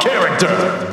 your character.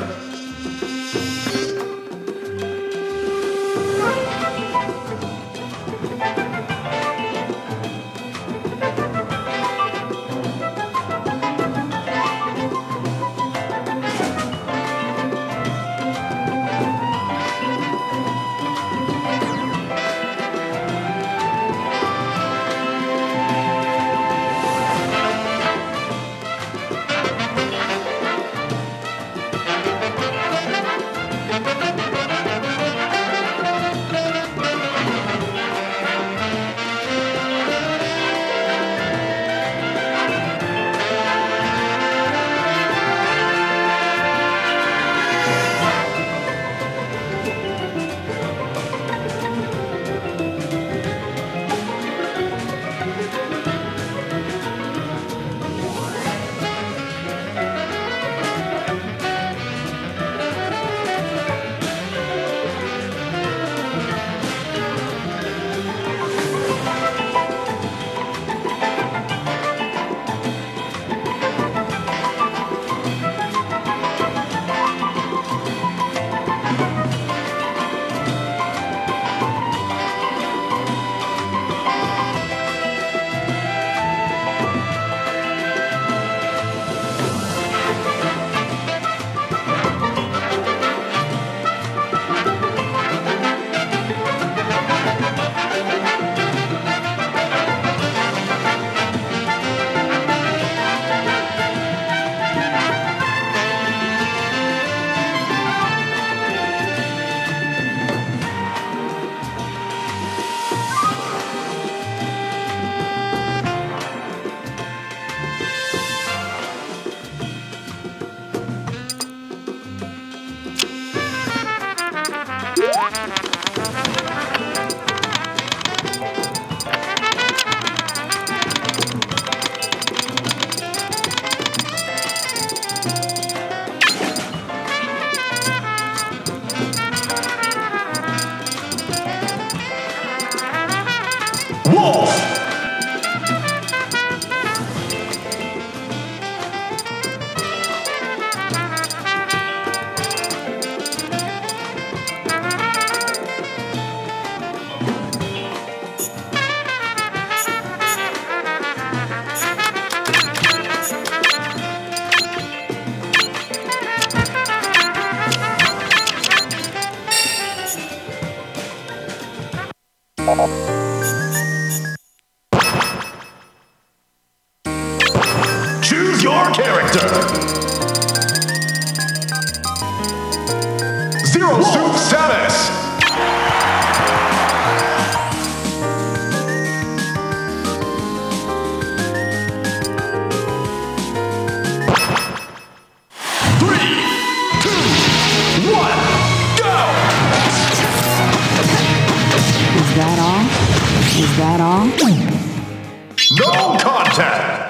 Choose your character. Zero Suit Samus. Is that all? No contact!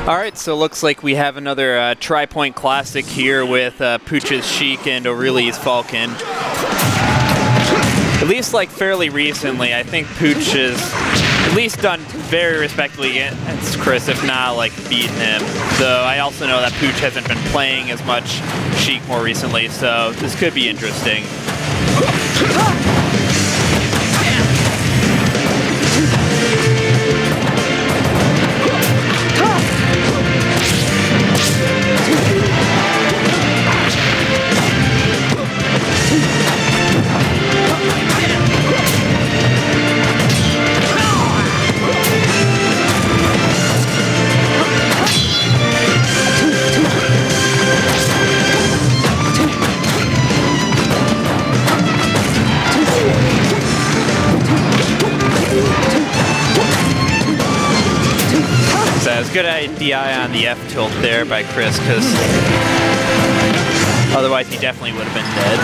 Alright, so looks like we have another Tripoint Classic here with Pooch's Sheik and ORLY's Falcon. At least like fairly recently, I think Pooch has at least done very respectably against Chris, if not like beaten him. Though I also know that Pooch hasn't been playing as much Sheik more recently, so this could be interesting. Good DI on the F tilt there by Chris, because otherwise he definitely would have been dead.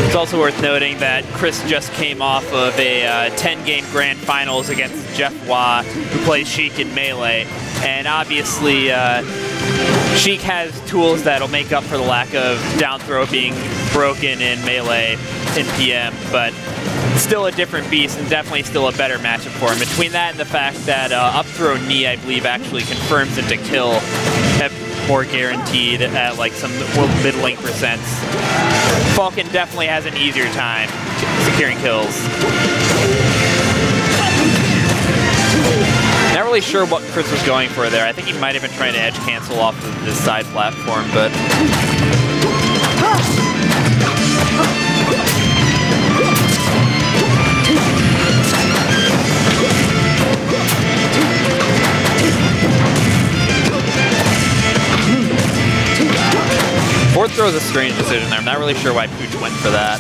It's also worth noting that Chris just came off of a 10-game grand finals against Jeff Wah, who plays Sheik in Melee, and obviously Sheik has tools that'll make up for the lack of down throw being broken in Melee in PM, but still a different beast and definitely still a better matchup for him. Between that and the fact that up throw knee, I believe, actually confirms into kill more guaranteed at like some middling percents, Falcon definitely has an easier time securing kills. Not really sure what Chris was going for there. I think he might have been trying to edge cancel off of this side platform, but fourth throw is a strange decision there. I'm not really sure why Pooch went for that.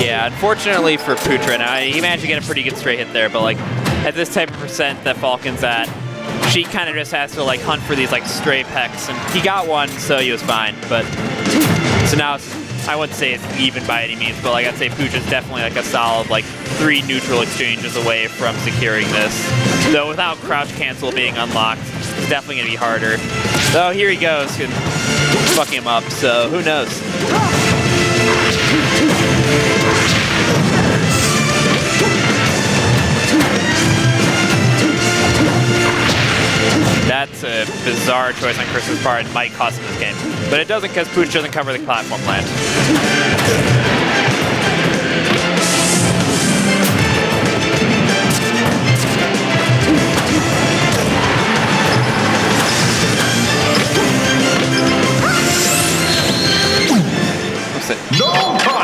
Yeah, unfortunately for Pooch right now, he managed to get a pretty good straight hit there, but like at this type of percent that Falcon's at, she kind of just has to like hunt for these like stray pecks, and he got one, so he was fine. But so now I wouldn't say it's even by any means, but like I'd say Pooch is definitely like a solid like 3 neutral exchanges away from securing this. Though without crouch cancel being unlocked, it's definitely gonna be harder. So here he goes, fucking him up. So who knows? That's a bizarre choice on Chris's part and might cost him this game. But it doesn't, because Pooch doesn't cover the platform land.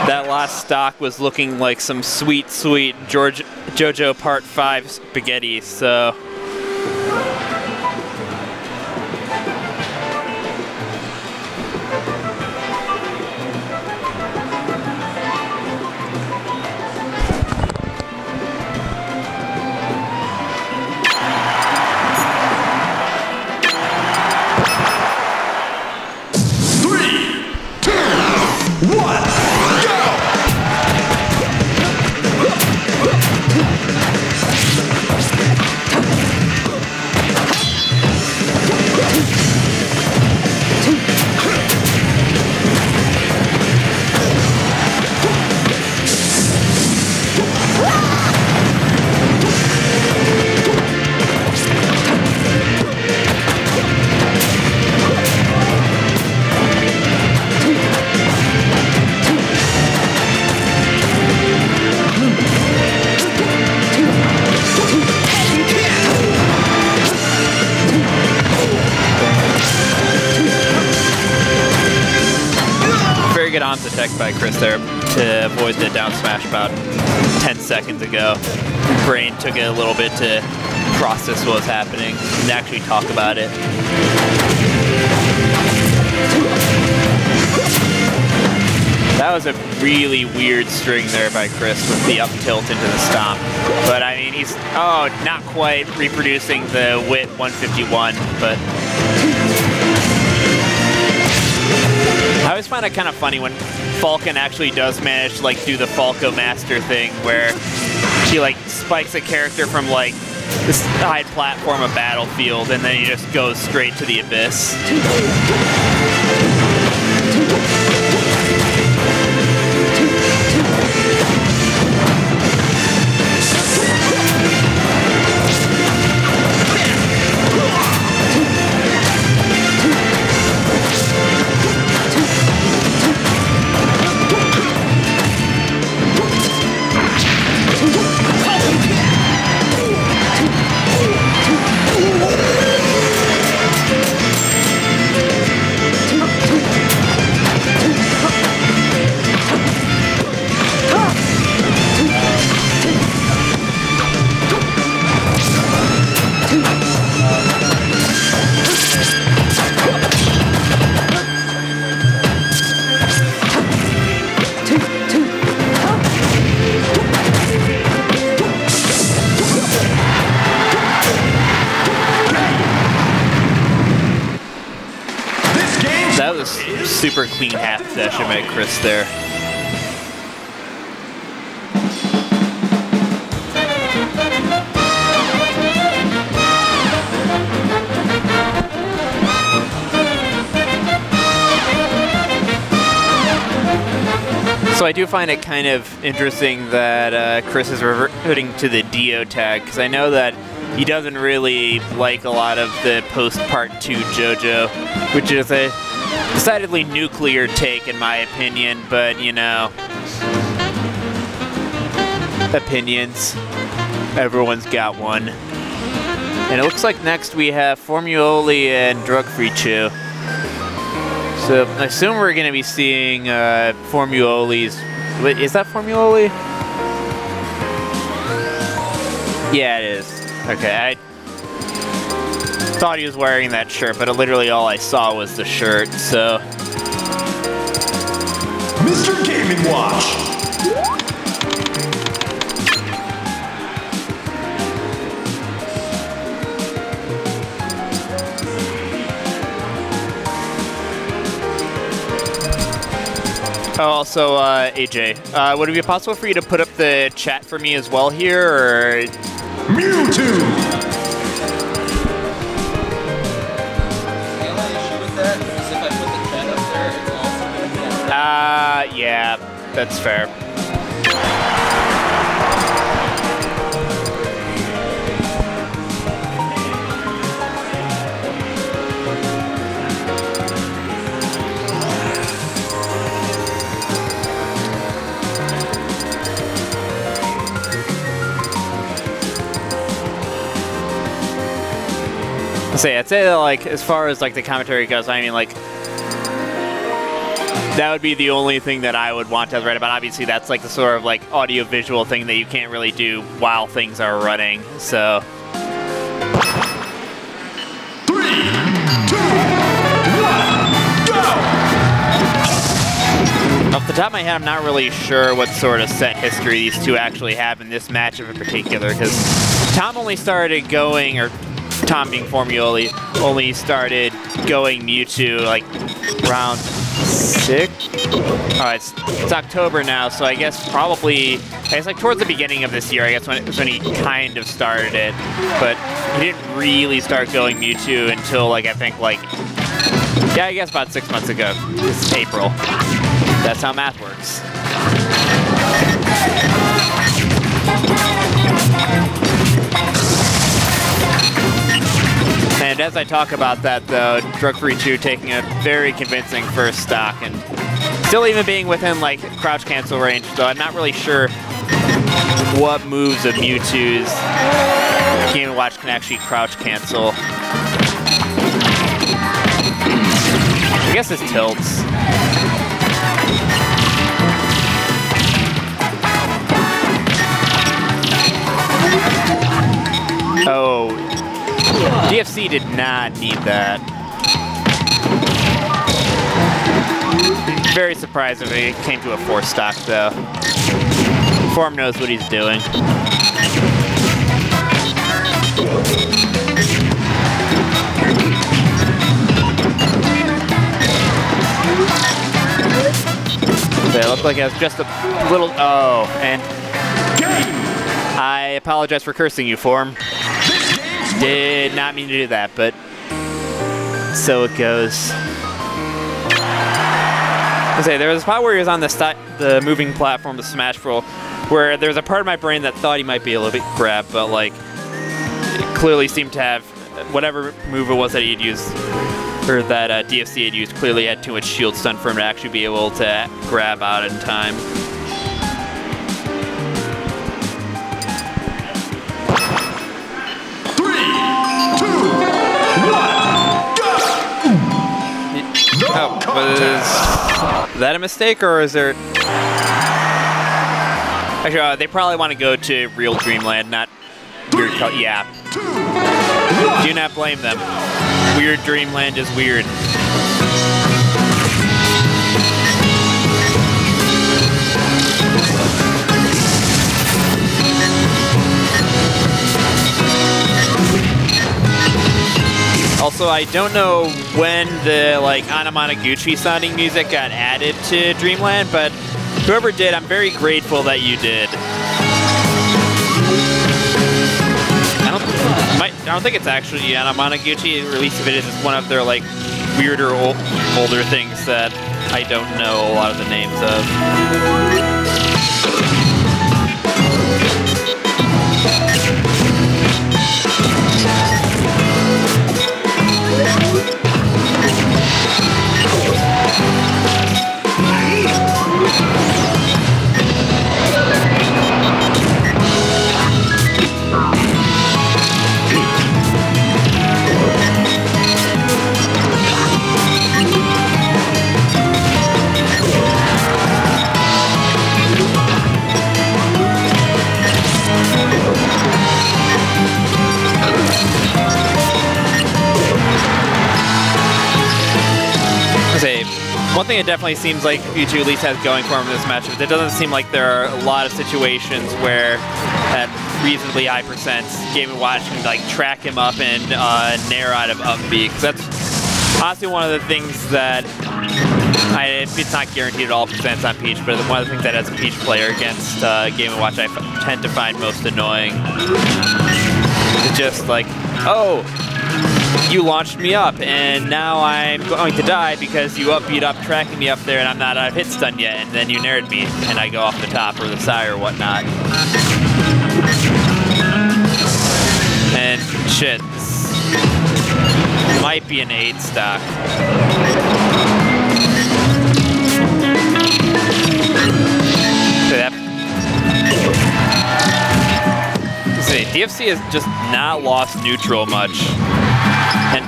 That last stock was looking like some sweet, sweet JoJo Part 5 spaghetti, so... nice attack by Chris there to avoid the down smash about 10 seconds ago. Brain took it a little bit to process what was happening and actually talk about it. That was a really weird string there by Chris with the up tilt into the stomp. But I mean, he's, not quite reproducing the Wit 151, but I always find it kind of funny when Falcon actually does manage to like do the Falco Master thing where he like spikes a character from like this high platform of Battlefield and then he just goes straight to the abyss. Super clean half session by Chris there. So I do find it kind of interesting that Chris is reverting to the Dio tag, because I know that he doesn't really like a lot of the post-part 2 JoJo, which is a decidedly nuclear take in my opinion, but you know, opinions, everyone's got one. And it looks like next we have Formuoli and Drug-Free Chew. So I assume we're going to be seeing Formuoli's, wait, is that Formuoli? Yeah, it is. Okay, I thought he was wearing that shirt, but literally all I saw was the shirt, so. Mr. Gaming Watch. Oh, also, AJ, would it be possible for you to put up the chat for me as well here, or? Mewtwo! Yeah, that's fair. I'd say like, as far as like the commentary goes, I mean like, that would be the only thing that I would want to write about. Obviously, that's like the sort of like audio-visual thing that you can't really do while things are running, so. 3, 2, 1, go! Off the top of my head, I'm not really sure what sort of set history these two actually have in this matchup in particular, because Tom only started going, or Tom being Formuoli, only started going Mewtwo like round 6? Oh, it's October now, so I guess probably, like towards the beginning of this year, I guess when he kind of started it. But he didn't really start going Mewtwo until like, I think like, yeah, I guess about 6 months ago. It's April. That's how math works. And as I talk about that, though, Drug-Free Chew taking a very convincing first stock and still even being within like crouch cancel range, though I'm not really sure what moves of Mewtwo's Game & Watch can actually crouch cancel. I guess his tilts. Oh, DFC did not need that. Very surprised if it came to a 4 stock though. Form knows what he's doing. It looked like it was just a little. Oh, and I apologize for cursing you, Form. Did not mean to do that, but so it goes. I say there was a spot where he was on the moving platform, the Smash Roll, where there was a part of my brain that thought he might be a little bit grabbed, but like it clearly seemed to have whatever move it was that he'd used, or that DFC had used, clearly had too much shield stun for him to actually be able to grab out in time. Oh, was that a mistake, or is there... Actually, they probably want to go to real Dreamland, not weird... Yeah. Do not blame them. Weird Dreamland is weird. Also, I don't know when the like Anamanaguchi sounding music got added to Dreamland, but whoever did, I'm very grateful that you did. I don't think it's actually Anamanaguchi, or at least if it is, it's one of their like weirder older things that I don't know a lot of the names of. One thing it definitely seems like Pichu at least has going for him in this match is it doesn't seem like there are a lot of situations where at reasonably high percents Game & Watch can like track him up and nair out of up B, because that's honestly one of the things that it's not guaranteed at all percents on Peach, but one of the things that as a Peach player against Game & Watch I tend to find most annoying. It's just like, oh, you launched me up, and now I'm going to die because you beat up tracking me up there, and I'm not out of hit stun yet, and then you nared me, and I go off the top or the side or whatnot. And shit, this might be an 8 stock. See, DFC has just not lost neutral much. And,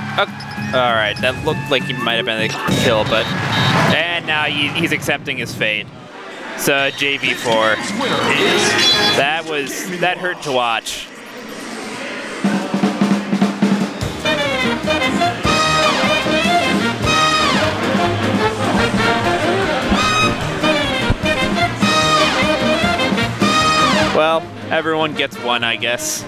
alright, that looked like he might have been a kill, but... And now he's accepting his fate. So, JV4. That hurt to watch. Well, everyone gets one, I guess.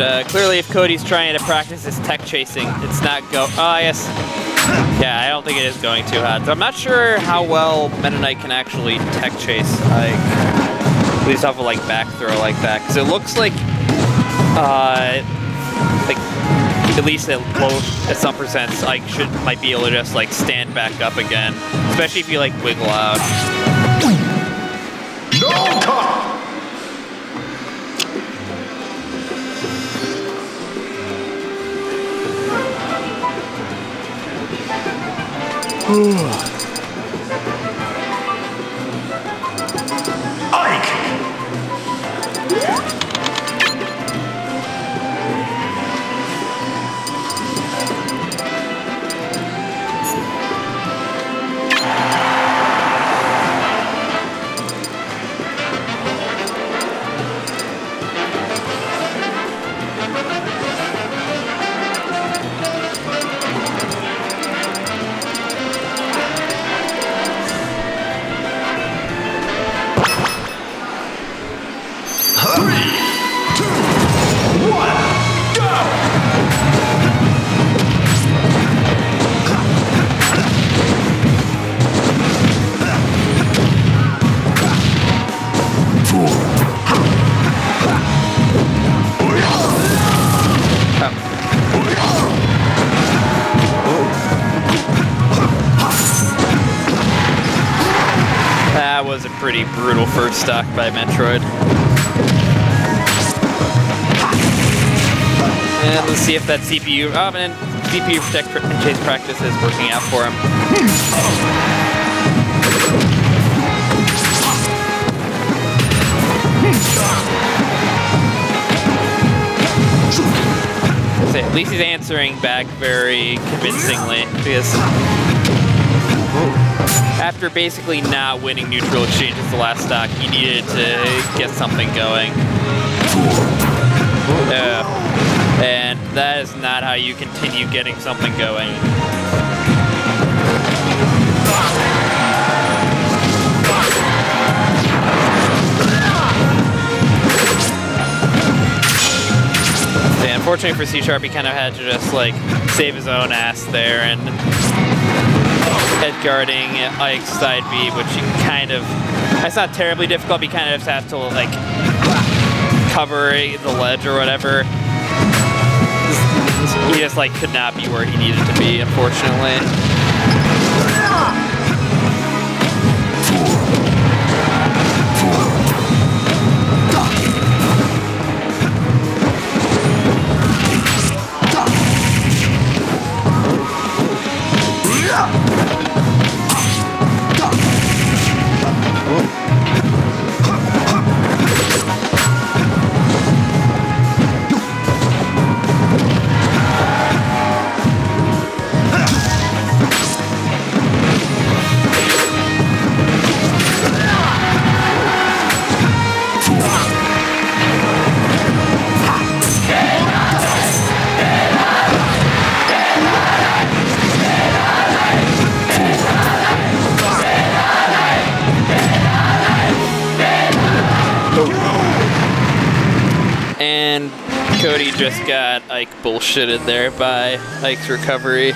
And clearly if Cody's trying to practice his tech chasing, it's not go. Oh, I guess. Yeah, I don't think it is going too hot. So I'm not sure how well Meta Knight can actually tech chase. Like, at least off of like back throw like that. Because it looks like at least at some percents, Ike might be able to just like stand back up again, especially if you like wiggle out. No time. Ike. That was a pretty brutal first stock by Metroid. And let's see if that CPU, and CPU protect and chase practice is working out for him. So at least he's answering back very convincingly, because after basically not winning neutral exchanges the last stock, he needed to get something going. And that is not how you continue getting something going. Yeah, unfortunately for C#, he kind of had to just like save his own ass there and head guarding Ike's side B, which he kind of, that's not terribly difficult, but he kind of just has to like cover the ledge or whatever. He just like could not be where he needed to be, unfortunately. And Cody just got Ike bullshitted there by Ike's recovery.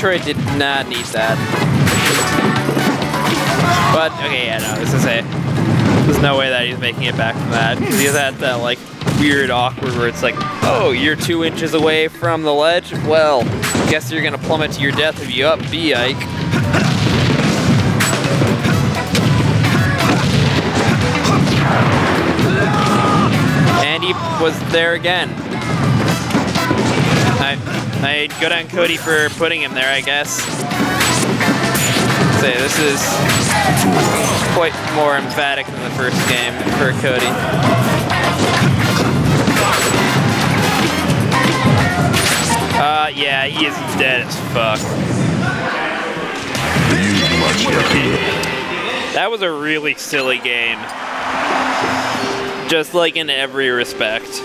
Metroid did not need that. But, okay, yeah, no, this is it. There's no way that he's making it back from that. Because he's at that, like, weird, awkward where it's like, oh, you're 2 inches away from the ledge? Well, guess you're gonna plummet to your death if you up B, Ike. And he was there again. I good on Cody for putting him there, I guess. Say this is quite more emphatic than the first game for Cody. Yeah, he is dead as fuck. That was a really silly game. Just like in every respect.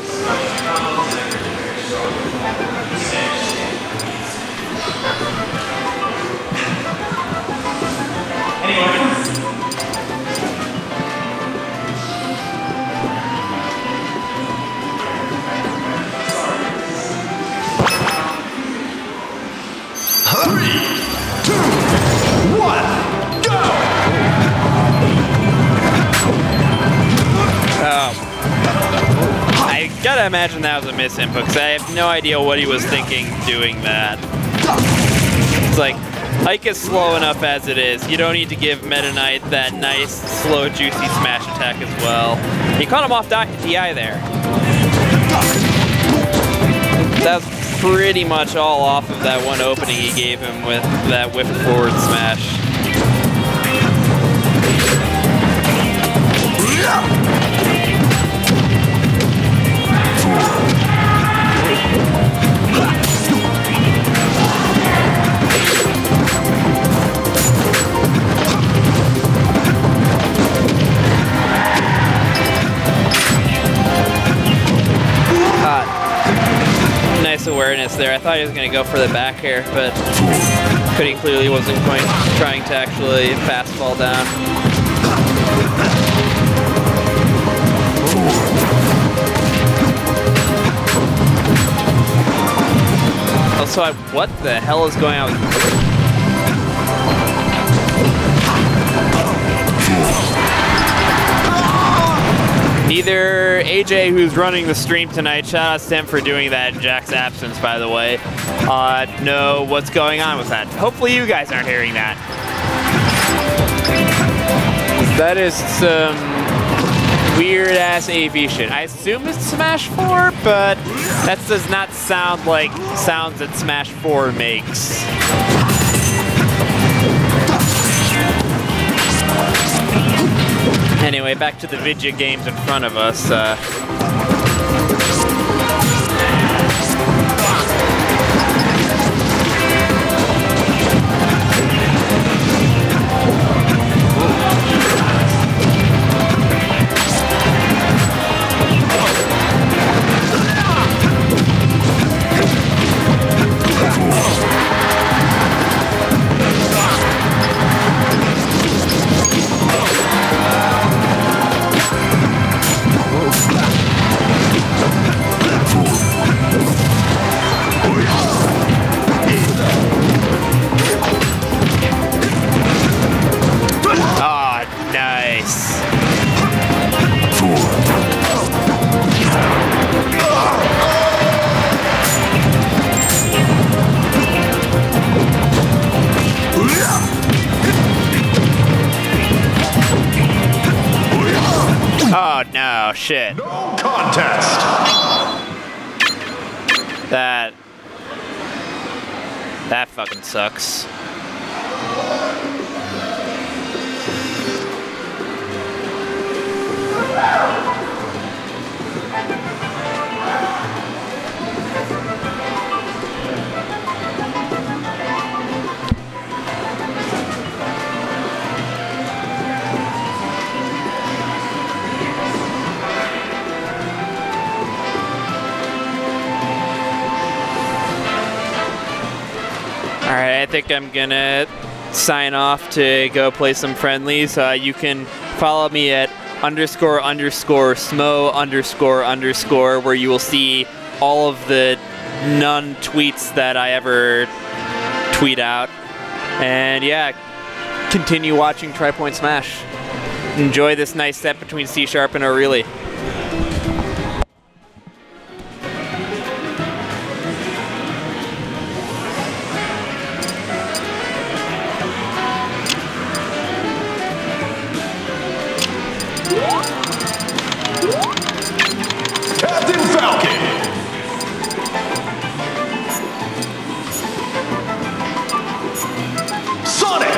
I gotta imagine that was a misinput, because I have no idea what he was thinking doing that. It's like, Ike is slow enough as it is. You don't need to give Meta Knight that nice, slow, juicy smash attack as well. He caught him off DI there. That's pretty much all off of that one opening he gave him with that whip forward smash. Nice awareness there. I thought he was going to go for the back air, but Cody clearly wasn't trying to actually fastball down. Also, what the hell is going on with... Neither AJ, who's running the stream tonight, shout out to him for doing that in Jack's absence, by the way, know what's going on with that. Hopefully you guys aren't hearing that. That is some weird-ass AV shit. I assume it's Smash 4, but that does not sound like sounds that Smash 4 makes. Anyway, back to the video games in front of us. Oh no, shit. No contest. That fucking sucks. Alright, I think I'm gonna sign off to go play some friendlies. You can follow me at __smo__, where you will see all of the tweets that I ever tweet out. And yeah, continue watching Tripoint Smash. Enjoy this nice set between C# and ORLY. Captain Falcon. Sonic.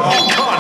Double cut!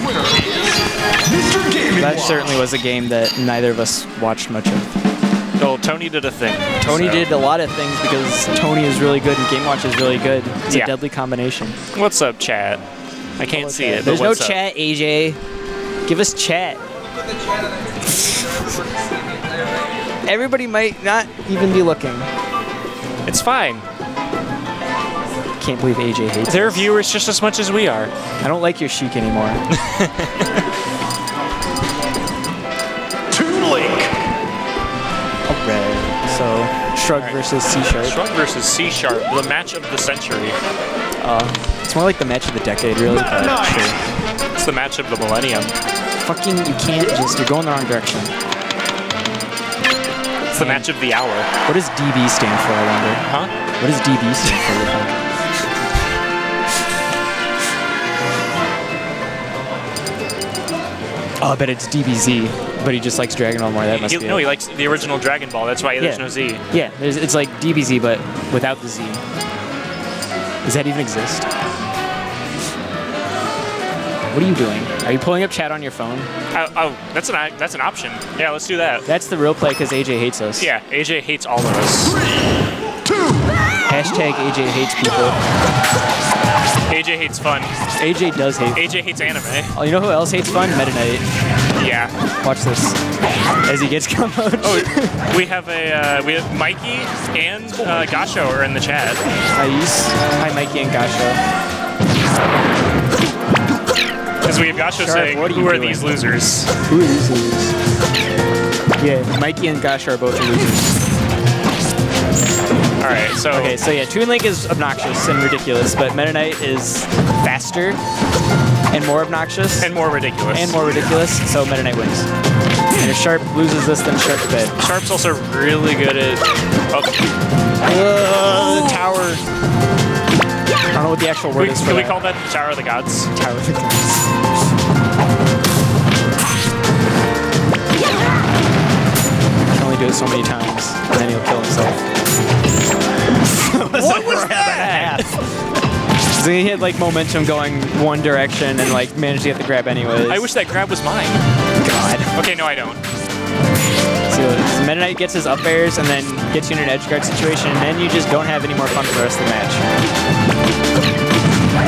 winner is Mr. Gaming That Watch. certainly was a game that neither of us watched much of. Well, Tony did a thing. Tony did a lot of things because Tony is really good and Game Watch is really good. It's a deadly combination. What's up, chat? I can't see it. There's but no what's up? chat, AJ. Give us chat. Everybody might not even be looking. It's fine. Can't believe AJ hates They're us. viewers just as much as we are. I don't like your chic anymore. Toon Link. Alright, so Shrug versus C Sharp. Shrug versus C Sharp, the match of the century. It's more like the match of the decade, really. But Nice. sure. It's the match of the millennium. Fucking, you can't just, you're going the wrong direction. It's the match of the hour. What does DB stand for, I wonder? Huh? What does DB stand for, you think? Oh, I bet it's DBZ, but he just likes Dragon Ball more. That must be No, it. he likes the original Dragon Ball. That's why there's no Z. Yeah, it's like DBZ, but without the Z. Does that even exist? What are you doing? Are you pulling up chat on your phone? Oh, that's an option. Yeah, let's do that. That's the real play because AJ hates us. Yeah, AJ hates all of us. 2. Hashtag AJ hates people. AJ hates fun. AJ does hate. AJ hates anime. Oh, you know who else hates fun? Meta Knight. Yeah. Watch this. As he gets comboed. Oh, we have Mikey and Gasho are in the chat. Nice. Hi, Mikey and Gasho. Because we have Gasho Sharp, saying, what are you "Who are doing?" these losers?" Who are these losers? Yeah, Mikey and Gasho are both losers. All right, so Okay, so yeah, Toon Link is obnoxious and ridiculous, but Meta Knight is faster and more obnoxious and more ridiculous. and more ridiculous, so Meta Knight wins. And if Sharp loses this, then Sharp's dead. Sharp's also really good at. The tower. I don't know what the actual word is for Can we that. call that the Tower of the Gods? Tower of the Gods. He can only do it so many times, and then he'll kill himself. What was that? So he had like momentum going one direction and like managed to get the grab anyways. I wish that grab was mine. God. Okay, no, I don't. So Meta Knight gets his up airs and then gets you in an edge guard situation, and then you just don't have any more fun for the rest of the match.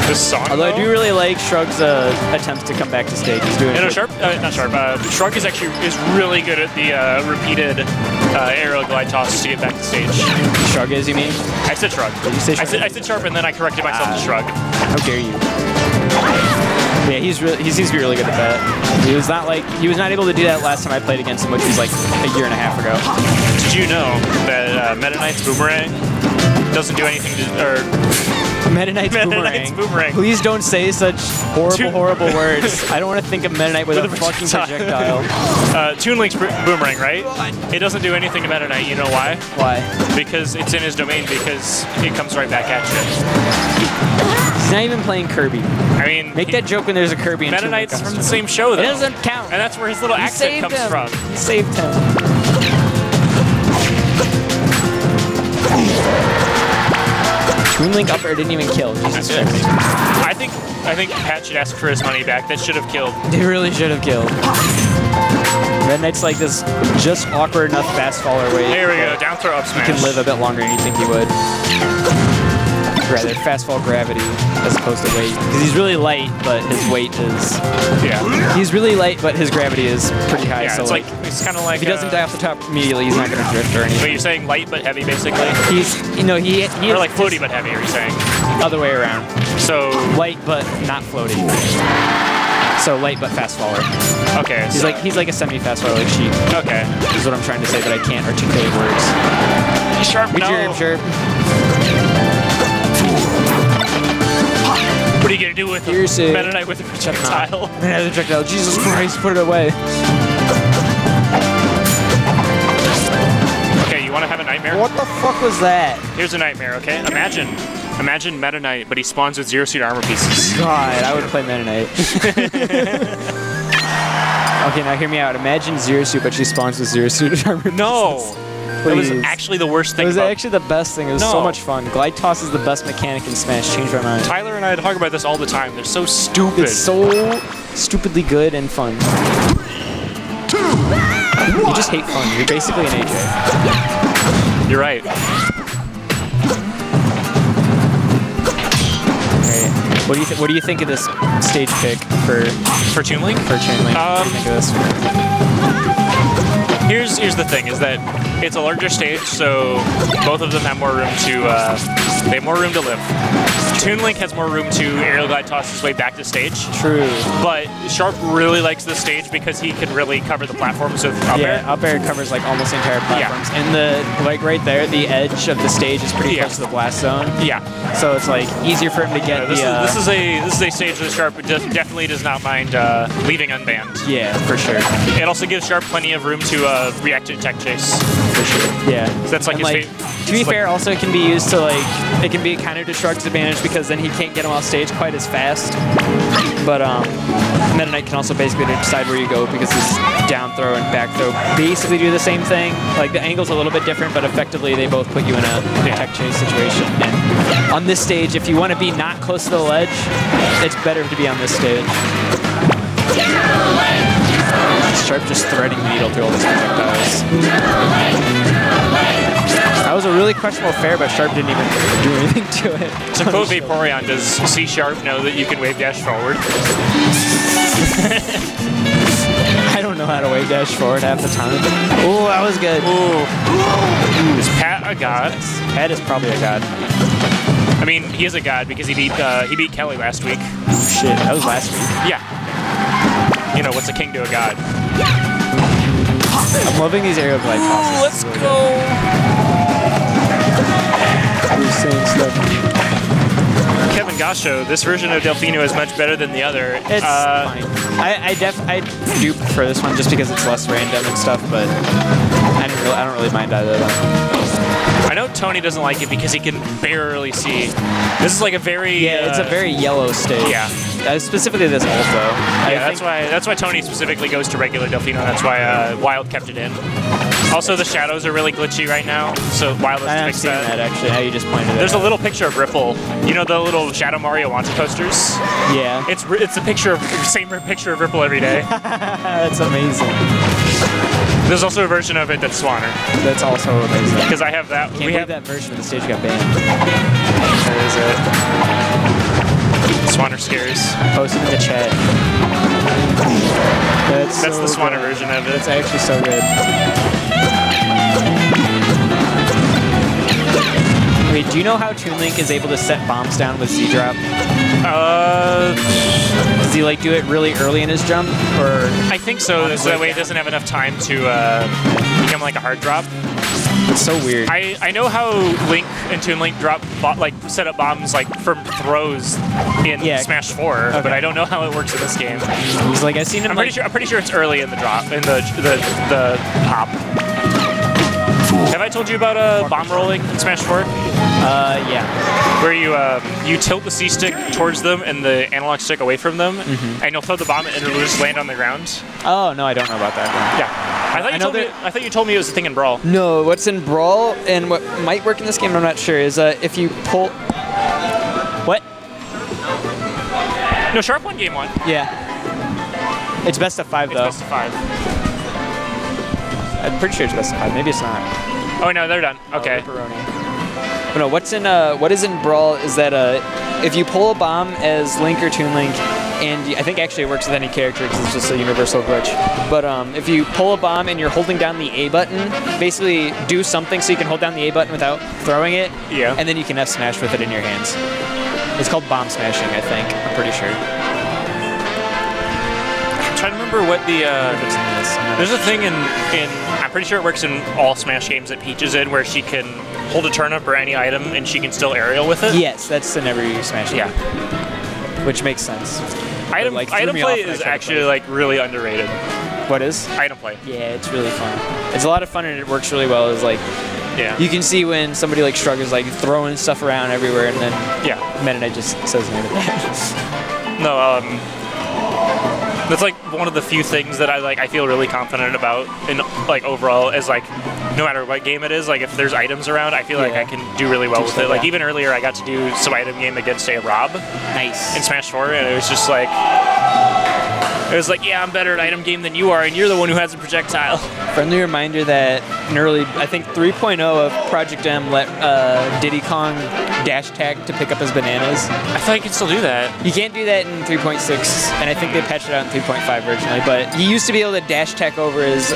This song. Although I though? do really like Shrug's attempts to come back to stage. He's doing No, it. Sharp, not Sharp. Shrug is really good at the repeated aerial glide tosses to get back to stage. Shrug is, you mean? I said Shrug. Did you say Shrug? I said Sharp, and then I corrected myself to Shrug. How dare you? Yeah, he seems to be really good at that. He was not able to do that last time I played against him, which was like a year and a half ago. Did you know that Meta Knight's Boomerang doesn't do anything to, or Meta Knight's Knight's Boomerang. Please don't say such horrible words. I don't want to think of Meta Knight with a fucking projectile. Toon Link's Boomerang, right? It doesn't do anything to Meta Knight. You know why? Why? Because it's in his domain, because it comes right back at you. He's not even playing Kirby. I mean, Make that joke when there's a Kirby in Meta Toon Link Knight's comes from the same show, It though. doesn't count. And that's where his little He accent saved comes him. from. He saved him. Toon Link up air didn't even kill. Jesus Christ. I think Pat should ask for his money back. That should have killed. They really should have killed. Red Knight's like this just awkward enough fast faller way. There we go. Down throw up smash. He can live a bit longer than you think he would. Rather fast fall gravity as opposed to weight. Because he's really light, but his weight is... Yeah. He's really light, but his gravity is pretty high. Yeah, so it's it's kind of like. if he doesn't die off the top immediately, he's not going to drift or anything. But you're saying light but heavy, basically. He's, he Or like floaty but heavy. Are you saying? other way around. So Light, but not floating. So light, but fast faller. okay. He's like a semi-fast faller, like Sheik. Okay. Is what I'm trying to say, but I can't articulate words. Sharp. Good No. job, Sharp. What are you gonna do with Here's it. Meta Knight with a projectile? Another projectile. Jesus Christ, put it away. Okay, you want to have a nightmare? What the fuck was that? Here's a nightmare. Okay. Imagine Meta Knight, but he spawns with zero suit armor pieces. God, I would play Meta Knight. Okay, now hear me out. Imagine Zero Suit, but she spawns with Zero Suit armor. No. That was Please. actually the worst thing. It was about actually the best thing. It was so No. much fun. Glide toss is the best mechanic in Smash. Change my mind. Tyler and I talk about this all the time. They're so stupid. It's so stupidly good and fun. 2, You just hate fun. You're basically an AJ. You're right. Right. What do you think of this stage pick for For Toon Link? Chain Link? What do you think of this? Here's the thing: is that it's a larger stage, so both of them have more room to they have more room to live. Toon Link has more room to aerial glide toss his way back to stage. True. But Sharp really likes this stage because he can really cover the platforms with up air. Yeah, up air covers like almost the entire platforms. And the like right there, the edge of the stage is pretty close to the blast zone. Yeah. So it's like easier for him to get This is a stage that Sharp definitely does not mind leaving unbanned. Yeah, for sure. It also gives Sharp plenty of room to react to tech chase. For sure. Yeah. So that's like And, his to be fair, also it can be used to like it can be a kind of destructive advantage because then he can't get him off stage quite as fast. But Meta Knight can also basically decide where you go because his down throw and back throw basically do the same thing. Like the angle's a little bit different, but effectively they both put you in a tech chase situation. And on this stage, if you want to be not close to the ledge, it's better to be on this stage. Sharp just threading the needle through all these projectiles. That was a really questionable fair, but Sharp didn't even do anything to it. To quote Vaporeon, does C Sharp know that you can wave dash forward? I don't know how to wave dash forward half the time. Oh, that was good. Ooh. Is Pat a god? Pat is probably a god. I mean, he is a god because he beat Kelly last week. Shit, that was last week. Yeah. You know, what's a king to a god? I'm loving these aerial glide tosses. Let's go. Kevin Gasho, this version of Delfino is much better than the other. It's fine. I do prefer this one just because it's less random and stuff, but I don't really mind either of them. I know Tony doesn't like it because he can barely see. This is like a very it's a very yellow stage. Yeah. Specifically this ult though. Yeah, that's why Tony specifically goes to regular Delfino. That's why Wyld kept it in. Also, the shadows are really glitchy right now, so Wyld has to fix that. that actually. Now you just pointed it There's out. a little picture of Ripple. You know the little Shadow Mario launch posters? Yeah. It's a picture of same picture of Ripple every day. That's amazing. There's also a version of it that's Swanner. That's also amazing. Because I have that. Can't believe that version of the stage got banned. There is it. Swanner scares. Post it in the chat. That's the so Swanner good. version of it. That's actually so good. Wait, do you know how Toon Link is able to set bombs down with Z-Drop? Does he like do it really early in his jump, or? I think so. So that way it doesn't have enough time to become like a hard drop. It's so weird. I know how Link and Toon Link set up bombs like from throws in Smash 4, but I don't know how it works in this game. He's like, I've seen him. I'm pretty sure it's early in the drop, in the hop. Have I told you about bomb rolling in Smash 4? Yeah. Where you tilt the C stick towards them and the analog stick away from them, and you'll throw the bomb and it'll just land on the ground. Oh no, I don't know about that one. Yeah. I thought you told me it was a thing in Brawl. No, what's in Brawl and what might work in this game, I'm not sure, is if you pull. What? No, Sharp won game 1. Yeah. It's best of 5 though. It's best of 5. I'm pretty sure it's best of 5. Maybe it's not. Oh no, they're done. Okay. But no, what is in Brawl is that if you pull a bomb as Link or Toon Link, and I think actually it works with any character because it's just a universal glitch. But if you pull a bomb and you're holding down the A button, basically do something so you can hold down the A button without throwing it. Yeah. And then you can F smash with it in your hands. It's called bomb smashing, I think. I'm pretty sure. I'm trying to remember what the there's a thing in I'm pretty sure it works in all Smash games that Peach is in where she can hold a turnip or any item and she can still aerial with it. Yes, that's in every Smash game. Yeah. Which makes sense. Item play is actually like really underrated. What is? Item play. Yeah, it's really fun. It's a lot of fun and it works really well. It's like, yeah, you can see when somebody like struggles, like throwing stuff around everywhere, and then Meta Knight just says no to that. No, That's like one of the few things that I feel really confident about in like overall is like no matter what game it is, like if there's items around, I feel like I can do really well with it. Like even earlier I got to do some item game against a Rob Nice. in Smash 4 and it was just like yeah, I'm better at item game than you are and you're the one who has a projectile. Friendly reminder that in early, I think 3.0 of Project M let Diddy Kong dash tag to pick up his bananas. I thought you could still do that. You can't do that in 3.6, and I think they patched it out in 3.5 originally, but you used to be able to dash tech over his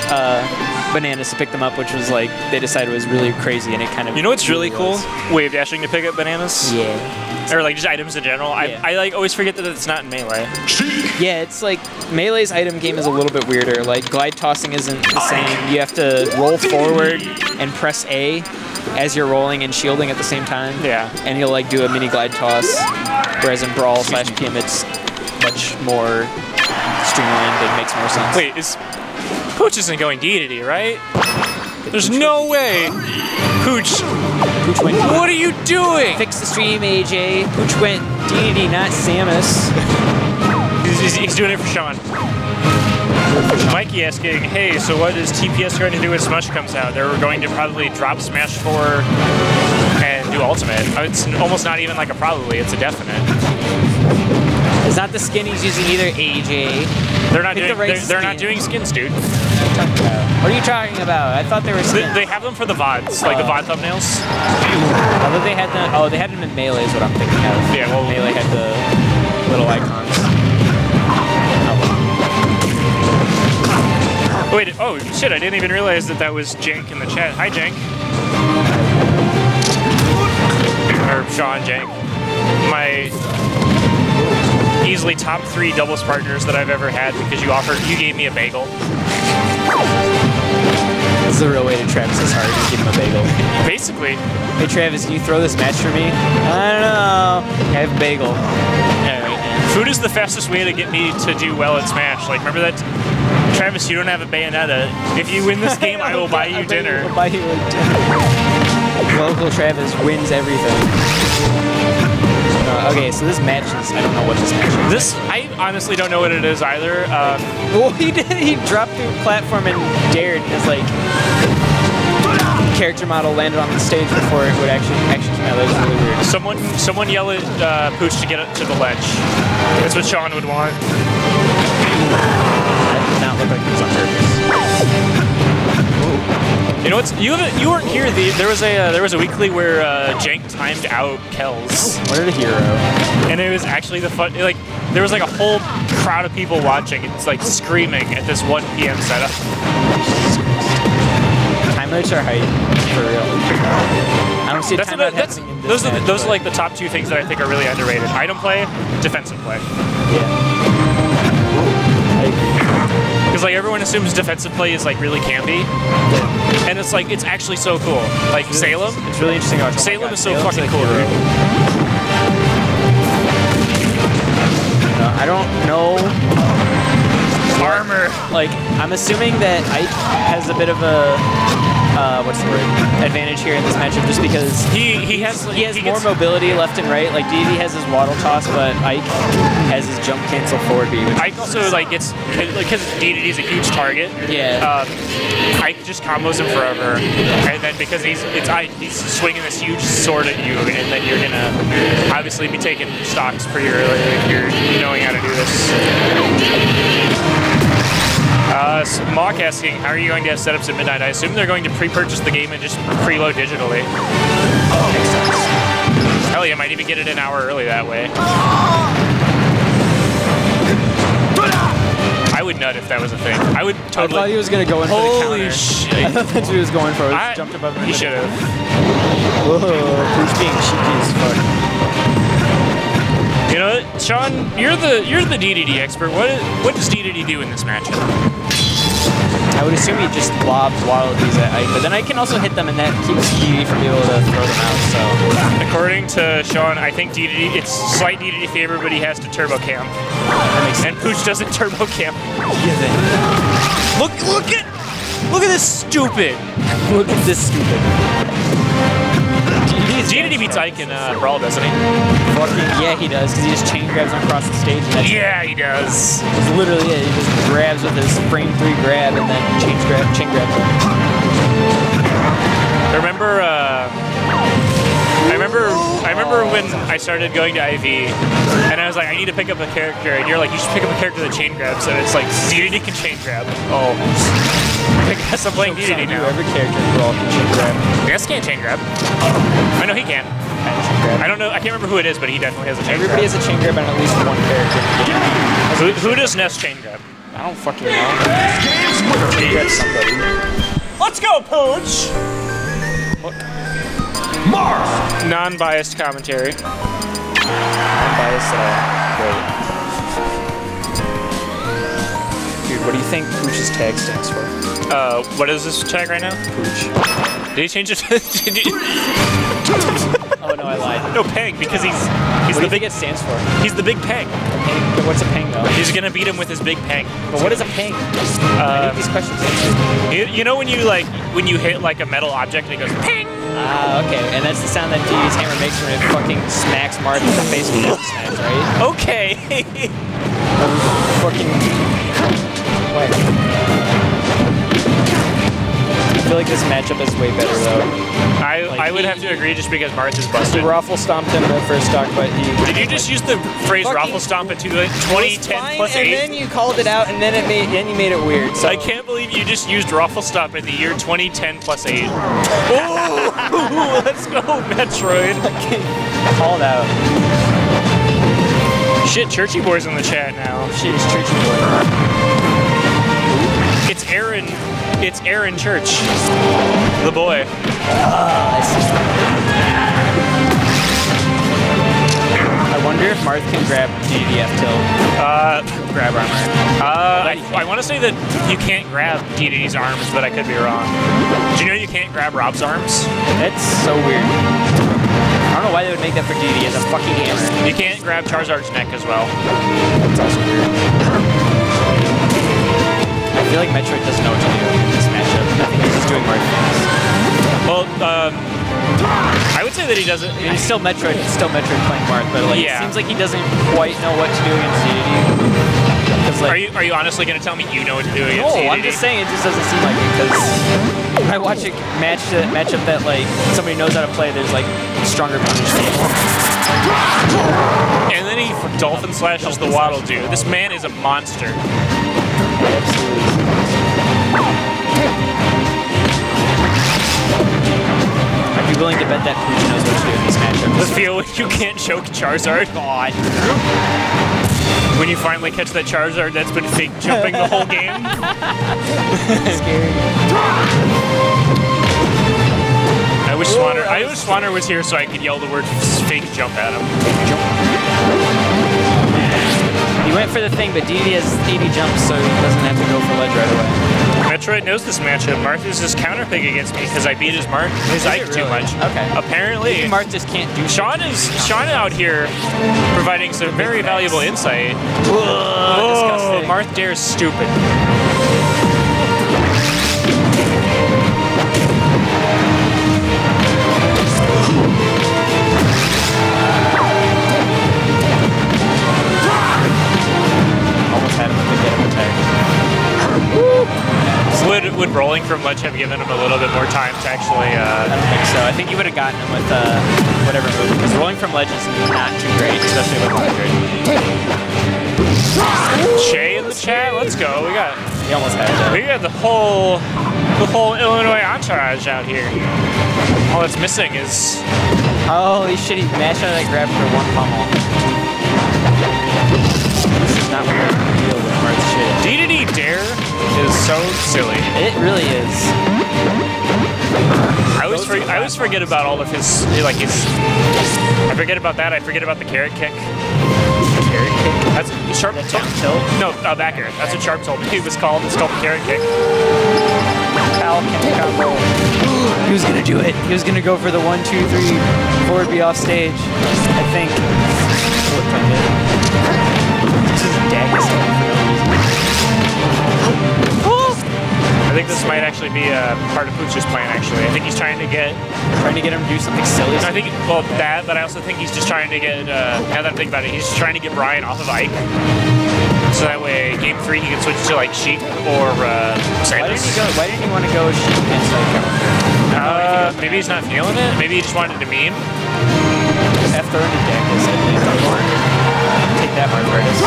bananas to pick them up, which was like, they decided was really crazy, and it kind of... You know what's really cool? Wave dashing to pick up bananas? Yeah. Or like just items in general. Yeah. I like always forget that it's not in Melee. Yeah, it's like, Melee's item game is a little bit weirder. Like, glide tossing isn't the same. You have to roll forward and press A as you're rolling and shielding at the same time. Yeah. And you'll like do a mini glide toss, whereas in Brawl / PM it's much more streamlined and makes more sense. Wait, Pooch isn't going D, right? There's no way! Pooch went D. What are you doing? Fix the stream, AJ. Pooch went DDD, not Samus. He's doing it for Sean. Mikey asking, hey, so what is TPS going to do when Smash comes out? They're going to probably drop Smash 4 and do Ultimate. It's almost not even like a probably, it's a definite. It's not the skin he's using either, AJ. They're not doing skins, dude. What are you talking about? I thought they were skins. They have them for the VODs, like the VOD thumbnails. Although they had them, they had them in Melee is what I'm thinking of. Yeah, well, Melee had the little icons. Wait, oh shit, I didn't even realize that was Jank in the chat. Hi, Jank. Or Sean Jank. My easily top 3 doubles partners that I've ever had because you gave me a bagel. This is the real way to Travis's heart, just give him a bagel. Basically. Hey Travis, can you throw this match for me? I don't know. I have a bagel. Alright. Food is the fastest way to get me to do well at Smash. Like, remember that? Travis, you don't have a Bayonetta. If you win this game, I will buy you dinner. I'll buy you a dinner. Local Travis wins everything. Okay, so this match is, I don't know what this match is. I honestly don't know what it is either. Well, he dropped through the platform and dared his, like, character model landed on the stage before it would actually come out. That was really weird. Someone yell at Pooch to get it to the ledge. That's what Sean would want. That did not look like it was on purpose. You know what? You weren't here. There was a weekly where Jank timed out Kells. What a hero! And it was actually the fun. Like there was like a whole crowd of people watching. It's like screaming at this 1 PM setup. Time limits are hype for real. I don't see those are like the top 2 things that I think are really underrated. Item play, defensive play. Yeah. Because like everyone assumes defensive play is like really campy, and it's like it's actually so cool. Like Salem, it's really interesting. Salem is so fucking cool, dude. I don't know. Armor. Like I'm assuming that Ike has a bit of a what's the word? Advantage here in this matchup, just because he has more mobility left and right. Like DD has his waddle toss, but Ike has his jump cancel forward B. Ike also like gets because DD is a huge target. Yeah. Ike just combos him forever, and then because he's swinging this huge sword at you, and then you're gonna obviously be taking stocks pretty early if you're knowing how to do this. Mock asking, how are you going to have setups at midnight? I assume they're going to pre-purchase the game and just preload digitally. Makes sense. Hell yeah, might even get it an hour early that way. I would nut if that was a thing. I would totally. I thought he was going to go in for the counter. Holy shit. I thought that's what he was going for. He jumped above him. He should have. Whoa, Pooch being cheeky as fuck. You know what, Sean, you're the DDD expert. What does DDD do in this matchup? I would assume he just lobs waddles at Ike, but then I can also hit them, and that keeps DDD from being able to throw them out. So, according to Sean, I think DDD it's slight DDD favor, but he has to turbo camp. And Pooch doesn't turbo camp. Look at this stupid. Look at this stupid. DDD beats Ike in Brawl, doesn't he? Fucking yeah, he does, because he just chain grabs him across the stage. And Yeah, he does. That's literally it. He just grabs with his frame 3 grab and then chain grabs him. I remember when I started going to IV, and I was like, I need to pick up a character, and you're like, you should pick up a character that chain grabs, and it's like, DDD can chain grab. Oh. I guess I'm playing DDD now. Every character in Brawl can chain grab. Ness can't chain grab. I know he can. I don't know, I can't remember who it is, but he definitely has a chain Everybody grab. has a chain grab on at least one character. Who does Ness chain grab? I don't fucking know. Chain grab somebody. Let's go, Pooch! Look. Marth! Non-biased commentary. Unbiased at all. Great. Dude, what do you think Pooch's tag stands for? What is this tag right now? Pooch. Did he change it to... Oh no, I lied. No, Peg, because he's What do the you think big... it stands for? He's the big Peg. But what's a ping though? He's gonna beat him with his big Peg. But what is a ping? I need these questions answered. You know when you hit like a metal object and it goes ping? Ah, okay. And that's the sound that DD's hammer makes when it fucking smacks Marth in the face with Death Smash, right? Okay. Fucking... What? I feel like this matchup is way better though. I would have to agree just because Marth is busted. Raffle stomped him in the first stock, but he... Did you just use the phrase raffle stomp at 2010 plus 8? And then you called it out, and then you made it weird. So I can't believe you just used raffle stomp in the year 2010 plus 8. Oh, let's go, Metroid. Called out. Shit, Churchy Boy's in the chat now. Shit, it's Churchy Boy. It's Aaron. It's Aaron Church, the boy. I wonder if Marth can grab DDF tilt. Grab armor. I want to say that you can't grab DDD's arms, but I could be wrong. Do you know you can't grab Rob's arms? That's so weird. I don't know why they would make that for DDD as a fucking hammer. You can't grab Charizard's neck as well. That's also weird. I feel like Metroid doesn't know what to do in this matchup. I think he's just doing Marth things. Well, I would say that he doesn't. I mean, it's still Metroid playing Marth, but like, Yeah. it seems like he doesn't quite know what to do against DDD. Like, Are you honestly going to tell me you know what to do against no, DDD? I'm just saying it just doesn't seem like it because when I watch a matchup that like somebody knows how to play, there's like stronger punish people. And then he dolphin slashes the Waddle Doo. This man is a monster. I'd be willing to bet that Pooch knows what to do in these matchups. The feel when you can't choke Charizard. God. When you finally catch that Charizard that's been fake jumping the whole game. Scary. I wish Swanner was here so I could yell the word fake jump at him. He went for the thing, but DD has 80 jumps, so he doesn't have to go for ledge right away. Metroid knows this matchup. Marth is just counter pick against me because I beat his Ike too much. Okay. Apparently, Marth just can't do Sean out here providing some very valuable insight. Disgusting. Marth dares stupid. Almost had him with the get him attack. Would rolling from ledge have given him a little bit more time to actually? I don't think so. I think you would have gotten him with whatever move, because rolling from ledge is not too great, especially with 100. Shay in the chat. Let's go. He almost had it. We got the whole Illinois entourage out here. All that's missing is. Holy shit! He mashed out of that grab for one pummel. This is not what we're gonna deal with Marth shit. DDD Dare is so silly. It really is. I always forget about all of his I forget about that. I forget about the carrot kick. Carrot kick. That's sharp tilt. No, back air. That's what sharp tilt was called. It's called the carrot kick. Combo. He was gonna do it. He was gonna go for the 1, 2, 3, forward B off stage. I think. This is dagger stuff for no reason. I think this might actually be a part of Pooch's plan, actually. I think he's trying to get him to do something silly. I think, well, that, but I also think he's just trying to get, now that I'm thinking about it, he's just trying to get Brian off of Ike. So that way, game 3, he can switch to, like, Sheik or Samus. Why didn't he want to go Sheik against Ike? Maybe he's not feeling it? Maybe he just wanted to meme? F throw into deck is take that arthritis.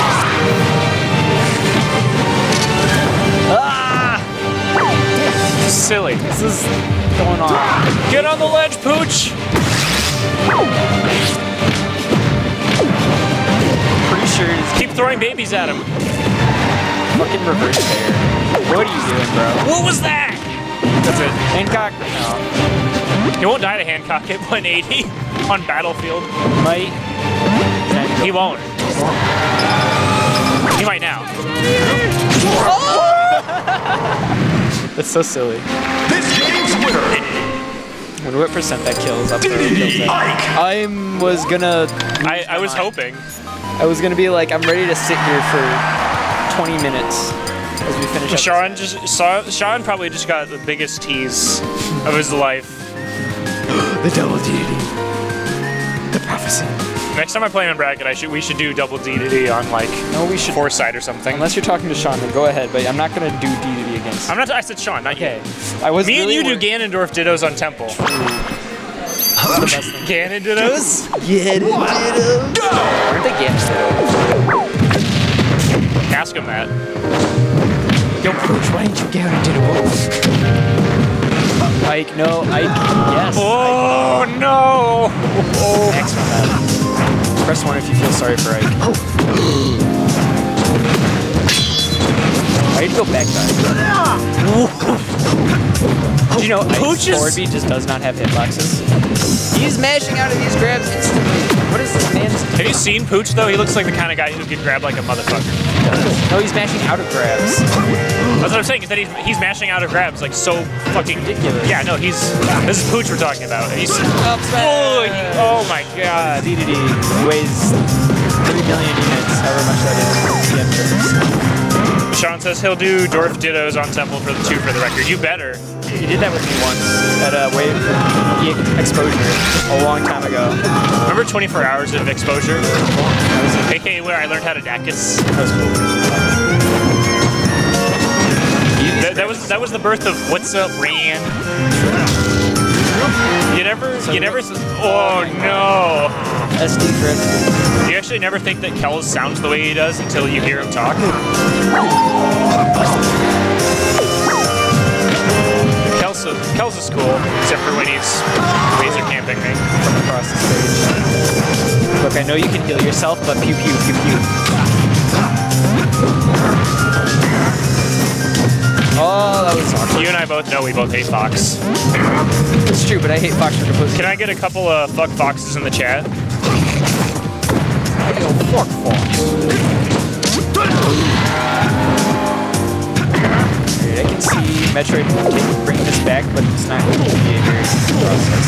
Ah! Silly. This is going on. Get on the ledge, Pooch! Pretty sure he's keep throwing babies at him. Fucking reverse fair. What are you doing, bro? What was that? That's it. Hancock? No. He won't die to Hancock at 180 on Battlefield. Might. He won't. He might now. That's so silly. This game's winner. I wonder what percent that kills. I was hoping. I was gonna be like, I'm ready to sit here for 20 minutes as we finish up. Sean probably just got the biggest tease of his life. The double deity. The prophecy. Next time I play in bracket, we should do double DDD on like Foresight or something. Unless you're talking to Sean, then go ahead. But I'm not gonna do DDD against. I'm not. I said Sean, not you. I was. Me really and you do Ganondorf dittos on Temple. Ganon dittos? Ganon dittos. Aren't they Ganon dittos? Ask him that. Yo, Pooch, why didn't you Ganon dittos? Ike, no, Ike, yes. Oh, Ike. No! Oh. Excellent. Press 1 if you feel sorry for Ike. Why did you go back side? Do you know Ike's forward B just does not have hitboxes? He's mashing out of these grabs instantly. What is this man's... Have you seen Pooch, though? He looks like the kind of guy who could grab like a motherfucker. No, he's mashing out of grabs. That's what I'm saying, is that he's mashing out of grabs like so fucking ridiculous. Yeah, no, this is Pooch we're talking about. He's oh my god. DDD weighs 3 million units, however much that is. Sean says he'll do Dwarf Dittos on Temple for the 2 for the record. You better. You did that with me once at Wave Exposure a long time ago. Remember 24 hours of exposure? AKA where I learned how to Dacus. That was cool. That was the birth of What's Up, Ran. You never, oh no. SD for SD. You actually never think that Kells sounds the way he does until you hear him talk. Kells is cool, except for when he's laser camping me from across the stage. Look, I know you can heal yourself, but pew pew pew pew. Oh, that was awkward. You and I both know we both hate Fox. It's true, but I hate Fox for completely. Can I get a couple of fuck Foxes in the chat? Yo, fuck Fox. I can see Metroid bringing this back, but it's not going to be a very simple process.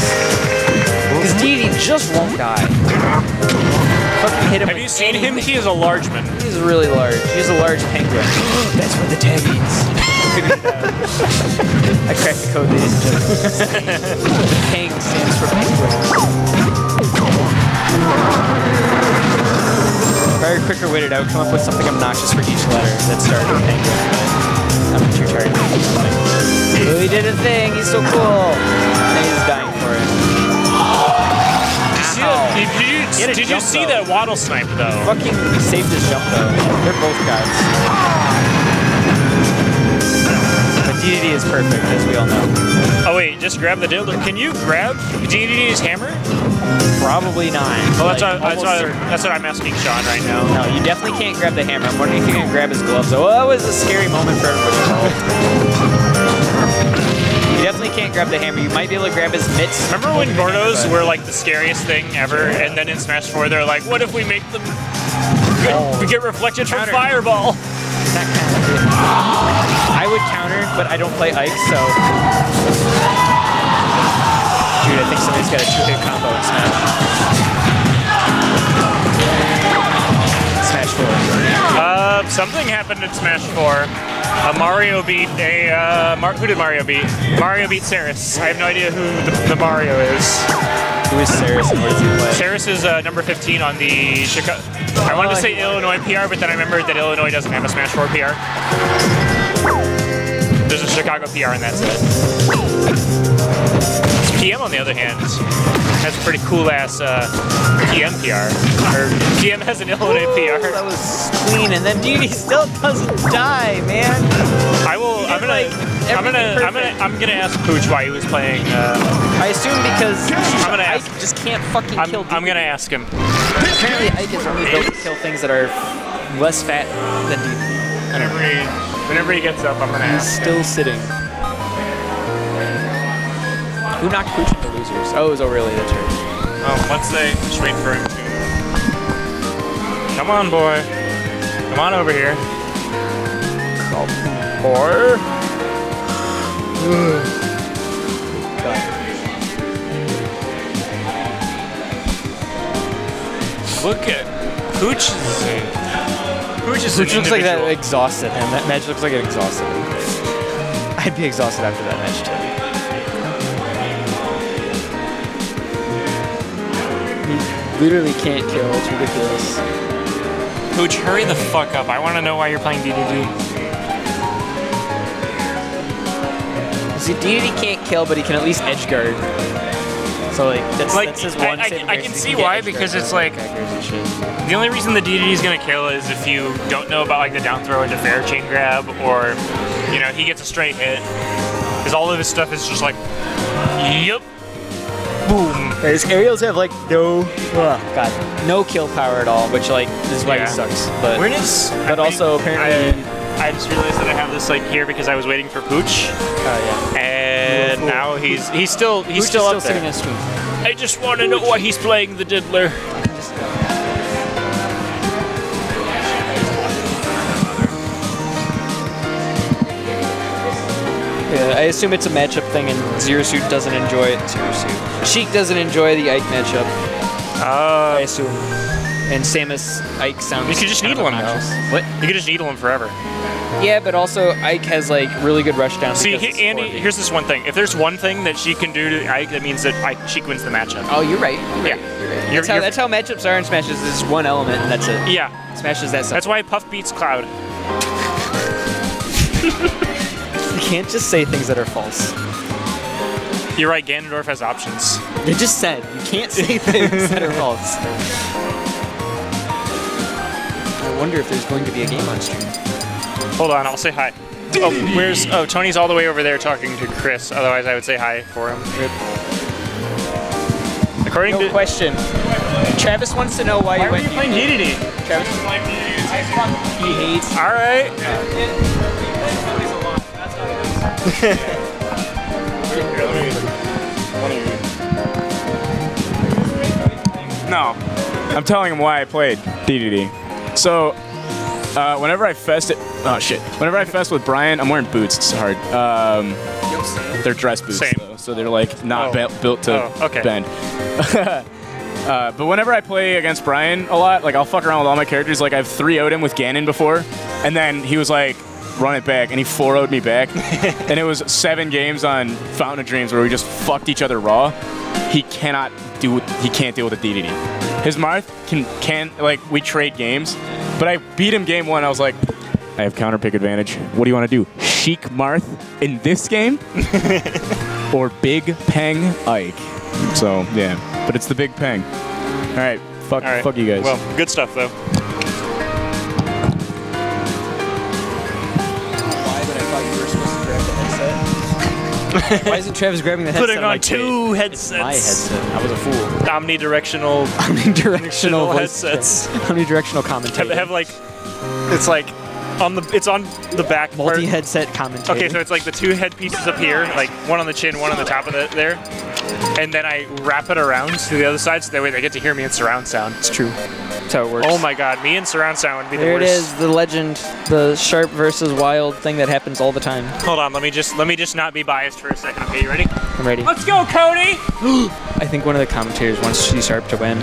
Because DD just won't die. Fucking hit him. Have you seen him? He is a large man. He's really large. He's a large penguin. That's what the tag means. I cracked the code, ladies and gentlemen. Peng stands for penguin. If I were quicker witted, I would come up with something obnoxious for each letter that started with penguin. I'm too tired to think of something. Oh, he did a thing. He's so cool. And he's dying for it. Did you see that waddle snipe, though? Fucking saved his jump, though. They're both gods. But DDD is perfect, as we all know. Oh, wait, just grab the dildo. Can you grab DDD's hammer? Probably not. Well, that's what I'm asking Sean right now. No, you definitely can't grab the hammer. I'm wondering if you can grab his gloves. Oh, that was a scary moment for everybody involved. You definitely can't grab the hammer. You might be able to grab his mitts. Remember when Gordos were like the scariest thing ever, and then in Smash 4 they're like, what if we make them get reflected from Fireball? Not counter. I would counter, but I don't play Ike, so... Dude, I think somebody's got a 2-hit combo in Smash. Smash 4. Something happened in Smash 4. Mario beat a... who did Mario beat? Mario beat Saris. I have no idea who the Mario is. Who is Saris and where does he play? Saris is number 15 on the Chicago... I wanted to say Illinois PR, but then I remembered that Illinois doesn't have a Smash 4 PR. There's a Chicago PR and that's it. PM, on the other hand, has a pretty cool-ass PM PR. Or PM has an Illinois PR. That was clean, and then DD still doesn't die, man. I'm gonna ask Pooch why he was playing. I assume because Ike just can't fucking kill DD. I'm gonna ask him. Apparently, Ike is only built to kill things that are less fat than DD. Whenever he gets up, I'm gonna ask. He's still sitting. Who knocked Pooch into losers? Oh, it was ORLY, that's right. Oh, once they just wait for him to. Come on, boy. Come on over here. Boy. Look at Pooch. Pooch looks like that exhausted him. That match looks like it exhausted him. I'd be exhausted after that match too. He literally can't kill. It's ridiculous. Pooch, hurry the fuck up. I want to know why you're playing DDD. See, DDD can't kill, but he can at least edge guard. So like that's his one saving I can see why, because it's like the only reason the DDD is gonna kill is if you don't know about like the down throw into fair chain grab, or you know he gets a straight hit, because all of his stuff is just like, yep, boom. Yeah, his aerials have like no kill power at all, which like this is why he sucks. But also apparently. I just realized that I have this like here because I was waiting for Pooch. Oh yeah. And now he's still up sitting there. on stream. I just want to know why he's playing the diddler. Yeah, I assume it's a matchup thing, and Zero Suit doesn't enjoy it. Zero Suit. Sheik doesn't enjoy the Ike matchup. I assume. And Samus Ike sounds. You could just needle him though. What? You could just needle him forever. Yeah, but also Ike has like really good rush down. See, Andy, here's this one thing. If there's one thing that she can do to Ike, that means that Sheik wins the matchup. Oh, you're right. You're right. That's how matchups are in Smashes. There's one element, and that's it. Yeah. Smash is that simple. That's why Puff beats Cloud. You can't just say things that are false. You're right, Ganondorf has options. You just said you can't say things that are false. I wonder if there's going to be a game on stream. Hold on, I'll say hi. Oh, Tony's all the way over there talking to Chris. Otherwise, I would say hi for him. According to question. Travis wants to know why you went. Why are you playing DDD? Travis doesn't like DDD. He hates. All right. No, I'm telling him why I played DDD. So, whenever I fest whenever I fest with Brian, I'm wearing boots. It's hard. They're dress boots, though, so they're like not built to bend. But whenever I play against Brian a lot, like I'll fuck around with all my characters. Like I've 3-0'd him with Ganon before, and then he was like, run it back, and he 4-0'd me back. And it was 7 games on Fountain of Dreams where we just fucked each other raw. He can't deal with a DDD. His Marth can like, we trade games, but I beat him game 1. I was like, I have counter pick advantage. What do you want to do? Sheik Marth in this game? Or Big Peng Ike? So, yeah. But it's the Big Peng. Alright, fuck you guys. Well, good stuff though. Why isn't Travis grabbing the headset? Putting on 2 headsets. My headset. I was a fool. Omnidirectional headsets. Omnidirectional commentary. Have like, it's like it's on the back part. Multi-headset commentary. Okay, so it's like the 2 headpieces up here, like one on the chin, one on the top of there, and then I wrap it around to the other side so that way they get to hear me in surround sound. It's true. That's how it works. Oh my god, me in surround sound would be the worst. There it is, the legend, the Sharp versus Wyld thing that happens all the time. Hold on, let me just not be biased for a second. Okay, you ready? I'm ready. Let's go, Cody! I think one of the commentators wants C Sharp to win.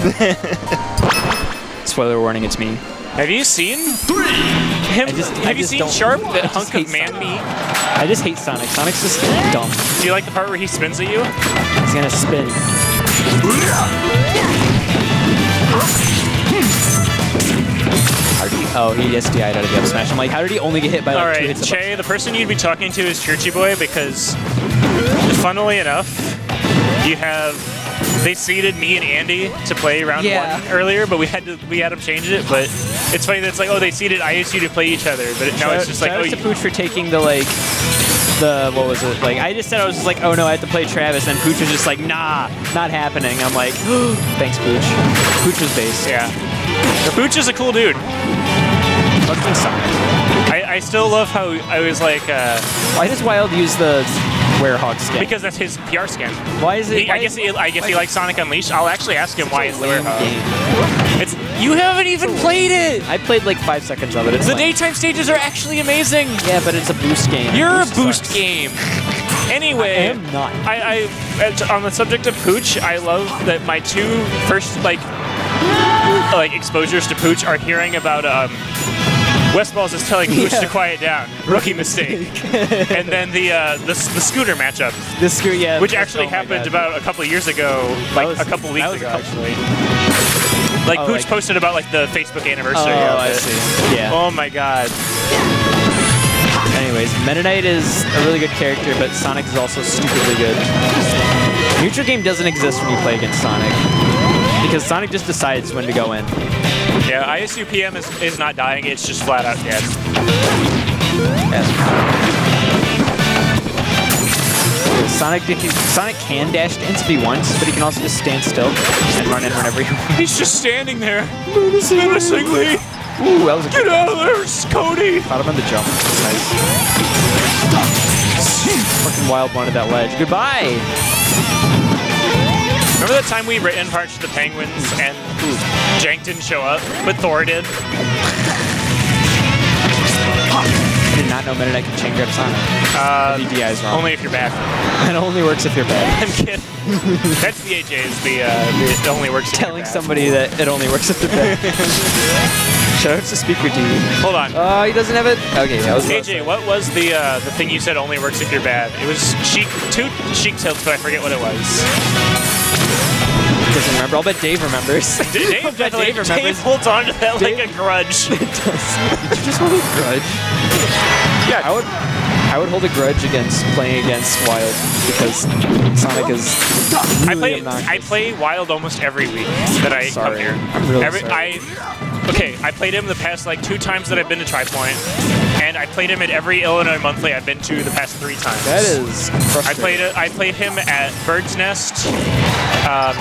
Spoiler warning, it's me. Have you seen him? Have you seen Sharp, that hunk of man-meat? I just hate Sonic. Sonic's just dumb. Do you like the part where he spins at you? He's gonna spin. Oh, he SDI'd out of the up smash. I'm like, how did he only get hit by like 2 hits? Alright, Che, the person you'd be talking to is Churchy Boy because, funnily enough, you have... They seeded me and Andy to play round 1 earlier, but we had them change it. But it's funny that it's like, oh, they seeded ISU to play each other, but now it's just like, oh, to Pooch for taking the like, what was it? Like, I just said I was just like, oh no, I have to play Travis, and Pooch was just like, nah, not happening. I'm like, thanks, Pooch. Pooch was base. Yeah. Pooch is a cool dude. Fucking Sonic. I still love how I was like, why does Wyld use the Werehog skin? Because that's his PR skin. Why is it? I guess he likes Sonic Unleashed. I'll actually ask him why it's the Werehog. You haven't even played it. I played like 5 seconds of it. It's the daytime stages are actually amazing. Yeah, but it's a boost game. You're a boost game. Anyway, I am not. On the subject of Pooch, I love that my 2 first like exposures to Pooch are hearing about Westballs is telling Pooch to quiet down. Rookie mistake. And then the scooter matchup. The scooter, yeah. Which actually happened about a couple of years ago, like a couple weeks ago, actually. Like Pooch posted about like the Facebook anniversary. Oh, I see. Yeah. Oh my god. Anyways, Meta Knight is a really good character, but Sonic is also stupidly good. Neutral game doesn't exist when you play against Sonic, because Sonic just decides when to go in. Yeah, ISU PM is not dying, it's just flat out dead. Sonic can dash to insp once, but he can also just stand still and run in whenever he wants. He's just standing there, menacingly. Ooh, that was a Get out of there, Cody! Caught him on the jump. Nice. Fucking Wyld wanted that ledge. Goodbye! Remember that time we written parts to the Penguins and Jank didn't show up, but Thor did? I did not know Meta Knight can chain grab Sonic. DDI is wrong. Only if you're bad. It only works if you're bad. I'm kidding. That's the AJ's, it only works if Telling you're bad. somebody that it only works if they're bad. Shout out to Speaker D. Hold on. Oh, he doesn't have it? Okay, that was AJ, what was the thing you said only works if you're bad? It was two Sheik tilts, but I forget what it was. Doesn't remember. I'll bet Dave remembers. Dave remembers. Dave holds on to that like a grudge. It does. Did you just hold a grudge? Yeah. I would hold a grudge against playing against Wyld because Sonic is really obnoxious. I play Wyld almost every week that I come here. I'm really sorry. I played him the past like 2 times that I've been to Tripoint, and I played him at every Illinois Monthly I've been to the past 3 times. That is frustrating. I played him at Bird's Nest,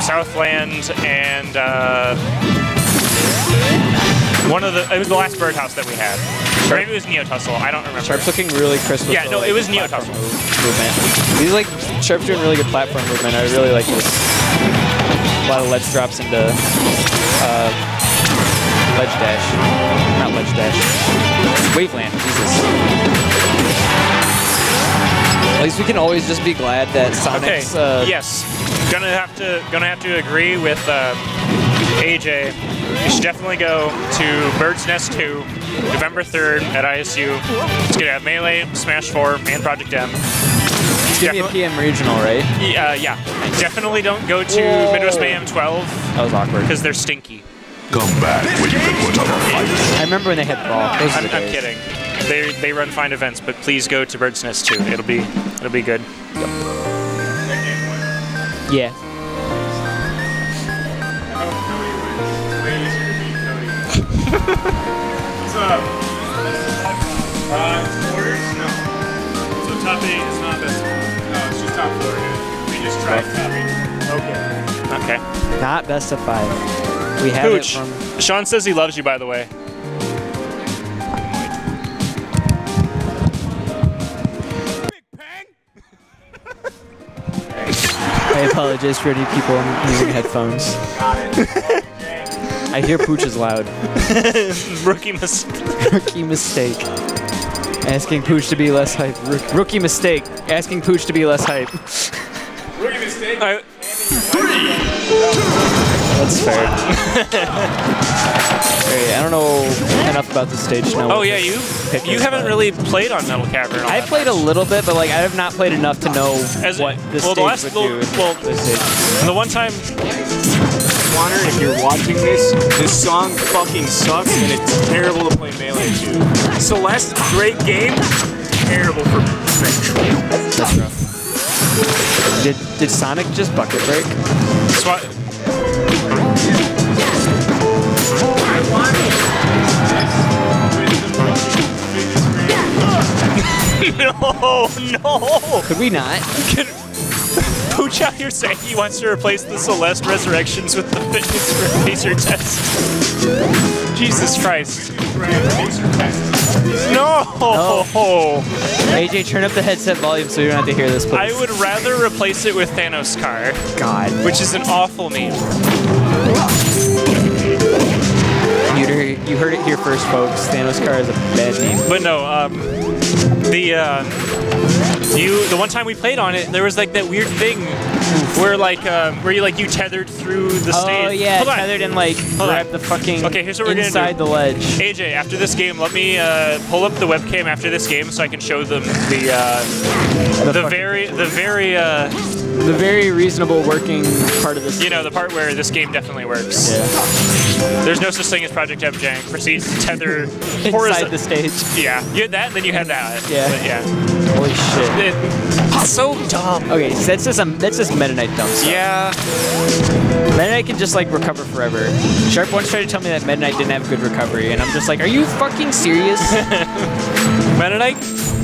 Southland, and it was the last birdhouse that we had. Or maybe it was Neo Tussle. I don't remember. Sharp's looking really crisp. Yeah, no, it was Neo Tussle movement. He's like Sharp's doing really good platform movement. I really like this. A lot of ledge drops into ledge dash. Not ledge dash. Waveland. Jesus. At least we can always just be glad that Sonic's. Yes, gonna have to agree with AJ. You should definitely go to Bird's Nest 2, November 3rd at ISU. It's gonna have Melee, Smash 4, and Project M. It's gonna be a PM regional, right? Yeah. Definitely don't go to Midwest Mayhem 12. That was awkward. Because they're stinky. Come back when you can put up a fight. I remember when they had Brawl. I'm kidding. They run fine events, but please go to Bird's Nest 2. It'll be good. Yeah. What's up? Quarters? No. So top 8 is not best. No, it's just top 4. We just tried top 8. Okay. Not best of 5. We have Pooch. it from... Sean says he loves you, by the way. I apologize for any people using headphones. I hear Pooch is loud. Rookie mistake. Rookie mistake. Asking Pooch to be less hype. Rookie mistake. Asking Pooch to be less hype. Rookie mistake. That's fair. I don't know enough about the stage to know. Oh yeah, you haven't really played on Metal Cavern. I played a little bit, but like I have not played enough to know what the stage would do. The one time, Wanner, if you're watching this song fucking sucks and it's terrible to play Melee to. Celeste, great game, terrible for French. That's rough. Did Sonic just bucket break? No! Could we not? Pooch out here saying he wants to replace the Celeste Resurrections with the Fitness Racer test. Jesus Christ. No! AJ, turn up the headset volume so you don't have to hear this, please. I would rather replace it with Thanos Car. God. Which is an awful meme. You heard it here first, folks. Thanos Car is a bad name. But no, the one time we played on it, there was like that weird thing where you tethered through the stage. Oh yeah, tethered and like grab the fucking here's what we're inside gonna do. The ledge. AJ, after this game, let me pull up the webcam after this game so I can show them the very reasonable working part of this. You know, the part where this game definitely works. Yeah. There's no such thing as Project F Jank. Proceeds to tether inside the stage. Yeah, you had that, and then you had that. Yeah. But yeah. Holy shit. It's so dumb. Okay, so that's just Meta Knight dumb stuff. Yeah. Meta Knight can just like recover forever. Sharp once tried to tell me that Meta Knight didn't have good recovery, and I'm just like, are you fucking serious? Meta Knight?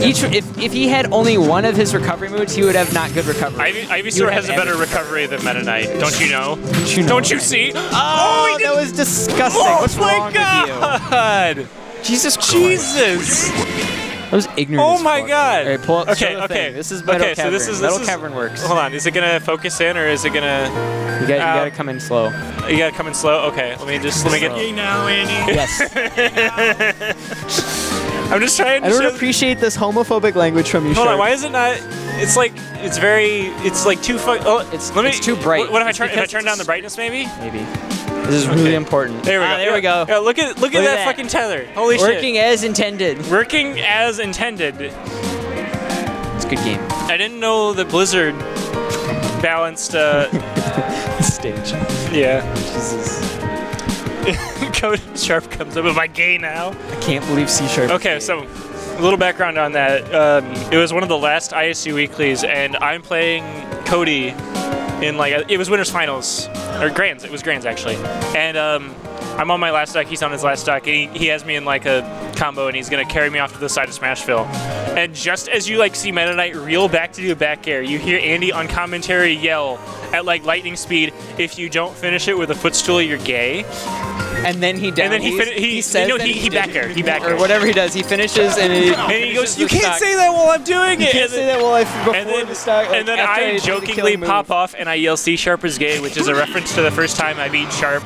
If he had only one of his recovery moves, he would have not good recovery. Ivysaur has a better recovery than Meta Knight. Don't you know? Don't you see? Oh, that was disgusting. What's wrong with you? Jesus Christ. Jesus. That was ignorant. Oh my God. All right, pull up. Okay. This is Metal Cavern. Metal Cavern works. Hold on. Is it gonna focus in or is it gonna? You gotta come in slow. You gotta come in slow. Okay. Let me get. You know, Andy. Yes. I'm just trying to I don't appreciate this homophobic language from you, Hold Shark. on, why is it not? It's like, it's too it's too bright. What if I turn down the brightness maybe? Maybe. This is really important. There we go. There we go. Yeah, look at that fucking tether. Holy shit. Working as intended. Working as intended. It's a good game. I didn't know that Blizzard balanced stage. Yeah. Jesus. Code Sharp comes up. Am I gay now? I can't believe C Sharp. Okay, so a little background on that. It was one of the last ISU weeklies, and I'm playing Cody in it was Winners Finals or Grands. It was Grands actually, and I'm on my last stock. He's on his last stock, and he has me in like a combo, and he's gonna carry me off to the side of Smashville. And just as you see Meta Knight reel back to do a back air, you hear Andy on commentary yell at lightning speed, "If you don't finish it with a footstool, you're gay." And then he And then he says he back air. He back air. Or whatever he does. He finishes and he goes, "You can't say that while I'm doing it." You can't say that while before the stock. And then I jokingly pop off and I yell C Sharp is gay, which is a reference to the first time I beat Sharp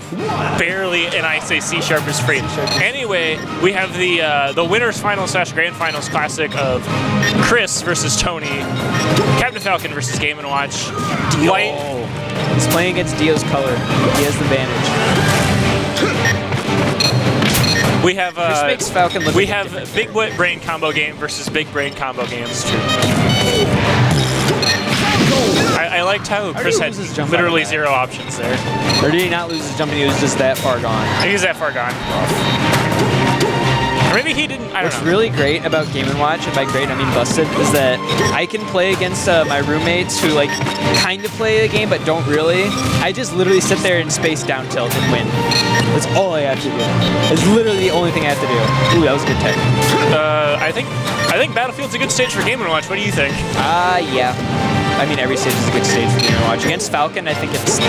barely, and I say C Sharp is free. Anyway, we have the winners finals / grand finals classic of Chris versus Tony, Captain Falcon versus Game & Watch. He's playing against Dio's color. He has the advantage. We have makes Falcon look Big Brain combo game versus Big Brain combo game. I liked how Chris had literally 0 options there. Or did he not lose his jump and he was just that far gone? He was that far gone. Or maybe he didn't. I don't know. What's really great about Game & Watch, and by great I mean busted, is that I can play against my roommates who kind of play the game but don't really. I just literally sit there and space down tilt and win. That's all I have to do. It's literally the only thing I have to do. Ooh, that was a good tech. I think Battlefield's a good stage for Game & Watch. What do you think? Yeah. I mean, every stage is a good stage for Game & Watch. Against Falcon, I think it's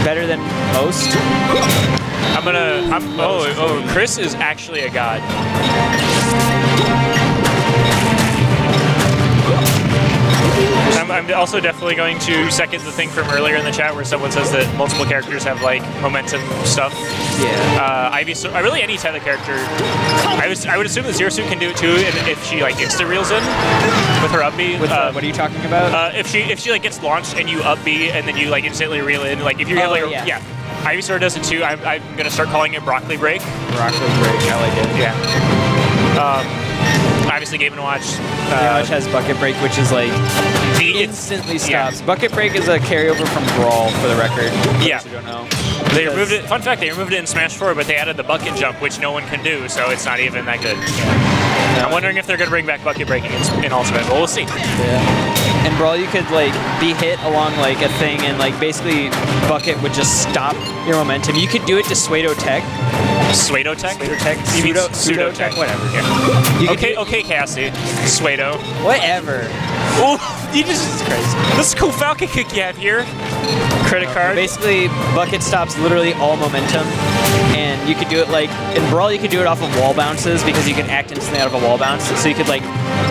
better than most. Chris is actually a god. I'm also definitely going to second the thing from earlier in the chat where someone says that multiple characters have momentum stuff. Yeah. Ivysaur, really any tether character. I would assume that Zero Suit can do it too, and if she insta reels in with her up B. What are you talking about? If she gets launched and you up B and then you instantly reel in, if you have Ivysaur does it too. I'm gonna start calling it broccoli break. Broccoli break, I like it. Yeah. Obviously, Game & Watch. Watch has bucket break, which is like instantly stops. Bucket break is a carryover from Brawl, for the record. Yeah. You don't know. They removed it. Fun fact: they removed it in Smash 4, but they added the bucket jump, which no one can do, so it's not even that good. I'm wondering if they're gonna bring back bucket breaking in Ultimate, but we'll see. Yeah. In Brawl, you could like be hit along like a thing, and like basically bucket would just stop your momentum. You could do it to Pseudo Tech. Pseudo Tech? Pseudo Tech? Pseudo Tech, whatever. Yeah. Okay, Cassie. Pseudo. Whatever. Oh, this is crazy. This is a cool Falcon kick you have here. Credit card. Basically, bucket stops literally all momentum, and you could do it like in Brawl. You could do it off of wall bounces because you can act instantly out of a wall bounce. So you could like.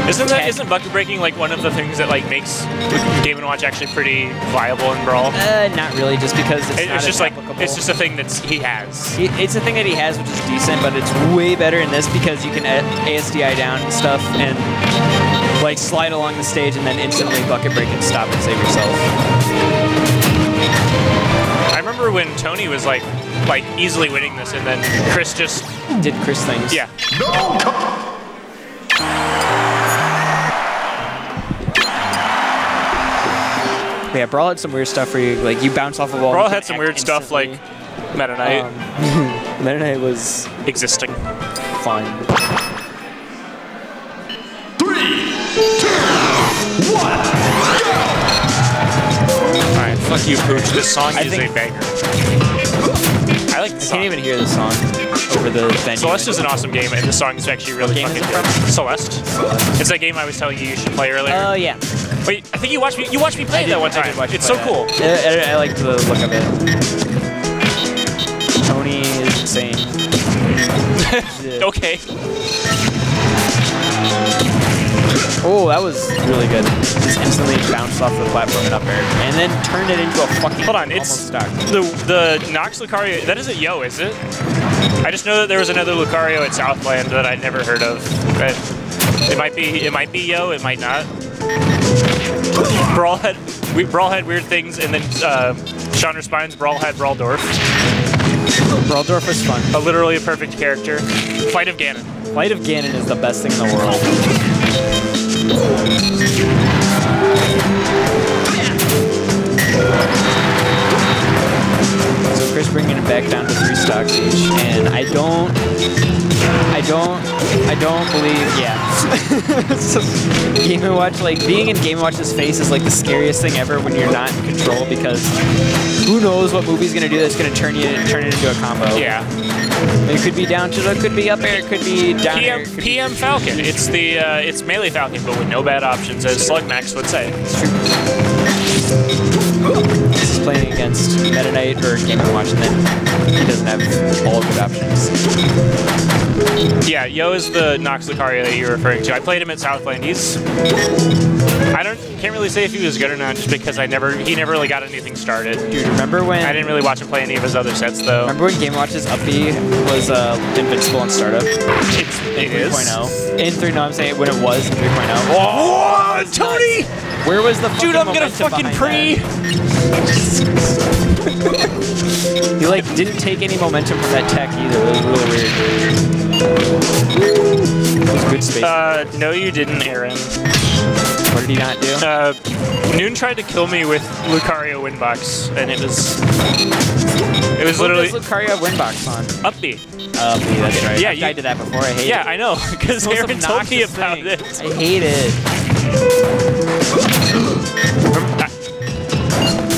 Isn't bucket breaking like one of the things that like makes Game & Watch actually pretty viable in Brawl? Not really, just because it's just like it's just a thing that he has. It's a thing that he has, which is decent, but it's way better in this because you can ASDI down and stuff and like slide along the stage and then instantly bucket break and stop and save yourself. I remember when Tony was like easily winning this, and then Chris just did Chris things. Yeah. Yeah, Brawl had some weird stuff where you bounce off a wall. Brawl had some weird stuff like Meta Knight. Meta Knight was existing. Fine. 3, 2, 1, go! Alright, fuck you, Pooch. This song is a banger. I like the song. I can't even hear the song over the venue. Celeste is an awesome game, and the song is actually really fucking good. Celeste? It's that game I was telling you should play earlier. Oh, yeah. Wait, I think you watched me play it that one time. It's so cool. I like the look of it. Tony is insane. Okay. Oh, that was really good. Just instantly bounced off the platform and up air, and then turned it into a fucking. Hold on, it's the Nox Lucario. That isn't Yo, is it? I just know that there was another Lucario at Southland that I'd never heard of. It might be Yo. It might not. Brawl had weird things, and then Sean Respine's Brawl had Brawldorf. Brawldorf was fun. Literally a perfect character. Flight of Ganon. Flight of Ganon is the best thing in the world. So Chris bringing it back down to 3 stocks each, and I don't believe, yeah. So Game & Watch, like being in Game & Watch's face is like the scariest thing ever when you're not in control, because who knows what movie's gonna do that's gonna turn it into a combo. Yeah. It could be down to, it could be up air, it could be down air. PM Falcon. It's the it's melee Falcon, but with no bad options, as Slugmax would say. It's true. This is playing against Meta Knight or Game & Watch, and then he doesn't have all good options. Yeah, Yo is the Nox Lucario that you're referring to. I played him at Southland. Can't really say if he was good or not, just because he never really got anything started. Dude, remember when I didn't really watch him play any of his other sets though. Remember when Game & Watch's up B was invincible in startup? It is 3.0. In 3, no, I'm saying when it was in 3.0. Oh, Tony! Where was the dude? I'm gonna fucking pre. He like didn't take any momentum from that tech either. It was really weird. It was good space. No, you didn't, Aaron. What did he not do? Noon tried to kill me with Lucario Winbox, and it was literally. What does Lucario Winbox on? Up B. Up B, that's right. Yeah, I died to that before. I hate it. Yeah, I know, because Aaron told me about it. I hate it.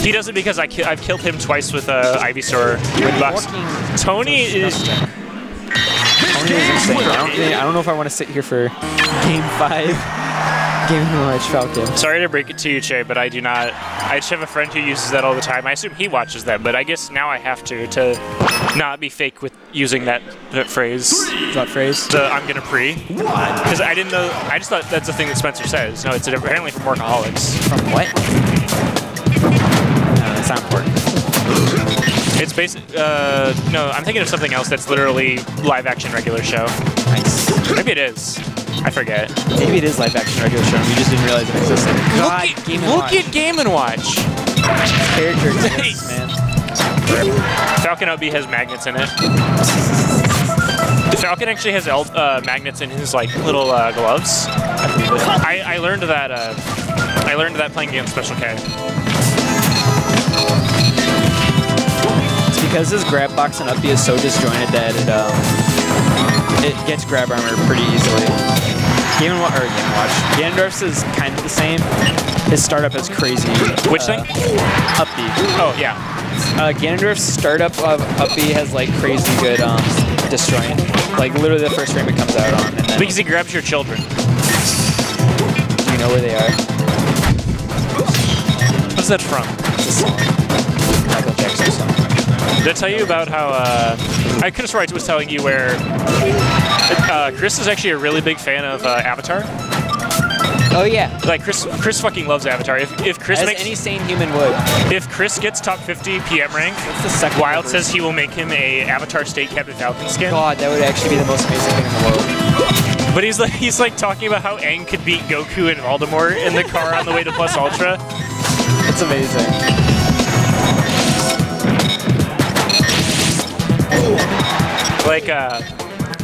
He does it because I've killed him twice with Ivysaur Winbox. Tony is insane. I don't know if I want to sit here for Game 5. Game & Watch Falcon. Sorry to break it to you, Che, but I do not. I just have a friend who uses that all the time. I assume he watches that, but I guess now I have to not be fake with using that phrase. What phrase? The I'm gonna pre. Because I didn't know. I just thought that's the thing that Spencer says. No, it's apparently from Workaholics. From what? No, that's not important. It's basic. No, I'm thinking of something else that's literally live action regular show. Nice. Maybe it is. I forget. Maybe it is live action regular show. We just didn't realize it existed. Look at Game & Watch. Character exists, man. Falcon OB has magnets in it. Falcon actually has magnets in his like little gloves. I learned that. I learned that playing against Special K. It's because his grab box and up B is so disjointed that it gets grab armor pretty easily. Game & Watch. Ganondorf's is kind of the same. His startup is crazy. Which thing? Up B. Oh yeah. Ganondorf's startup of up B has like crazy good disjoint. Like literally the first frame it comes out on. And then Because he grabs your children. you know where they are. What's that from? It's a song. Michael Jackson song. Did I tell you about how I could have sworn I was telling you where Chris is actually a really big fan of Avatar. Oh yeah. Like Chris fucking loves Avatar. If Chris As makes any sane human would. if Chris gets top 50 PM rank, That's the second Wyld ever. says he will make him a Avatar State Captain Falcon skin. God, that would actually be the most amazing thing in the world. But he's like talking about how Aang could beat Goku and Voldemort in the car on the way to Plus Ultra. It's amazing. Like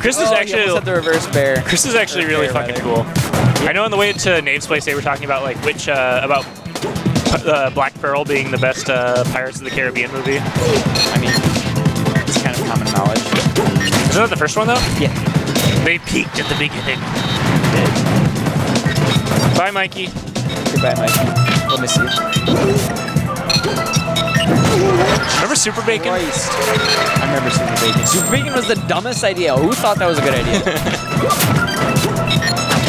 Chris is He actually almost had the reverse bear. Chris is actually really fucking cool. I know on the way to Nave's place they were talking about like which about Black Pearl being the best Pirates of the Caribbean movie. I mean, it's kind of common knowledge. Isn't that the first one though? Yeah. They peaked at the beginning. Bye, Mikey. Goodbye, Mikey. Let me see. Remember Super Bacon? Christ. I remember Super Bacon. Super Bacon was the dumbest idea. Who thought that was a good idea?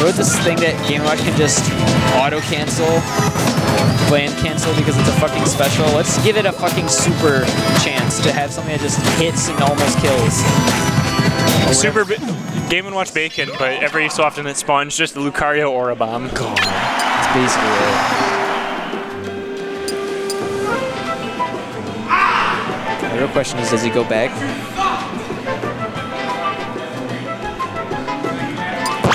Wrote this thing that Game & Watch can just auto-cancel, bland cancel because it's a fucking special. Let's give it a fucking super chance to have something that just hits and almost kills. Game & Watch Bacon, but every so often it spawns just the Lucario Aura Bomb. God. That's basically it. The real question is, does he go back?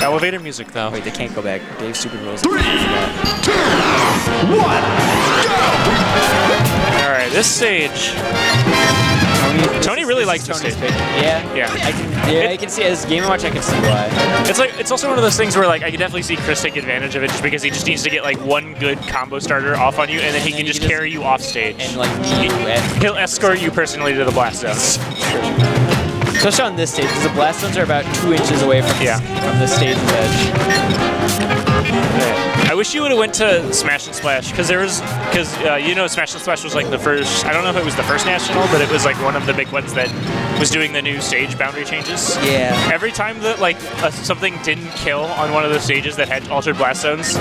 Elevator music, though. Wait, they can't go back. Dave's stupid rules. 3, 2, 1, go! Alright, this stage. Tony really likes this stage. Yeah. Yeah. I can see as Game & Watch. I can see why. It's also one of those things where like I can definitely see Chris take advantage of it just because he just needs to get like one good combo starter off on you and then he can just carry you off stage. And like you He'll escort you personally to the blast zone. especially on this stage, because the blast zones are about 2 inches away from the stage's edge. I wish you would have went to Smash and Splash because you know Smash and Splash was like the first. I don't know if it was the first national, but it was like one of the big ones that was doing the new stage boundary changes. Yeah. Every time that like something didn't kill on one of those stages that had altered blast zones,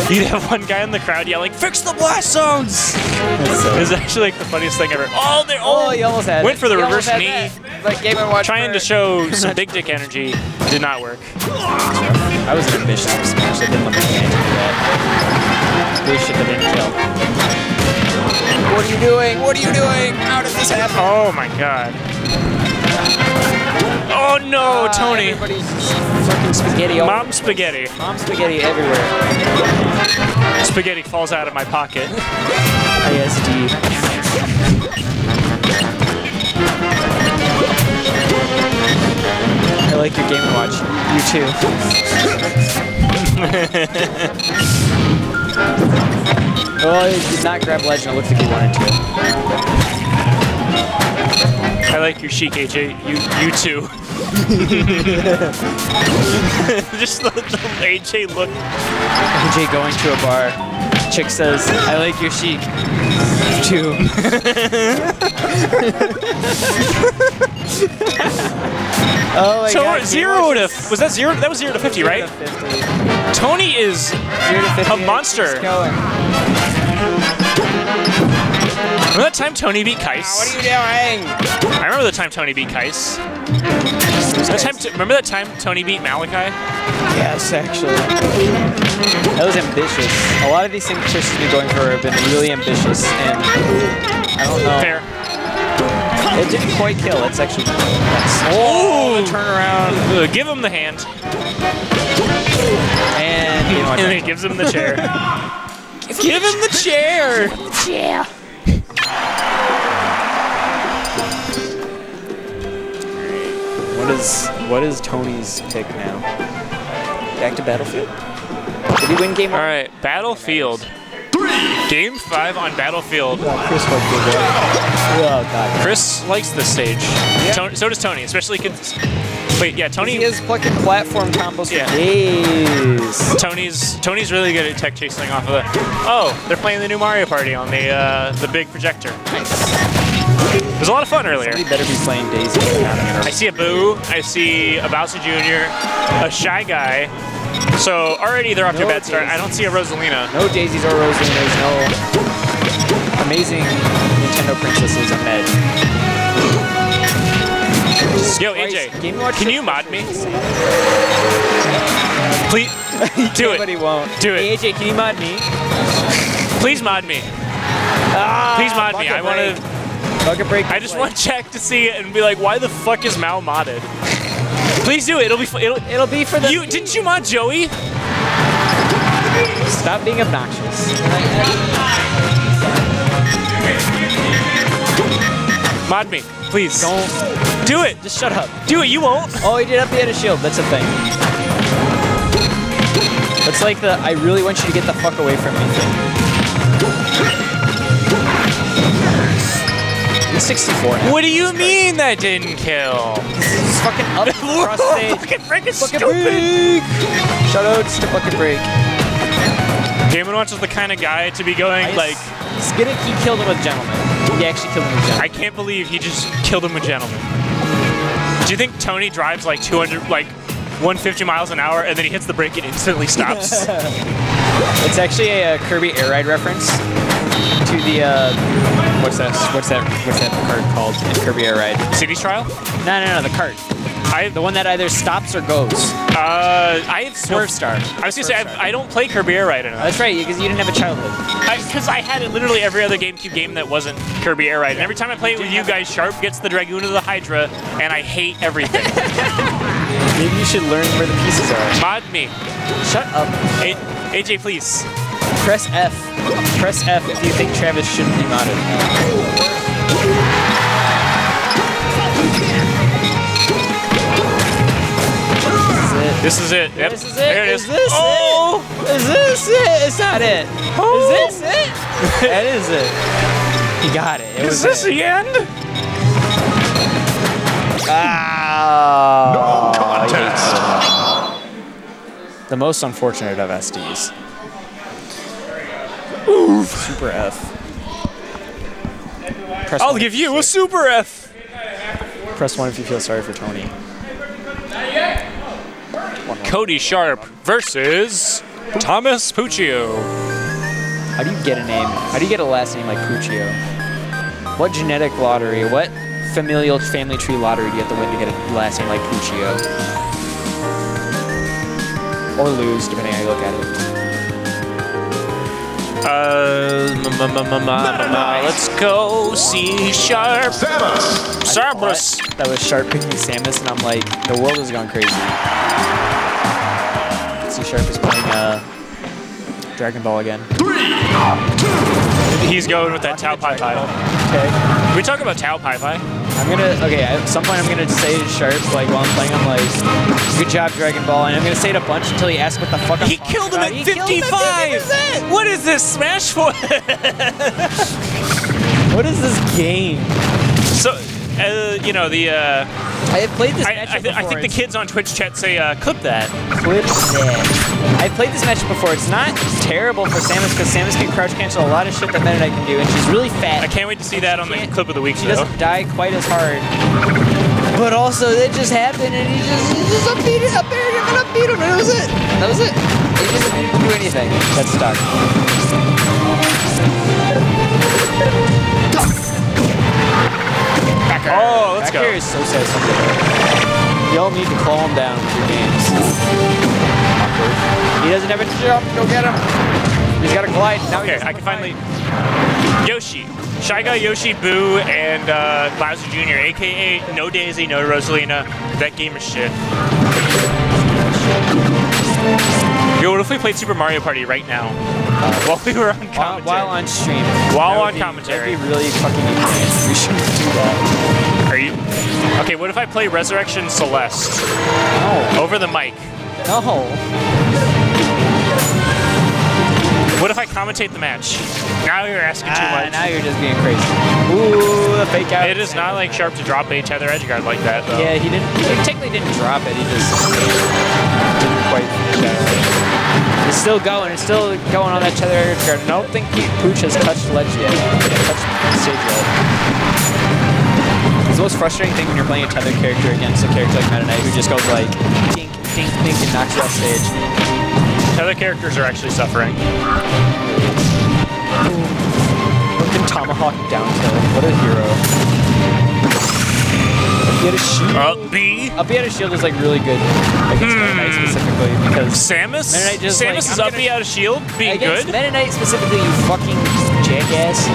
you'd have one guy in the crowd yelling, "Fix the blast zones!" It was actually like the funniest thing ever. Oh, he almost had went it. for the He reverse almost had knee, that. Like Game & Watch trying to show some big dick energy. Did not work. I was ambitious for Smash. I didn't let my hand do that. This shit that didn't kill. What are you doing? What are you doing? How did this happen? Oh my god. Oh no, Tony. Everybody's fucking spaghetti. Mom spaghetti. Mom spaghetti everywhere. Spaghetti falls out of my pocket. ISD. I like your Game & Watch. You too. Oh, he did not grab Legend. It looks like he wanted to. I like your chic, AJ. You too. Just the AJ look. AJ going to a bar. Chick says, "I like your chic." Too. Oh my So god. 0 to was that 0? That was 0 to 50, right? 50. Tony is 0 to 50. a monster. Keeps going. Remember that time Tony beat Kais? What are you doing? I remember the time Tony beat Kais. Remember that time Tony beat Malachi? Yes, actually. That was ambitious. A lot of these things Chris has been going for have been really ambitious, and I don't know. Fair. It didn't quite kill. It's actually nice. Oh, turn around. Give him the hand. And And he gives him the chair. Give him the chair! Yeah. What is Tony's pick now? Back to Battlefield? Did he win game 1? All right, Battlefield. Game 5 on Battlefield. Chris likes the game. Oh, God. Chris likes this stage. Yeah. So does Tony, especially wait, yeah, Tony. He is plucking platform combos Yeah. for days. Tony's really good at tech chasing off of the. Oh, they're playing the new Mario Party on the big projector. Nice. It was a lot of fun earlier. Somebody better be playing Daisy. I see a Boo. I see a Bowser Jr. A Shy Guy. So already they're off to a bad start. I don't see a Rosalina. No Daisies or Rosalinas. No amazing Nintendo princesses. I'm mad. Yo, AJ, can you mod me? Please, do it. Nobody won't. Do it. Hey, AJ, can you mod me? Please mod me. Please mod me. I want to. Bucket break. I just want Jack to see it and be like, why the fuck is Mao modded? Please do it. It'll be. It'll be for the. Didn't you mod Joey? Stop being obnoxious. Mod me, please. Don't do it. Just shut up. Do it. You won't. Oh, he did up the head of shield. That's a thing. It's like the I really want you to get the fuck away from me thing. He's 64 now. What do you mean that didn't kill? He's fucking up across stage. Bucket Break is Bucket stupid. Break. Shoutouts to Bucket Break. Game & Watch was the kind of guy to be going like. He killed him with Gentleman. He actually killed him with Gentleman. I can't believe he just killed him with Gentleman. Do you think Tony drives like 150 miles an hour and then he hits the brake and instantly stops? It's actually a Kirby Air Ride reference to the what's that cart called in Kirby Air Ride? City's Trial? No, the cart. The one that either stops or goes. I have Swerve Star. I was gonna say I don't play Kirby Air Ride enough. That's right, because you didn't have a childhood. Because I had it literally every other GameCube game that wasn't Kirby Air Ride. And every time I play it with you guys, Sharp gets the Dragoon of the Hydra, and I hate everything. Maybe you should learn where the pieces are. Mod me. Shut up. AJ, please. Press F. Press F if you think Travis shouldn't be modded. This is it. Yep. This is it. There it is. Is this it? Is this it? It's not it. Oh. Is this it? That is it. He got it. It was Is this it. the end? No contest. The most unfortunate of SDs. Oof. Super F. Press I'll one give if you a Super F. Press 1 if you feel sorry for Tony. Cody Sharp versus Thomas Puccio. How do you get a name? How do you get a last name like Puccio? What genetic lottery, what familial family tree lottery do you have to win to get a last name like Puccio? Or lose, depending on how you look at it. Let's go see Sharp. Samus. That was Sharp picking Samus, and I'm like, the world has gone crazy. See Sharp is playing Dragon Ball again. He's going with that Tao Pai Pai. Okay. Can we talk about Tao Pai Pai? At some point I'm gonna say to Sharp, like while I'm playing, I'm like, good job, Dragon Ball, and I'm gonna say it a bunch until he asks what the fuck I'm He talking killed him about. at He 55! killed him at 50%! What is this, Smash 4? What is this game? So, you know, the, I have played this matchup I before. think the kids on Twitch chat say, clip that. Clip that. I've played this matchup before. It's not terrible for Samus, because Samus can crouch cancel a lot of shit that Meta Knight can do, and she's really fat. I can't wait to see that on the clip of the week, She though. doesn't die quite as hard. But also, it just happened, and he just up beat him, and that was it. That was it. He just didn't do anything. That's stuck. Oh, let's go. Back here is so sad sometimes. Y'all need to calm down with your games. He doesn't have a jump. Go get him. He's got a glide. Now Okay, I can finally... Yoshi. Shy Guy, Yoshi, Boo, and Bowser Jr., a.k.a. No Daisy, No Rosalina. That game is shit. Yo, what if we played Super Mario Party right now? While we were on commentary. While on stream. While on commentary. That'd be really fucking intense. We shouldn't do that. Are you? Okay, what if I play Resurrection Celeste? No. Over the mic. No. What if I commentate the match? Now you're asking too much. Now you're just being crazy. Ooh, the fake out. It is not like Sharp to drop a tether edge guard like that, though. Yeah, he technically didn't drop it. He just didn't quite finish it. It's still going. It's still going on that tether edge guard. I don't think Pooch has touched ledge yet. Touched the stage yet. It's the most frustrating thing when you're playing a tether character against a character like Meta Knight who just goes like dink, dink, dink, and knocks you off stage. Tether characters are actually suffering. Broken Tomahawk down tilt. What a hero. Up B had a shield. Up B? Up B had a shield is like really good against Meta Knight specifically because Samus? Meta Knight just Samus is up B out of shield being against good? Meta Knight specifically, you fucking jackass.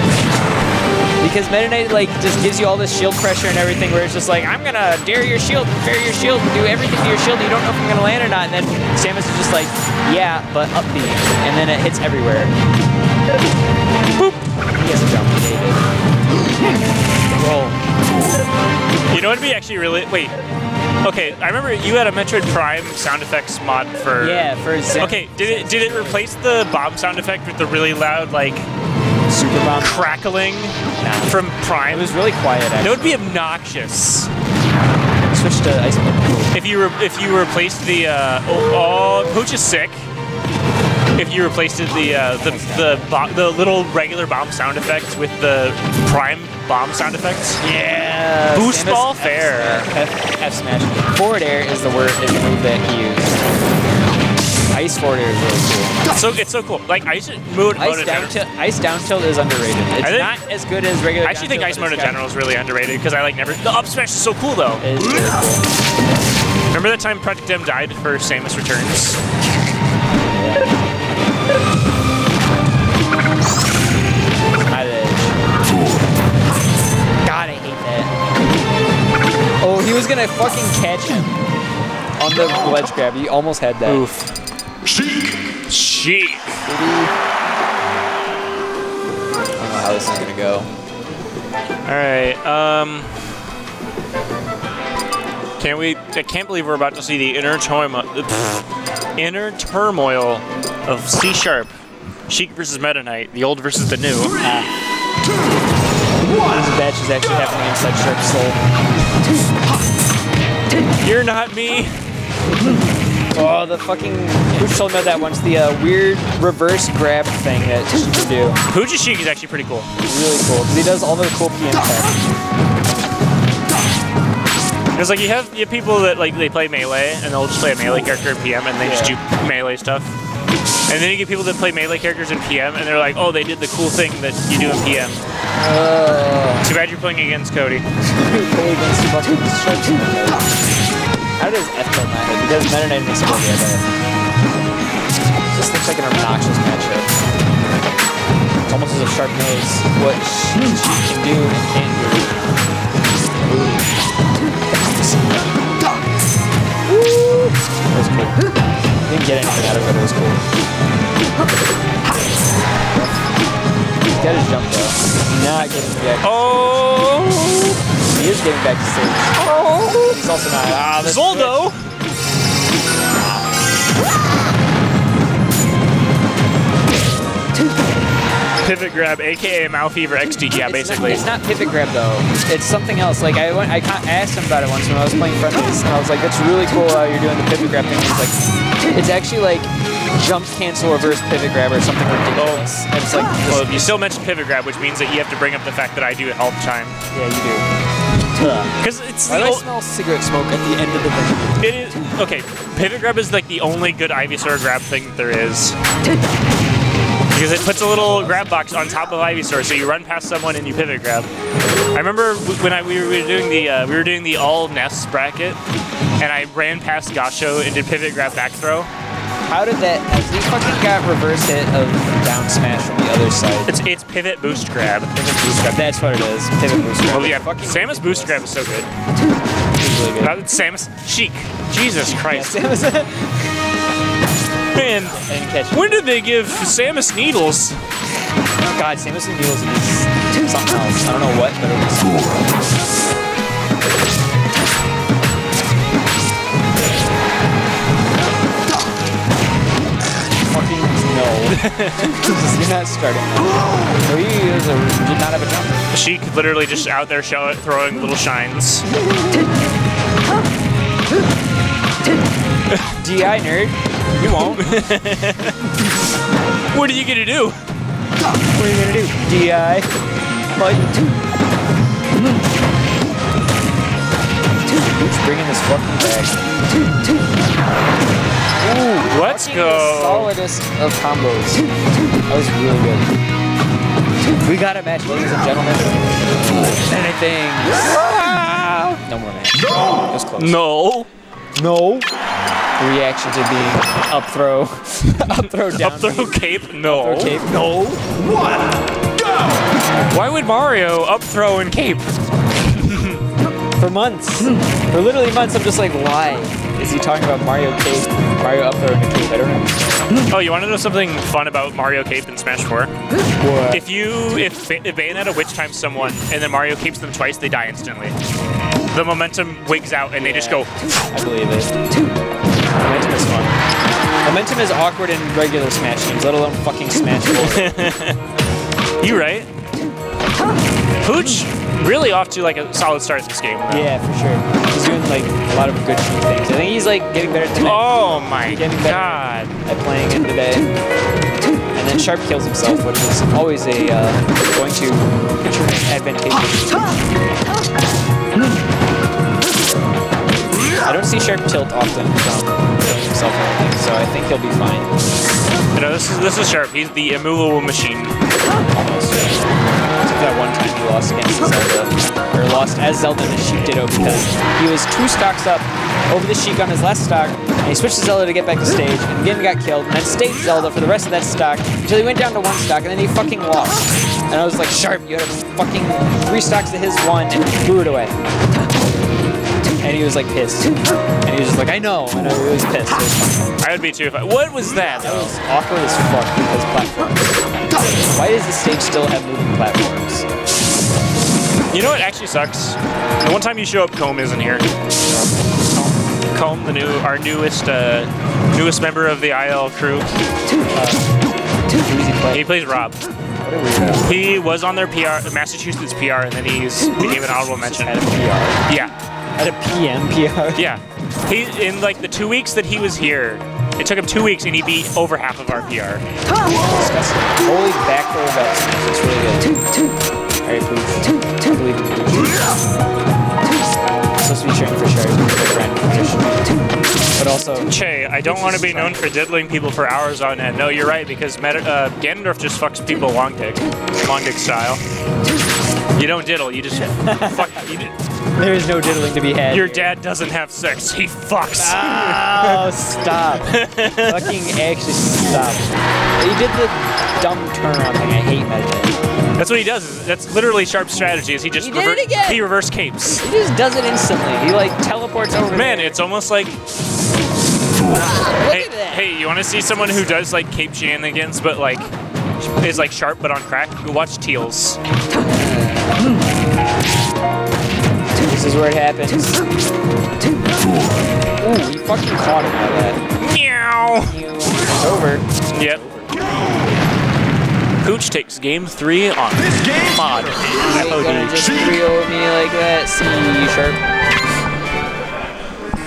Because Meta Knight like just gives you all this shield pressure and everything where it's just like, I'm gonna dare your shield, fair your shield, do everything to your shield, and you don't know if I'm gonna land or not, and then Samus is just like, yeah, but up B, and then it hits everywhere. Boop! He has a jump, David. Roll. You know what would be actually really, wait. Okay, I remember you had a Metroid Prime sound effects mod for... Yeah, for Zen. Okay, did it replace the bomb sound effect with the really loud, like, Super Bomb crackling from Prime? It was really quiet, actually. That would be obnoxious. Switch to Ice Mode. If you replaced the Pooch is sick. If you replaced the little regular bomb sound effects with the Prime bomb sound effects. Yeah. Boost Samus ball fair. F smash. Forward air is the move that he used. Ice forward air is really cool. It's so cool. Like ice mode. Ice down tilt is underrated. It's not as good as regular. I actually think ice mode in general is really underrated because I like never. The up smash is so cool though. It is really cool. Remember that time Project M died for Samus Returns? God, I hate that. Oh, he was gonna fucking catch him on the ledge grab. He almost had that. Oof. Sheik. I don't know how this is gonna go. Alright, I can't believe we're about to see the inner turmoil of C Sharp. Sheik versus Meta Knight, the old versus the new. This match is actually happening inside Sharp's soul. You're not me. Oh, the fucking... Pooch told me about that once. The weird reverse grab thing that he can do. Pooch's Sheik is actually pretty cool. Really cool, because he does all the cool PM attacks. Because like you have people that like they play melee and they'll just play a melee character in PM and they just do melee stuff. And then you get people that play melee characters in PM and they're like, oh, they did the cool thing that you do in PM. Too bad you're playing against Cody. How does F kill not hit? Because Meta Knight makes it work, It just looks like an obnoxious matchup. It's almost as if Sharp knows what she can do and can't do. That was cool. Didn't get anything out of it, it was cool. He's got his jump though. Not getting back. Oh! He is getting back to stage. Oh! He's also not. Zoldo! Pivot grab, aka Malfever XD, yeah, basically. It's not pivot grab though. It's something else. Like I asked him about it once when I was playing friendlies, and I was like, "That's really cool how you're doing the pivot grab thing." He's like, "It's actually like jump cancel reverse pivot grab or something ridiculous." And it's like, well, you still mentioned pivot grab, which means that you have to bring up the fact that I do it all the time. Yeah, you do. Because it's Why do I smell cigarette smoke at the end of the thing? It is okay. Pivot grab is like the only good Ivysaur grab thing that there is. Because it puts a little grab box on top of Ivysaur, so you run past someone and you pivot grab. I remember when we were doing the all nests bracket, and I ran past Gasho and did pivot grab back throw. How did that? He fucking got reverse hit of down smash from the other side. It's pivot boost grab. Pivot boost grab. That's what it is. Pivot boost grab. Oh yeah, Samus boost grab is so good. It's really good. Not Samus Sheik. Jesus Christ. Yeah, Samus. Man, when did they give Samus needles? Oh god, Samus and needles is something else. I don't know what, but it was cool. No. You're not starting. So he did not have a jump. Sheik literally just out there throwing little shines. DI nerd. You won't. What are you gonna do? What are you gonna do? DI. Like. Who's bringing this fucking back? Ooh, let's go. The solidest of combos. That was really good. We got a match, ladies and gentlemen. Anything. No more match. That was close. No. No. Reaction to being up throw. Up throw down. Up throw cape? No. Up throw cape? No. 1, go! Why would Mario up throw and cape? For months. For literally months, I'm just like, why is he talking about Mario cape, Mario up throw and a cape? I don't know. Oh, you want to know something fun about Mario cape in Smash 4? What? If Bayonetta witch times someone and then Mario capes them twice, they die instantly. The momentum wigs out and they just go. I believe it. Momentum is fun. Momentum is awkward in regular Smash games, let alone fucking Smash 4. You right? Pooch really off to like a solid start this game. Though. Yeah, for sure. He's doing like a lot of good things. I think he's like getting better today. Oh my God! At playing it today. And then Sharp kills himself, which is always a going to advantageous. I don't see Sharp tilt often from killing himself or anything, so I think he'll be fine. You know, this is Sharp. He's the immovable machine. Almost. Except that one time he lost against Zelda, or lost as Zelda in the Sheik Ditto because he was 2 stocks up over the Sheik on his last stock, and he switched to Zelda to get back to stage, and again got killed, and then stayed Zelda for the rest of that stock until he went down to 1 stock, and then he fucking lost. And I was like, Sharp, you had fucking 3 stocks to his 1, and threw it away. And he was like pissed. And he was just like, I know, he was pissed. I would be too if I. What was that? That was awkward as fuck because platforms. Why does the stage still have moving platforms? You know what actually sucks? The one time you show up, Comb isn't here. Comb, our newest member of the IL crew. He plays Rob. He was on their PR, Massachusetts PR, and then he's became an honorable mention. At a PR? Yeah. At a PM PR? Yeah. He in like the 2 weeks that he was here, it took him 2 weeks and he beat over half of our PR. Disgusting. Holy backdoor vest. It's really good. Alright, Pooch. I believe in Pooch. I'm supposed to be cheering for Sharp, my friend. But also... Che, I don't want to be known for diddling people for hours on end. No, you're right, because Ganondorf just fucks people long dick style. You don't diddle, you just fuck. There is no diddling to be had. Your dad doesn't have sex, he fucks. Oh, stop. Fucking actually stop. He did the dumb turnaround thing. I hate that thing. That's what he does. That's literally Sharp's strategy. Is he just he reverse capes. He just does it instantly. He like teleports over. Man, there. it's almost like. Hey, you want to see someone who does like cape shenanigans, but like is like Sharp but on crack? Go watch Teals. This is where it happens. Ooh, you fucking caught him by that. Meow. It's over. Yep. Pooch takes game 3 on This game mod. You ain't gonna just 3-0 me like that, see, Sharp.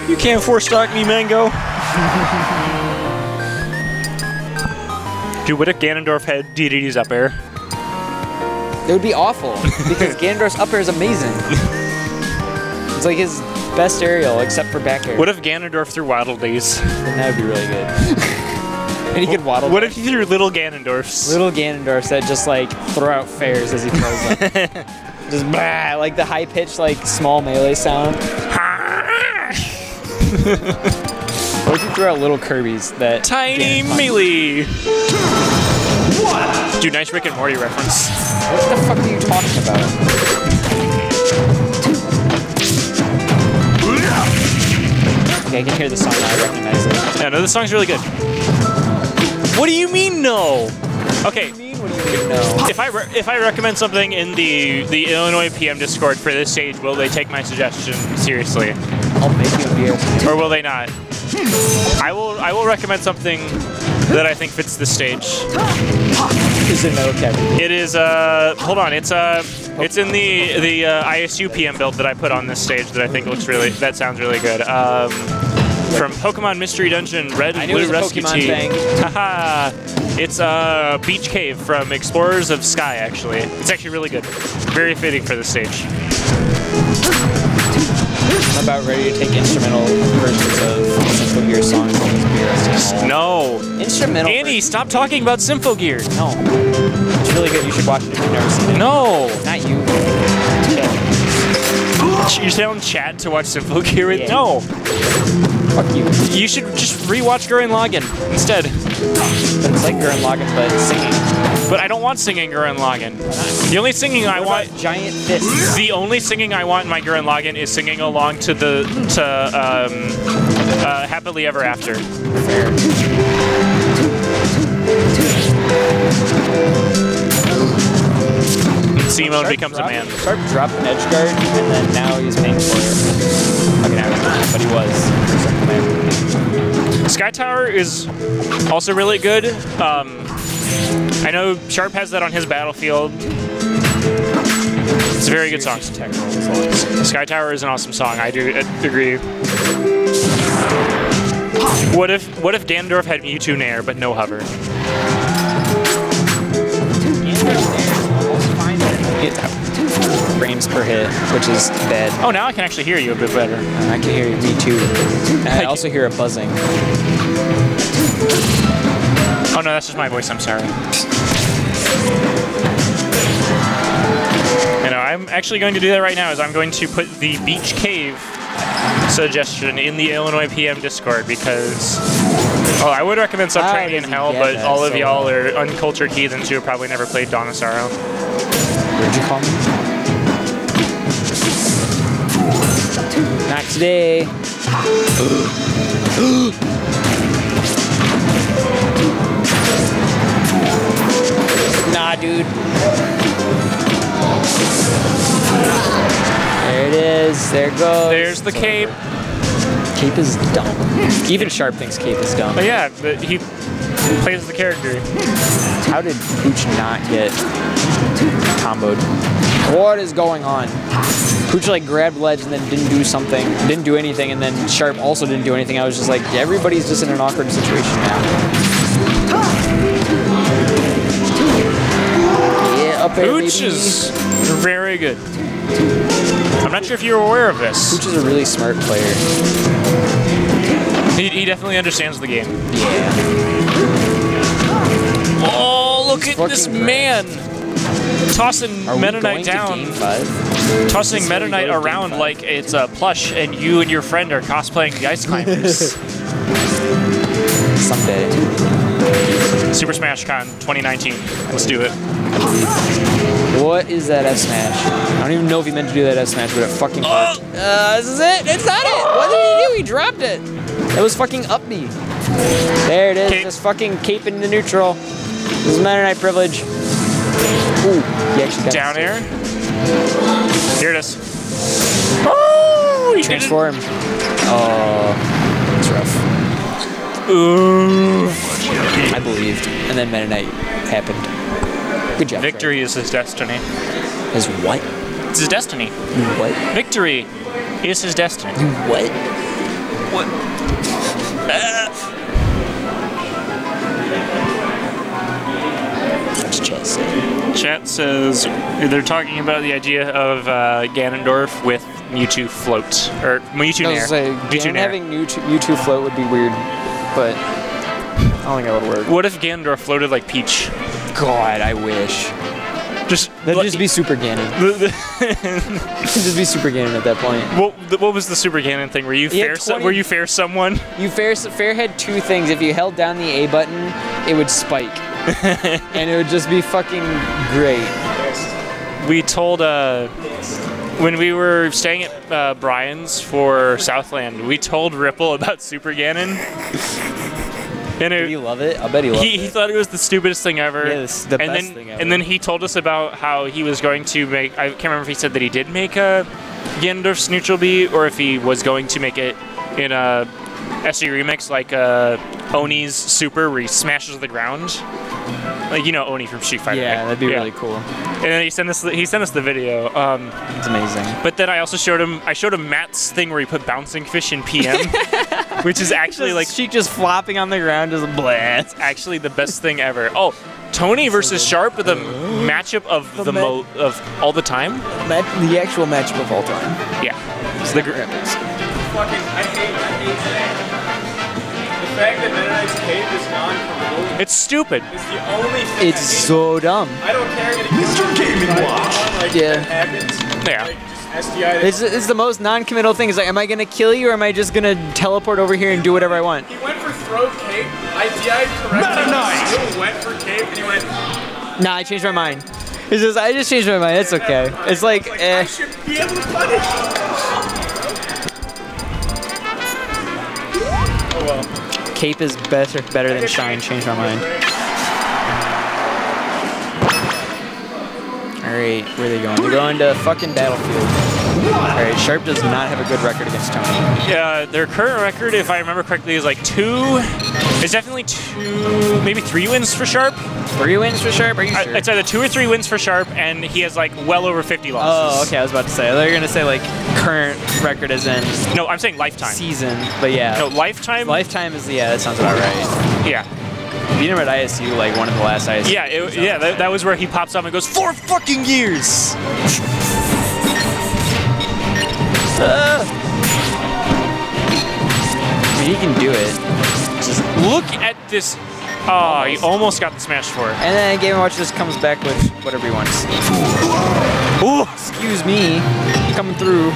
You can't 4-stock me, Mango. Dude, what if Ganondorf had DDD's up air? It would be awful, because Ganondorf's up air is amazing. It's like his best aerial, except for back air. What if Ganondorf threw Waddle Days? Then that would be really good. And he could waddle. What if he threw little Ganondorfs? Little Ganondorfs that just like throw out fairs as he throws them. Just blah, like the high pitched like small melee sound. Or if you throw out little Kirby's that tiny melee. Dude, nice Rick and Morty reference. What the fuck are you talking about? Okay, I can hear the song now, I recognize it. Yeah, no, this song's really good. What do you mean no? Okay. What do you mean no? If I recommend something in the Illinois PM Discord for this stage, will they take my suggestion seriously? I'll make you a beer. Or will they not? I will recommend something that I think fits the stage. Is it metal cavity? It is, hold on, it's in the ISU PM build that I put on this stage that I think looks really, that sounds really good. From Pokemon Mystery Dungeon, Red and Blue Rescue Team. Haha! It's Beach Cave from Explorers of Sky, actually. It's actually really good. Very fitting for the stage. I'm about ready to take instrumental versions of Symphogear songs on this BRST. No! Instrumental Andy, stop talking about Symphogear! No. It's really good. You should watch it if you've never seen it. No! Not you. You're telling chat to watch Symphogear with? Yeah. No! Fuck you. You should just rewatch Gurren Lagann instead. But it's like Gurren Lagann, but singing. But I don't want singing Gurren Lagann. The only singing I want... Giant fists. The only singing I want in my Gurren Lagann is singing along to the... Happily Ever After. Fair. Simone becomes a man. Sharp dropped an edge guard, and then now he's paying for it. Fucking average, but he was. Sky Tower is also really good. I know Sharp has that on his Battlefield. It's a very good song. Sky Tower is an awesome song. I do agree. What if Ganondorf had Mewtwo Nair but no hover? Frames per hit, which is bad. Oh, now I can actually hear you a bit better. I can hear you, me too. And I also hear a buzzing. Oh no, that's just my voice, I'm sorry. You know, I'm actually going to do that right now, is I'm going to put the Beach Cave suggestion in the Illinois PM Discord because... Oh, I would recommend Subterranean Hell, but all of y'all are uncultured heathens who have probably never played Dawn of Sorrow. What'd you call me? Not today. Nah, dude. There it is. There it goes. There's the cape. Cape is dumb. Even Sharp thinks Cape is dumb. But yeah, but he plays the character. How did Pooch not get comboed? What is going on? Pooch like grabbed ledge and then didn't do something, didn't do anything, and then Sharp also didn't do anything. I was just like, everybody's just in an awkward situation now. Yeah, up there, Pooch is very good. I'm not sure if you're aware of this. Pooch is a really smart player. He definitely understands the game. Yeah. Oh, look at this man! Tossing Meta Knight down. Tossing Meta Knight around like it's a plush and you and your friend are cosplaying the Ice Climbers. Someday. Super Smash Con 2019. Let's do it. What is that F smash? I don't even know if he meant to do that F smash, but it fucking worked. This is it. It's not it. What did he do? He dropped it. It was fucking up B. There it is. Cape. Just fucking cape into neutral. This is Meta Knight privilege. Ooh, he actually got Down air. Here it is. Oh, he transformed. Oh, it's rough. Ooh. I believed, and then Meta Knight happened. Good job. Victory is his destiny. His what? It's his destiny. What? Victory is his destiny. What? What? What's chat say? Chat says they're talking about the idea of Ganondorf with Mewtwo float or Mewtwo Nair. Mewtwo Nair. Having Mewtwo float would be weird, but I don't think that would work. What if Ganondorf floated like Peach? God, I wish. That'd just be Super Ganon. Just be Super Ganon at that point. What was the Super Ganon thing? Were you fair someone? You fair had two things. If you held down the A button, it would spike, and it would just be fucking great. We told when we were staying at Brian's for Southland, we told Ripple about Super Ganon. Did he love it? I bet he loved it. He thought it was the stupidest thing ever. Yeah, it's the best thing ever. And then he told us about how he was going to make, I can't remember if he said that he did make a Ganondorf's neutral B or if he was going to make it in a SG remix, like Oni's Super, where he smashes the ground. Like, you know Oni from Street Fighter. Yeah, right? that'd be really cool. And then he sent us the video. It's amazing. But then I also showed him Matt's thing where he put bouncing fish in PM, which is actually like Sheik just flopping on the ground, just blah. It's actually the best thing ever. Oh, Tony versus Sharp, the matchup of of all the time. The actual matchup of all time. Yeah. So the graphics. Fucking, I hate that. The fact that Mennonite's cape is non-committal It's stupid. is the only thing It's so dumb. I don't care that Mr. Gaming Watch. Like, Yeah. that happens. Yeah. Like, just SDI. It's the most non-committal thing. Is like, am I gonna kill you or am I just gonna teleport over here and do whatever I want? He went for throw cape. I DI'd correctly. Mennonite. He still went for cape and he went. Nah, I changed my mind. It's just, I just changed my mind. It's okay. It's like, I should be able to punish. Oh well. Cape is better than Shine. Changed my mind. Alright, where are they going? They're going to fucking Battlefield. Alright, Sharp does not have a good record against Tony. Yeah, their current record, if I remember correctly, is like 2. It's definitely 2, maybe 3 wins for Sharp. 3 wins for Sharp? Are you sure? It's either 2 or 3 wins for Sharp, and he has like well over 50 losses. Oh, okay. I was about to say. They're gonna say like current record as in No, I'm saying lifetime. season, but yeah. No, lifetime. Lifetime is that sounds about right. Yeah. Beat him at ISU, like one of the last ISU. Yeah, that was where he pops up and goes 4 fucking years. I mean, he can do it. Just look at this. Oh, he almost got the Smash 4. And then Game & Watch just comes back with whatever he wants. Ooh, Excuse me, coming through.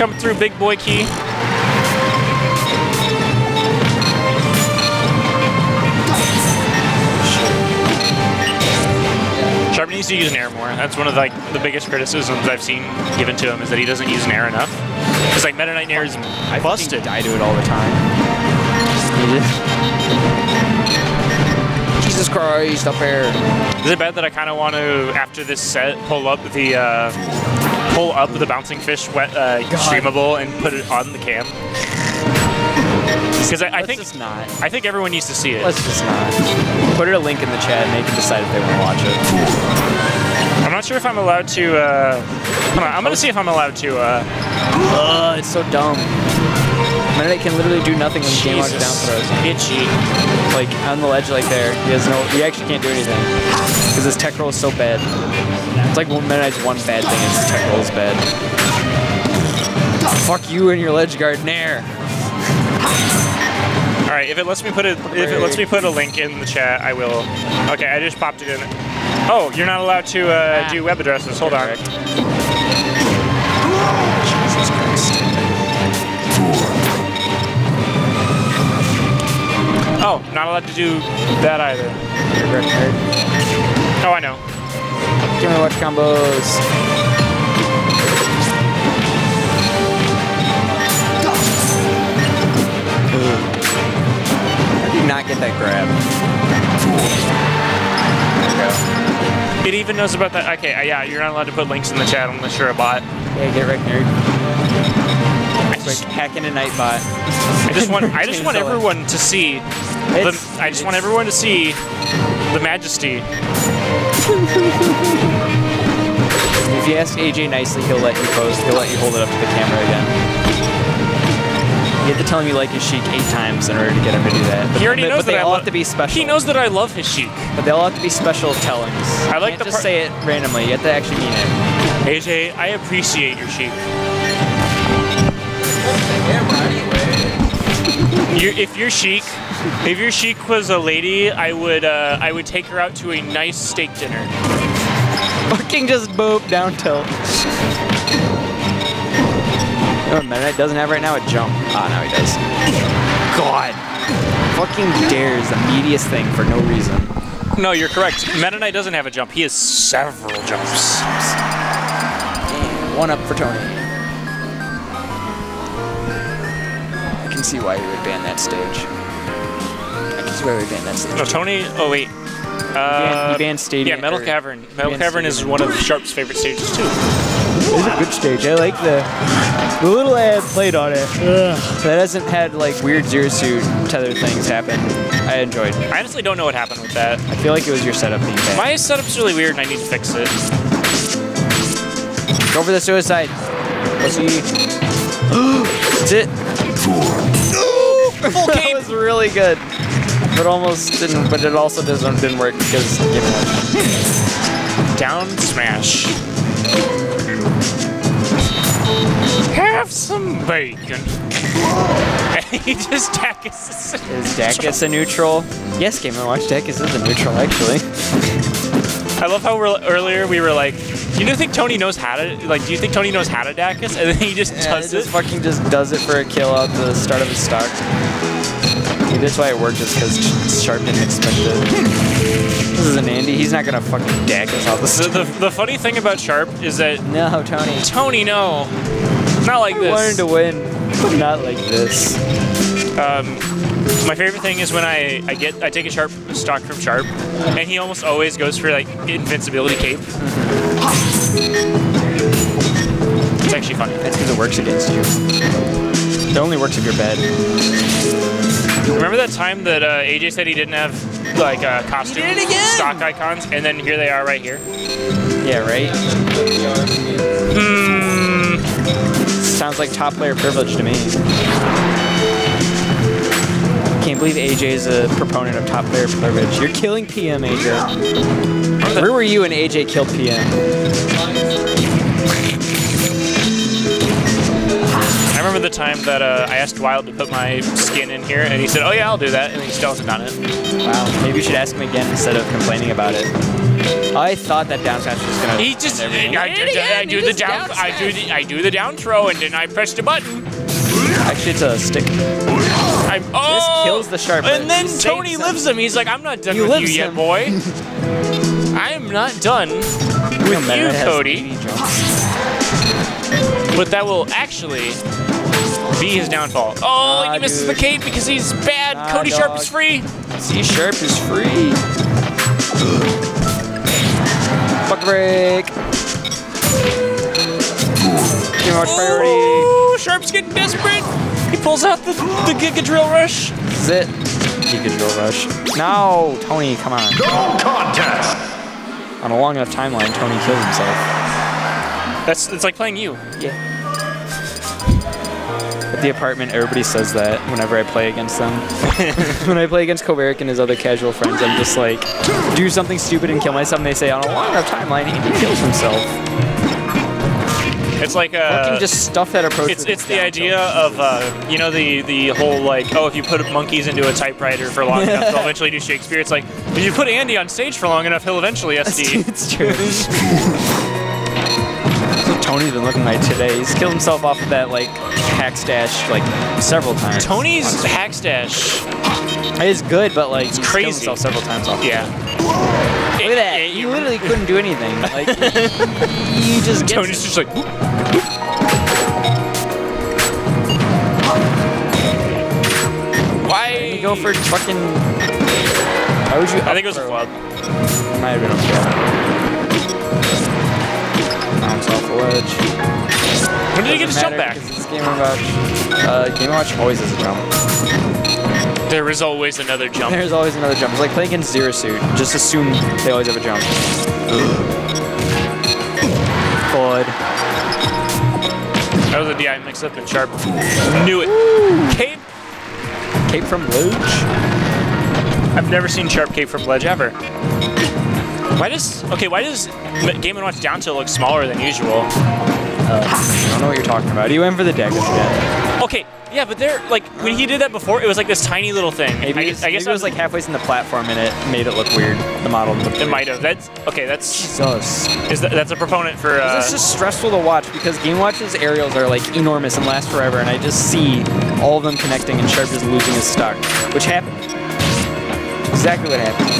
coming through, big boy key. Sharp needs to use an air more. That's one of like the biggest criticisms I've seen given to him, is that he doesn't use an air enough. It's like Meta Knight Nair is busted. I do it all the time. Jesus Christ, up air. Is it bad that I kind of want to, after this set, pull up the bouncing fish streamable and put it on the cam? Because I think just not. I think everyone needs to see it. Let's just not. Put a link in the chat and they can decide if they want to watch it. I'm not sure if I'm allowed to. Hold on, I'm gonna see if I'm allowed to. It's so dumb. Mennonite can literally do nothing when Game Watch down throws. Itchy. Like on the ledge, like there, he actually can't do anything because his tech roll is so bad. It's like Mennonite's one bad thing is his tech roll is bad. Fuck you and your ledge guard, Nair. All right, if it lets me put a link in the chat, I will. Okay, I just popped it in. Oh, you're not allowed to do web addresses. Hold on. Jesus Christ. Oh, not allowed to do that either. Oh, I know. Give me watch combos. How do you not get that grab? There we go. It even knows about that. Okay, yeah, you're not allowed to put links in the chat unless you're a bot. Yeah, get wrecked, nerd. Quick, hacking a Nightbot. I just want everyone to see. I just want everyone to see the majesty. If you ask AJ nicely, he'll let you pose. He'll let you hold it up to the camera again. You have to tell him you like his Sheik 8 times in order to get him to do that. But He already knows they that all have to be special. He knows that I love his Sheik. But they all have to be special tellings. I like you the can't just say it randomly. You have to actually mean it. AJ, I appreciate your Sheik. If your Sheik was a lady, I would take her out to a nice steak dinner. Fucking just boop, down tilt. You know what Mennonite doesn't have right now? A jump. Ah, now he does. God. Fucking dares the meatiest thing for no reason. No, you're correct. Meta Knight doesn't have a jump. He has several jumps. And one up for Tony. I can see why he would ban that stage. I can see why he would ban that stage. No, Tony. Oh wait. He banned Stadium. Yeah, Metal Cavern. Metal Cavern is one of Sharp's favorite stages too. It's a good stage. I like the little I have played on it. That hasn't had like weird Zero Suit tether things happen. I enjoyed. I honestly don't know what happened with that. I feel like it was your setup being bad. My setup's really weird and I need to fix it. Go for the suicide. Let's see. That's it. Full That game. was really good. But almost didn't. But it also didn't work because Game & Watch. Down smash. Have some bacon. He just Dacus. Is Dacus a neutral? Yes, Game & Watch. Dacus is a neutral, actually. I love how earlier we were like, do you think Tony knows how to, like, do you think Tony knows how to Dacus? And then he just does it. Fucking just does it for a kill at the start of his stock. Maybe that's why it worked, just because Sharp didn't expect it. This is an Andy. He's not gonna fucking Dacus off the start. The funny thing about Sharp is that No, Tony. Tony, no, not like I this. wanted to win, but not like this. My favorite thing is when I take a Sharp stock from Sharp, and he almost always goes for like invincibility cape. It's actually funny. That's because it works against you. It only works if you're bad. Remember that time that AJ said he didn't have like costume stock icons, and then here they are right here? Yeah, right? Sounds like top player privilege to me. Can't believe AJ is a proponent of top player privilege. You're killing PM, AJ. Where were you when AJ killed PM? I remember the time that I asked Wyld to put my skin in here, and he said, "Oh yeah, I'll do that," and he still hasn't done it. Wow, maybe you should ask him again instead of complaining about it. I thought that down smash was gonna. He just, I do the down, I do the down throw, and then I press the button. Actually, it's a stick. This kills the Sharp. And then Tony lives him. He's like, "I'm not done with you yet, boy. I am not done with you, Cody." But that will actually be his downfall. Oh, he misses the cape because he's bad. Cody Sharp is free. C Sharp is free. Fuck break. Too much priority. Oh, Sharp's getting desperate. He pulls out the Giga Drill Rush. This is it. Giga Drill Rush. No, Tony, come on. No contest. On a long enough timeline, Tony kills himself. It's like playing you. Yeah. At the apartment, everybody says that whenever I play against them. When I play against Koveric and his other casual friends, I'm just like, do something stupid and kill myself, and they say, on a long enough timeline, he kills himself. It's like fucking just stuff that approach. It's the idea of you know the whole like, oh, if you put monkeys into a typewriter for long enough, they'll eventually do Shakespeare. It's like, if you put Andy on stage for long enough, he'll eventually SD. It's true. That's what Tony's been looking like today. He's killed himself off of that like hack stash like several times. Tony's hack stash is good, but like it's he's crazy. killed himself several times off. Yeah. Look at that. You literally couldn't do anything. Like you just get Tony's just like. Why? You go for fucking. Why would you? I think it was a flub. Might have been a flub. Bounce off the ledge. When did he get his jump back? It's Game & Watch. Game & Watch always has a jump. There is always another jump. There's always another jump. It's like playing against Zero Suit. Just assume they always have a jump. Good. That was a DI mix-up and Sharp knew it. Cape. Cape from Ledge? I've never seen Sharp cape from Ledge ever. Why does Game & Watch down tilt look smaller than usual? I don't know what you're talking about. He went for the deck again. Okay, yeah, but they're like when he did that before, it was like this tiny little thing. Maybe I guess it was like halfway in the platform and it made it look weird. The model looked weird. It might have. That's okay. That's Jesus. That's a proponent for. This is just stressful to watch because Game & Watch's aerials are like enormous and last forever, and I just see all of them connecting and Sharp is losing his stock, which happened. Exactly what happened.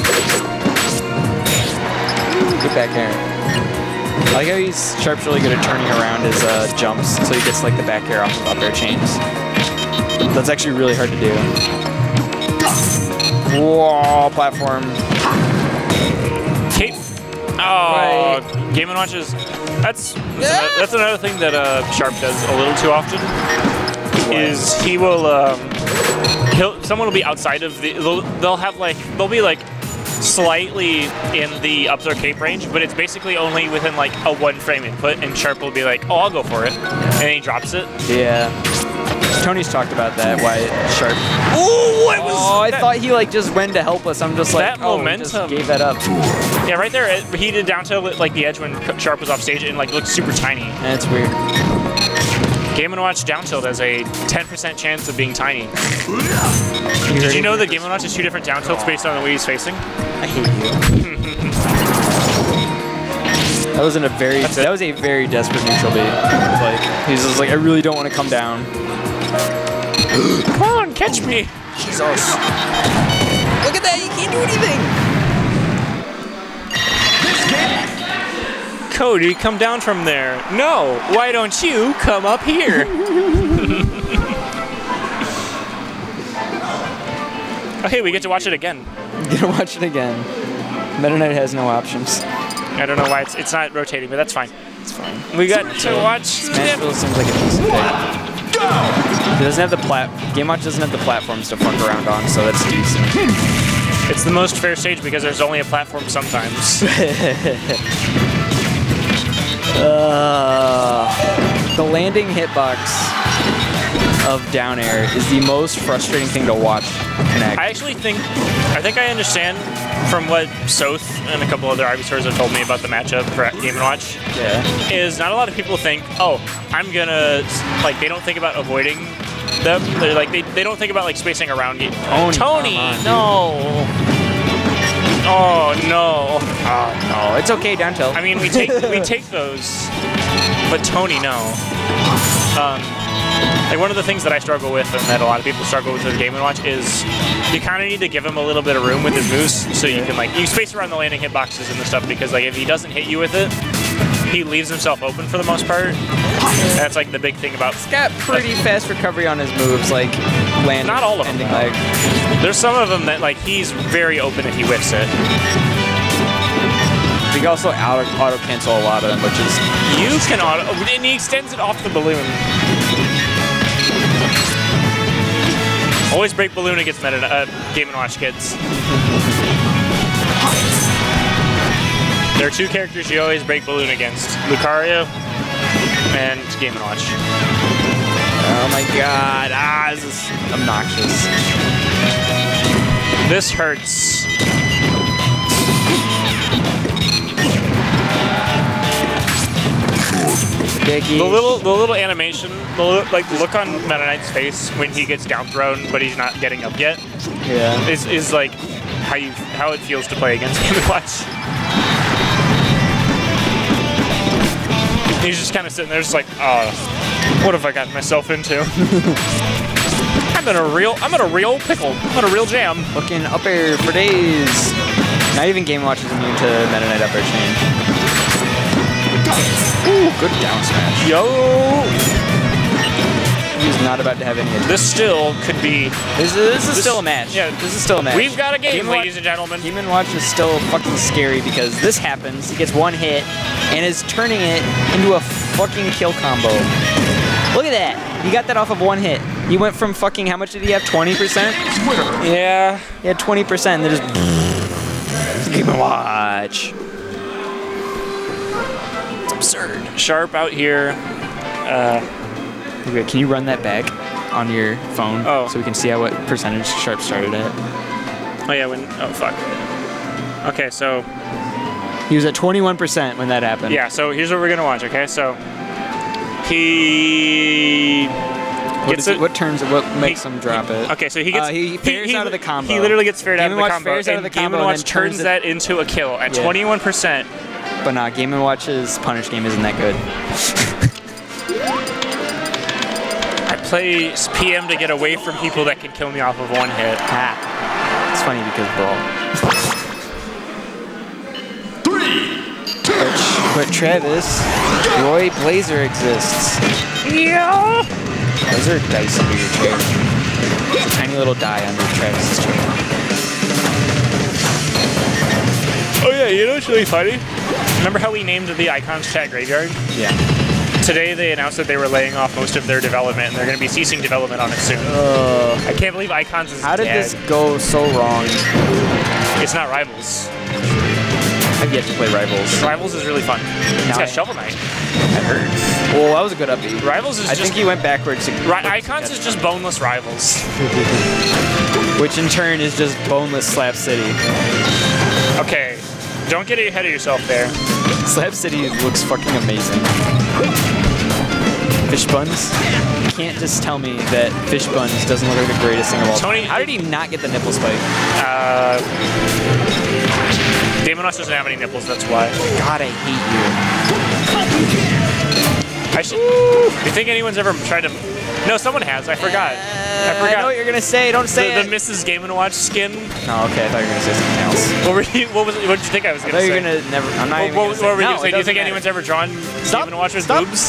Get back there. I like how Sharp's really good at turning around his jumps, so he gets like the back air off of up air chains. That's actually really hard to do. Whoa, platform. Cape. Oh, right. Game & Watch's That's another thing that Sharp does a little too often. Is he will someone will be outside of the they'll be like slightly in the up throw cape range, but it's basically only within like a 1 frame input, and Sharp will be like, oh, I'll go for it, and then he drops it. Yeah. Tony's talked about that, why Sharp. Ooh, what was I thought he like just ran to help us. I'm just like, that momentum. Just gave that up. Yeah, right there, he did down tilt like the edge when Sharp was off stage and like looked super tiny. That's weird. Game & Watch down tilt has a 10% chance of being tiny. Did you know that Game & Watch has 2 different down tilts based on the way he's facing? I hate you. That was a very desperate neutral beat. Like he's just like, I really don't want to come down. Come on, catch me! Jesus. Look at that, you can't do anything. Cody, come down from there. No, why don't you come up here? Okay, we get to watch it again. You get to watch it again. Meta Knight has no options. I don't know why it's not rotating, but that's fine. It's fine. We got to watch. Smashville seems like a decent pick. It doesn't have the Game Watch doesn't have the platforms to fuck around on, so that's decent. It's the most fair stage because there's only a platform sometimes. The landing hitbox of down air is the most frustrating thing to watch connect. I think I understand from what Soth and a couple other Ivysaurs have told me about the matchup for Game & Watch. Yeah. Is not a lot of people think, oh, I'm gonna, like, they don't think about avoiding them. They're like, they don't think about like spacing around you. Tony, no. Oh no. Oh no, it's okay, down tilt. I mean, we take those, but Tony, no. Like one of the things that I struggle with, and that a lot of people struggle with Game & Watch, is you kind of need to give him a little bit of room with his moves, so you can you space around the landing hitboxes and the stuff, because like if he doesn't hit you with it, he leaves himself open for the most part. That's like the big thing about. He's got pretty fast recovery on his moves, like landing. Not all of them. There's some of them that like he's very open if he whiffs it. You can also auto cancel a lot of them, which is you can auto, and he extends it off the balloon. Always break balloon against Game & Watch kids. There are 2 characters you always break balloon against: Lucario and Game & Watch. Oh my god! This is obnoxious. This hurts. Dickies. The little animation, like look on Meta Knight's face when he gets down thrown, but he's not getting up yet. Yeah. Is like how it feels to play against Game & Watch. He's just kind of sitting there, just like, oh, what have I gotten myself into? I'm in a real pickle. I'm in a real jam. Looking up air for days. Not even Game & Watch is immune to Meta Knight up air chain. Ooh, good down smash. Yo! He's not about to have any. This still could be. This is still a match. Yeah, this is still a match. We've got a game, ladies and gentlemen. Game & Watch is still fucking scary because this happens. He gets 1 hit and is turning it into a fucking kill combo. Look at that. He got that off of 1 hit. He went from fucking, how much did he have? 20%? Yeah. He had 20%. And then just Game & Watch. It's absurd. Sharp out here. Okay, can you run that back on your phone so we can see what percentage Sharp started at? Oh yeah, fuck. Okay, so he was at 21% when that happened. Yeah, so here's what we're gonna watch. Okay, so he gets it. What makes him drop it? Okay, so he gets he fairs out of the combo. He literally gets faired out of the combo. Fairs out of the combo, Game & Watch turns that into a kill at 21%. But nah, Game & Watch's punish game isn't that good. I play PM to get away from people that can kill me off of 1 hit. Ha. It's funny because brawl. 3, 2, but Travis, Roy Blazer exists. Yeah. Those are dice under your chair. Tiny little die under Travis's chair. Oh yeah, You know what's really funny? Remember how we named the Icons Chat Graveyard? Yeah. Today they announced that they were laying off most of their development and they're going to be ceasing development on it soon. I can't believe Icons is How did dead. this go so wrong? It's not Rivals. I've yet to play Rivals. Rivals is really fun. It's got Shovel Knight. I heard. Well, that was a good upbeat. Rivals is I just... think he went backwards. Icons is just boneless Rivals. Which in turn is just boneless Slap City. Okay, don't get ahead of yourself there. Slap City looks fucking amazing. Fish Buns? You can't just tell me that Fish Buns doesn't look like the greatest thing of all time. How did he not get the nipple spike? Daemonos doesn't have any nipples, that's why. God, I hate you. I should... Do you think anyone's ever tried to... No, someone has. I forgot. I forgot. I know what you're gonna say. Don't say the Mrs. Game & Watch skin. No, okay. I thought you were gonna say something else. What did you think I was gonna say? I thought you were gonna never. I'm not even gonna say. What were you No, gonna say? Do you think anyone's ever drawn Game & Watch's boobs?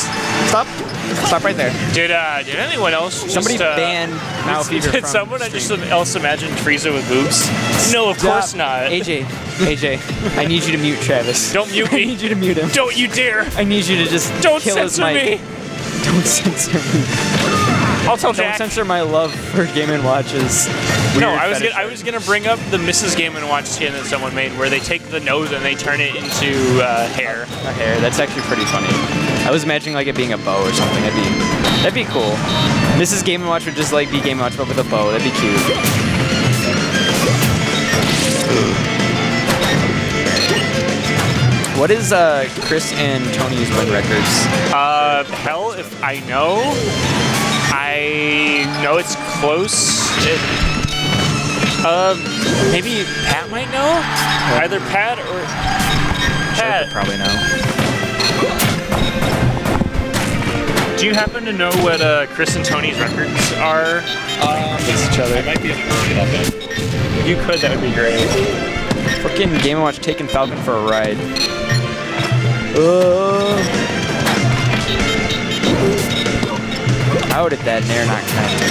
Stop. Stop right there. Did anyone else? Somebody just, ban Now Fever Did from someone stream. else imagine Frieza with boobs? No, of course not. AJ, I need you to mute Travis. Don't mute I me. need you to mute him. Don't you dare. I need you to just Don't kill his censor mic. me. Don't censor me. I'll tell Don't Jack. censor my love for Game & Watch's. No, I was gonna bring up the Mrs. Game & Watch skin that someone made, where they take the nose and they turn it into hair. A hair. That's actually pretty funny. I was imagining like it being a bow or something. That'd be cool. Mrs. Game & Watch would just like be Game & Watch but with a bow. That'd be cute. What is Chris and Tony's win records? Hell if I know. I know it's close. Maybe Pat might know? Either Pat or... Pat. Probably know. Do you happen to know what Chris and Tony's records are? Against each other. I might be able to look it up. If you could, that would be great. Fucking Game & Watch taking Falcon for a ride. How did that nair not connect?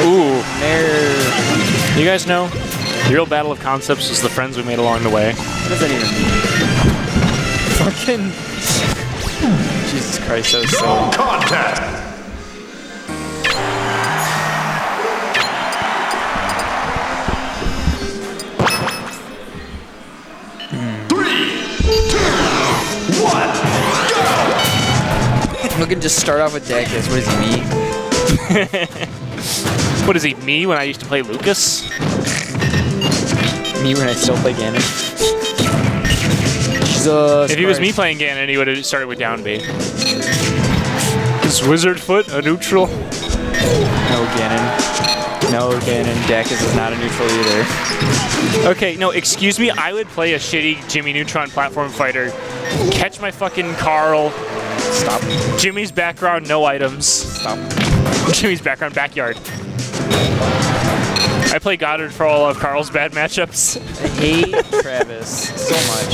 Ooh. Nair. You guys know, the real battle of concepts is the friends we made along the way. What does that even mean? Fucking... Jesus Christ, that was so... Contest. We can just start off with Dacus. What is he, me? What is he, me when I used to play Lucas? Me when I still play Ganon. Jesus If he was me Christ. playing Ganon, he would have started with down B. Is Wizard Foot a neutral? No Ganon. No Ganon. Dacus is not a neutral either. Okay, no, excuse me, I would play a shitty Jimmy Neutron platform fighter. Catch my fucking Carl. Stop. Jimmy's background, no items. Stop. Jimmy's background, backyard. I play Goddard for all of Carl's bad matchups. I hate Travis so much.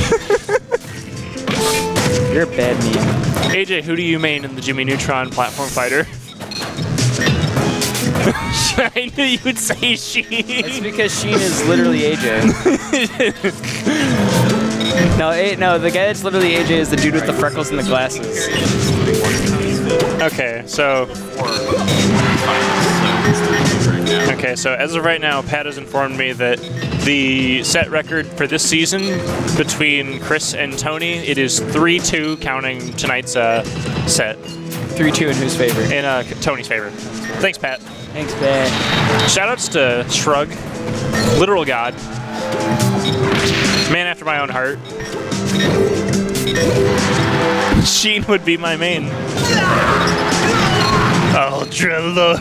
You're a bad meme. AJ, who do you main in the Jimmy Neutron platform fighter? I knew you would say It's Sheen. because Sheen is literally AJ. No, the guy that's literally AJ is the dude with the freckles and the glasses. Okay, so as of right now, Pat has informed me that the set record for this season between Chris and Tony, it is 3-2, counting tonight's set. 3-2 in whose favor? In Tony's favor. Thanks, Pat. Thanks, Pat. Shoutouts to Shrug, literal god, man after my own heart. Sheen would be my main. Ultra Lord.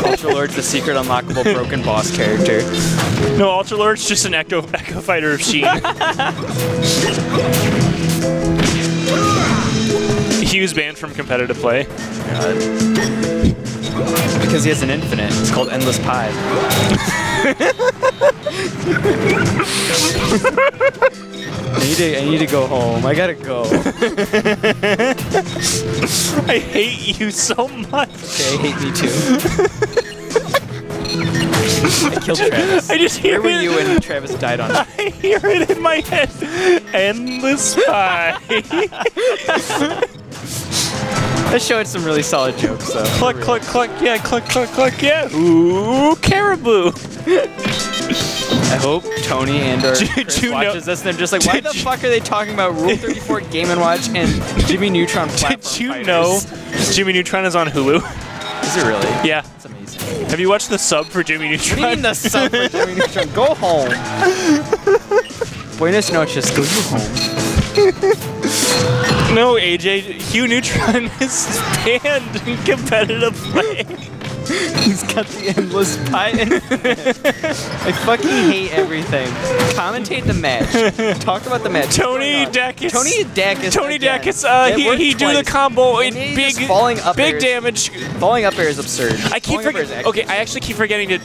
Ultra Lord's the secret unlockable broken boss character. No, Ultra Lord's just an echo fighter of Sheen. He was banned from competitive play. God. Because he has an infinite. It's called Endless Pie. I need to go home. I gotta go. I hate you so much. Okay, I hate me too. I killed Travis. I just hear Where were you when Travis died on? I hear it in my head. Endless pie. That show had some really solid jokes, though. Cluck, cluck, cluck, yeah, cluck, cluck, cluck, yeah. Ooh, caribou. I hope Tony and or Chris you know- watches this and they're just like, why the fuck are they talking about Rule 34 Game & Watch and Jimmy Neutron platform Did you fighters? know Jimmy Neutron is on Hulu? Is it really? Yeah. That's amazing. Have you watched the sub for Jimmy What do you Neutron? mean the sub for Jimmy Neutron? Go home. Buenos noches. Go home. No, AJ, Hugh Neutron is banned in competitive play. He's got the endless pie. I fucking hate everything. Commentate the match. Talk about the match. Tony Dacus. Tony Dacus. Tony again. Dacus, It worked he do the twice. combo And in he's big, just falling up big airs. damage. Falling up air is absurd. I keep Falling up air is forgetting. Okay, I actually keep forgetting to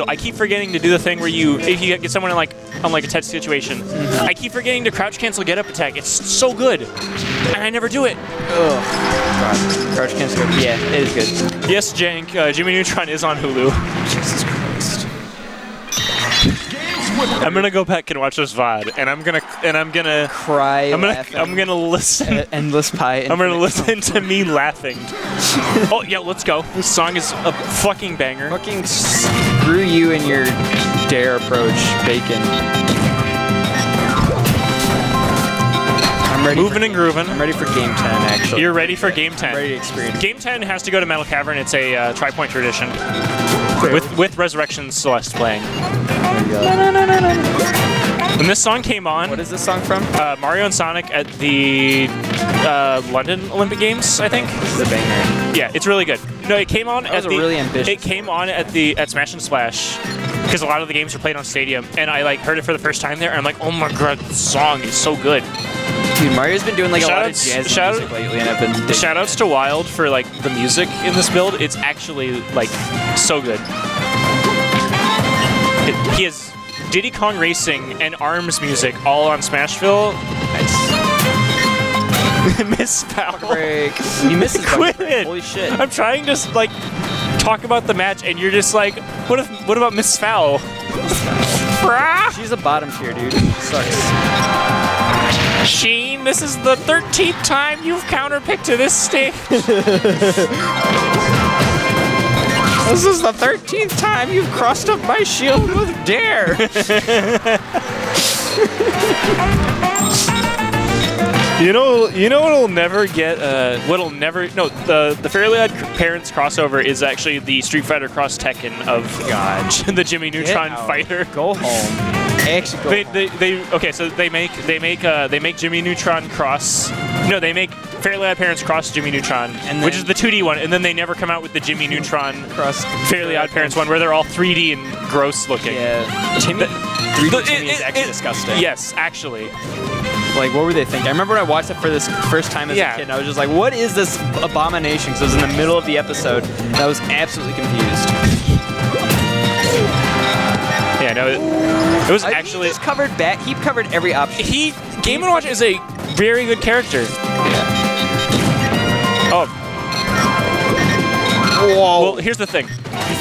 I keep forgetting to do the thing where if you get someone in on a tense situation, I keep forgetting to crouch cancel get up attack. It's so good, and I never do it. Ugh. God. Crouch cancel. Yeah, it is good. Yes, Jank. Jimmy Neutron is on Hulu. Jesus Christ. I'm gonna go back and watch this VOD, and I'm gonna Cry. I'm laughing. gonna listen. Endless pie. I'm gonna listen to me laughing. Oh yeah, let's go. This song is a fucking banger. Fucking screw you and your dare approach, bacon. I'm ready. Moving and grooving. I'm ready for game 10, actually. You're ready for game 10. I'm ready to experience. Game 10 has to go to Metal Cavern. It's a Tripoint tradition. With Resurrection Celeste playing. When this song came on, What is this song from? Mario and Sonic at the London Olympic Games, I think. This is a banger. Yeah, it's really good. No, it came on That was at a really ambitious. It came on at Smash and Splash because a lot of the games were played on Stadium, and I heard it for the first time there, and I'm like, oh my god, this song is so good. Dude, Mario's been doing a lot of Shoutouts- jazz shout- music lately, and I've been digging Shoutouts to Wyld for the music in this build. It's actually so good. He has Diddy Kong Racing and ARMS music all on Smashville. Nice. Miss Foul. Break. He misses Quit break. it. Holy shit. I'm trying to talk about the match, and you're just like, what about Miss Foul? She's a bottom tier, dude. Sucks. Sheen, this is the 13th time you've counterpicked to this stage. This is the 13th time you've crossed up my shield with dare. You know what'll never get the Fairly Odd Parents crossover is actually the Street Fighter Cross Tekken of the Jimmy Neutron fighter. Go home. Actually, go home. They make Jimmy Neutron cross. No, they make Fairly Odd Parents cross Jimmy Neutron, And which then- is the 2D one, and then they never come out with the Jimmy Neutron Cross. Fairly Odd Parents one where they're all 3D and gross looking. Yeah. Timmy. 3D Timmy is actually disgusting. Yes, actually. Like, what were they thinking? I remember when I watched it for this first time as a kid, and I was just like, what is this abomination? Because it was in the middle of the episode, and I was absolutely confused. Yeah, no, it was actually... He just covered back. He covered every option. Game & Watch is a very good character. Oh. Whoa. Well, here's the thing.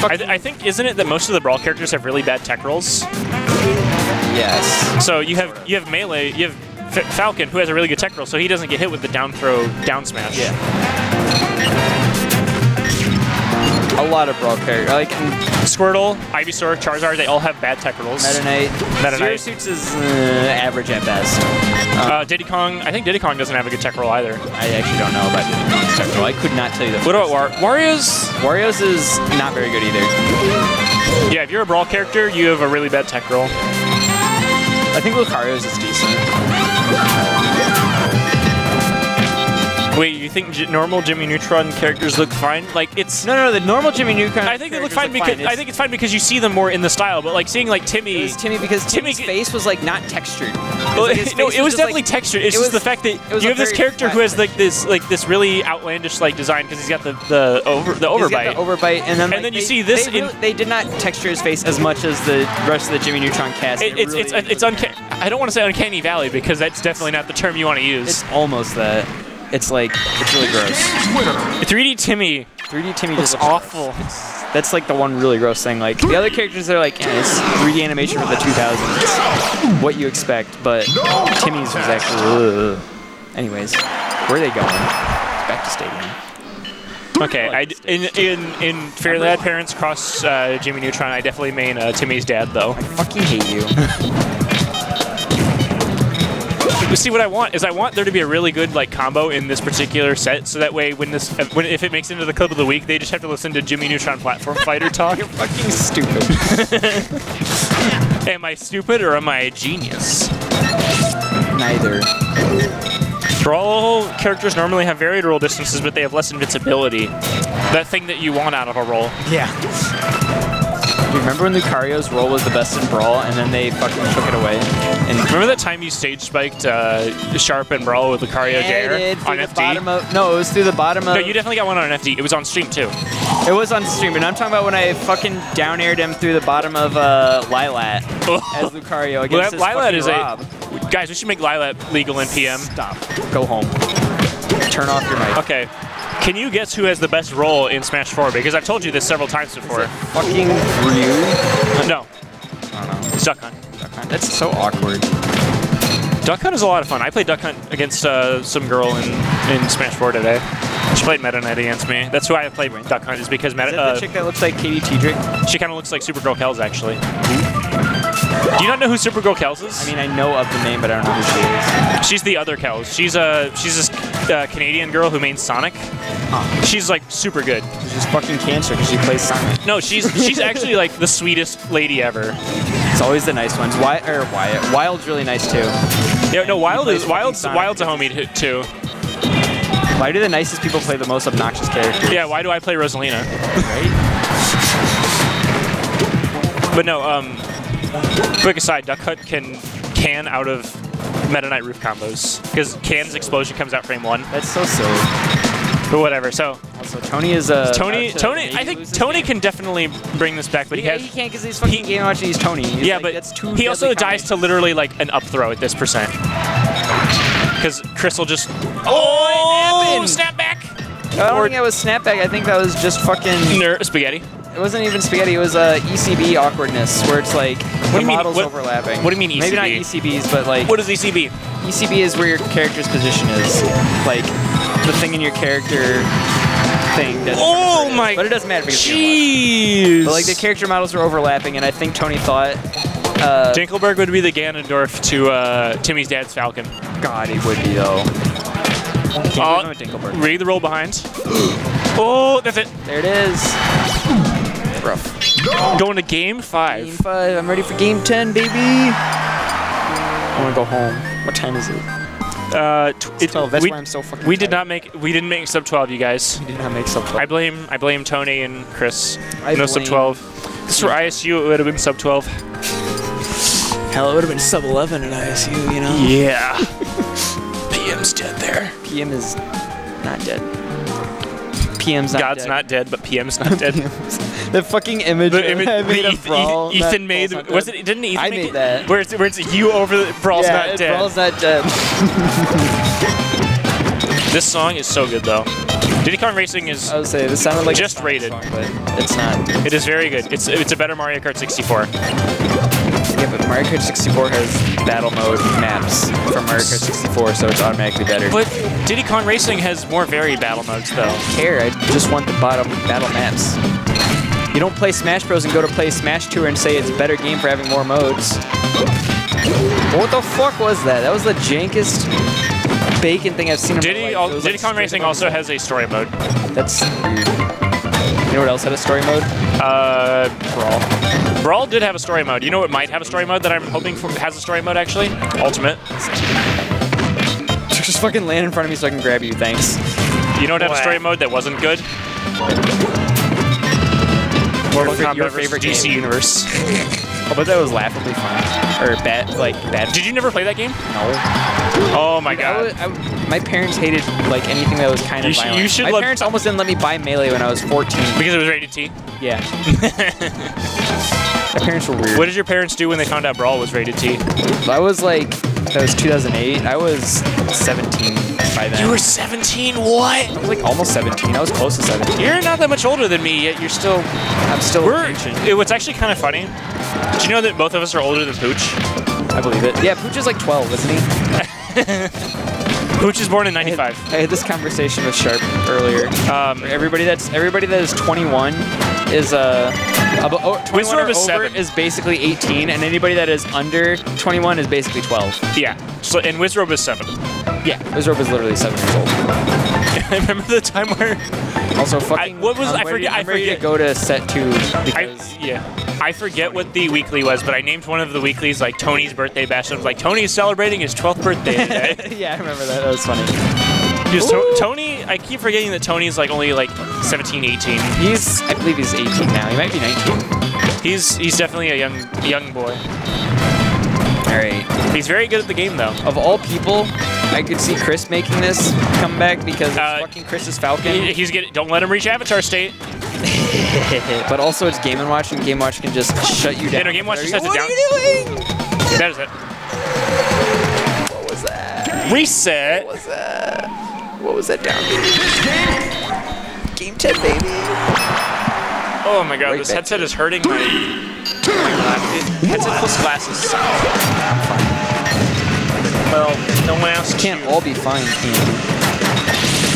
I think, isn't it that most of the Brawl characters have really bad tech rolls? Yes. So you have Melee, you have Falcon, who has a really good tech roll, so he doesn't get hit with the down throw, down smash. Yeah. A lot of Brawl characters. Like Squirtle, Ivysaur, Charizard, they all have bad tech rolls. Meta Knight. Meta Zero Knight. Suits is average at best. Diddy Kong, I think Diddy Kong doesn't have a good tech roll either. I actually don't know about Diddy Kong's tech roll. I could not tell you the What about Wario's? Wario's is not very good either. Yeah, if you're a Brawl character, you have a really bad tech roll. I think Lucario's is decent. Wait, you think normal Jimmy Neutron characters look fine? Like it's No, the normal Jimmy Neutron. I think they look fine because I think it's fine because you see them more in the style. But like seeing Timmy, It was Timmy because Timmy's face was like not textured. Well, no, it was definitely textured. It's just the fact that you have this character who has this really outlandish design because he's got the overbite. He's got the overbite, and then you see this they did not texture his face as much as the rest of the Jimmy Neutron cast. It's uncanny. I don't want to say uncanny valley because that's definitely not the term you want to use. It's almost that. It's really gross. 3D Timmy 3D Timmy Looks just looks awful. gross. That's like the one really gross thing. Like the other characters are like, it's 3D animation from the 2000s. What you expect, but Timmy's was actually. Ugh. Anyways, where are they going? Back to stadium. Okay, in Fairly Odd Parents cross Jimmy Neutron, I definitely main Timmy's dad though. I fucking hate you. But see, what I want is there to be a really good like combo in this particular set, so that way if it makes it into the clip of the week, they just have to listen to Jimmy Neutron Platform Fighter talk. You're fucking stupid. Am I stupid or am I a genius? Neither. Brawl characters normally have varied roll distances, but they have less invincibility. That thing that you want out of a roll. Yeah. Do you remember when Lucario's roll was the best in Brawl, and then they fucking took it away? And remember that time you stage spiked Sharp and Brawl with Lucario Dare on FD? No, it was through the bottom of... No, you definitely got one on FD. It was on stream too. It was on stream, but I'm talking about when I fucking down aired him through the bottom of Lilat as Lucario against his Lilat is Rob. Guys, we should make Lilat legal in PM. Stop. Go home. Turn off your mic. Okay. Can you guess who has the best role in Smash 4? Because I've told you this several times before. Fucking Ryu? No. I don't know. It's Duck Hunt. That's so awkward. Duck Hunt is a lot of fun. I played Duck Hunt against some girl in Smash 4 today. She played Meta Knight against me. That's who I played Duck Hunt, is because Meta... Is that the chick that looks like Katie Tiedrick? She kind of looks like Supergirl Kells, actually. Do you not know who Supergirl Kells is? I mean, I know of the name, but I don't know who she is. She's the other Kells. She's this Canadian girl who mains Sonic. Huh. She's like super good. She's just fucking cancer because she plays Sonic. No, she's actually like the sweetest lady ever. It's always the nice ones. Wyatt. Wyld's really nice too. Yeah, no, Wild's a homie too. Why do the nicest people play the most obnoxious characters? Yeah, why do I play Rosalina? Right? But no, quick aside, Duck Hunt can out of Meta Knight roof combos, because Can's explosion comes out frame 1. That's so silly. But whatever, so... Also, Tony is a... Tony, I think Tony can definitely bring this back, but he can't because he's fucking game watching. He's Tony. He's yeah, like, but that's too he also dies to literally like an up throw at this percent. Because Chris will just... Oh, snap back! I don't think that was snapback. I think that was just fucking... Spaghetti. It wasn't even spaghetti. It was ECB awkwardness, where it's like the models overlapping. What do you mean ECB? Maybe not ECBs, but like... What is ECB? ECB is where your character's position is. Like, the thing in your character thing. Oh my... But it doesn't matter because jeez! But like, the character models were overlapping, and I think Tony thought... Dinkelberg would be the Ganondorf to Timmy's dad's Falcon. God, he would be, though. Read the roll behind. Oh, that's it. There it is. Rough. Going to game 5. Game 5. I'm ready for game 10, baby. I want to go home. What time is it? It's 12. That's why I'm so fucking We didn't make sub 12, you guys. We did not make sub 12. I blame Tony and Chris. No sub 12. This is for ISU. It would have been sub 12. Hell, it would have been sub 11 at ISU, you know? Yeah. PM's dead there. PM is not dead. PM's not God's dead. not dead, but PM's not dead. The fucking image of Brawl. Ethan made. Was it? Didn't Ethan I make made it? that. Where it's you over the Brawl's not dead. Brawl's not dead. This song is so good though. Diddy Kong Racing is. I would say this sounded like just rated, song, but it's not. It is very good. It's a better Mario Kart 64. Yeah, but Mario Kart 64 has battle mode maps from Mario Kart 64, so it's automatically better. But Diddy Kong Racing has more varied battle modes, though. I don't care. I just want the bottom battle maps. You don't play Smash Bros. And go to play Smash Tour and say it's a better game for having more modes. What the fuck was that? That was the jankest bacon thing I've seen in my life. Diddy Kong Racing also has a story mode. That's weird. You know what else had a story mode? Brawl. Brawl did have a story mode. You know what might have a story mode that I'm hoping for has a story mode, actually? Ultimate. Just fucking land in front of me so I can grab you, thanks. You know what had a story mode that wasn't good? Mortal Kombat favorite DC game. Universe. Oh, but that was laughably fun. Or bad. Did you never play that game? No. Oh my god. My parents hated like anything that was kind of violent. My parents almost didn't let me buy Melee when I was 14. Because it was rated T? Yeah. My parents were weird. What did your parents do when they found out Brawl was rated T? That was 2008. I was 17. by then. You were 17? What? I was like almost 17. I was close to 17. You're not that much older than me, yet you're still... I'm still ancient. What's actually kind of funny, did you know that both of us are older than Pooch? I believe it. Yeah, Pooch is like 12, isn't he? Pooch is born in 95. I had this conversation with Sharp earlier. Everybody that is 21 is 21 or over is basically 18, and anybody that is under 21 is basically 12. Yeah. So and Wizrobe is 7. Yeah, Wizrobe is literally 7 years old. I remember the time where. Also, fucking. I forget. I'm ready to go to set 2 because. I forget what the weekly was, but I named one of the weeklies like Tony's birthday bash. I was like, Tony is celebrating his 12th birthday today. Yeah, I remember that. That was funny. Tony, I keep forgetting that Tony's like only like 17, 18. I believe he's 18 now. He might be 19. He's definitely a young boy. All right. He's very good at the game though. Of all people, I could see Chris making this comeback because it's fucking Chris's Falcon. Don't let him reach Avatar state. But also it's Game & Watch, and Game & Watch can just shut you down. Yeah, no, Game & Watch just shuts it down. What are you doing? That is it. What was that? Reset. What was that? What was that down? Game 10, baby. Oh my god, this headset is hurting my... Headset plus glasses. I'm fine. Well, no one else can't all be fine, can you?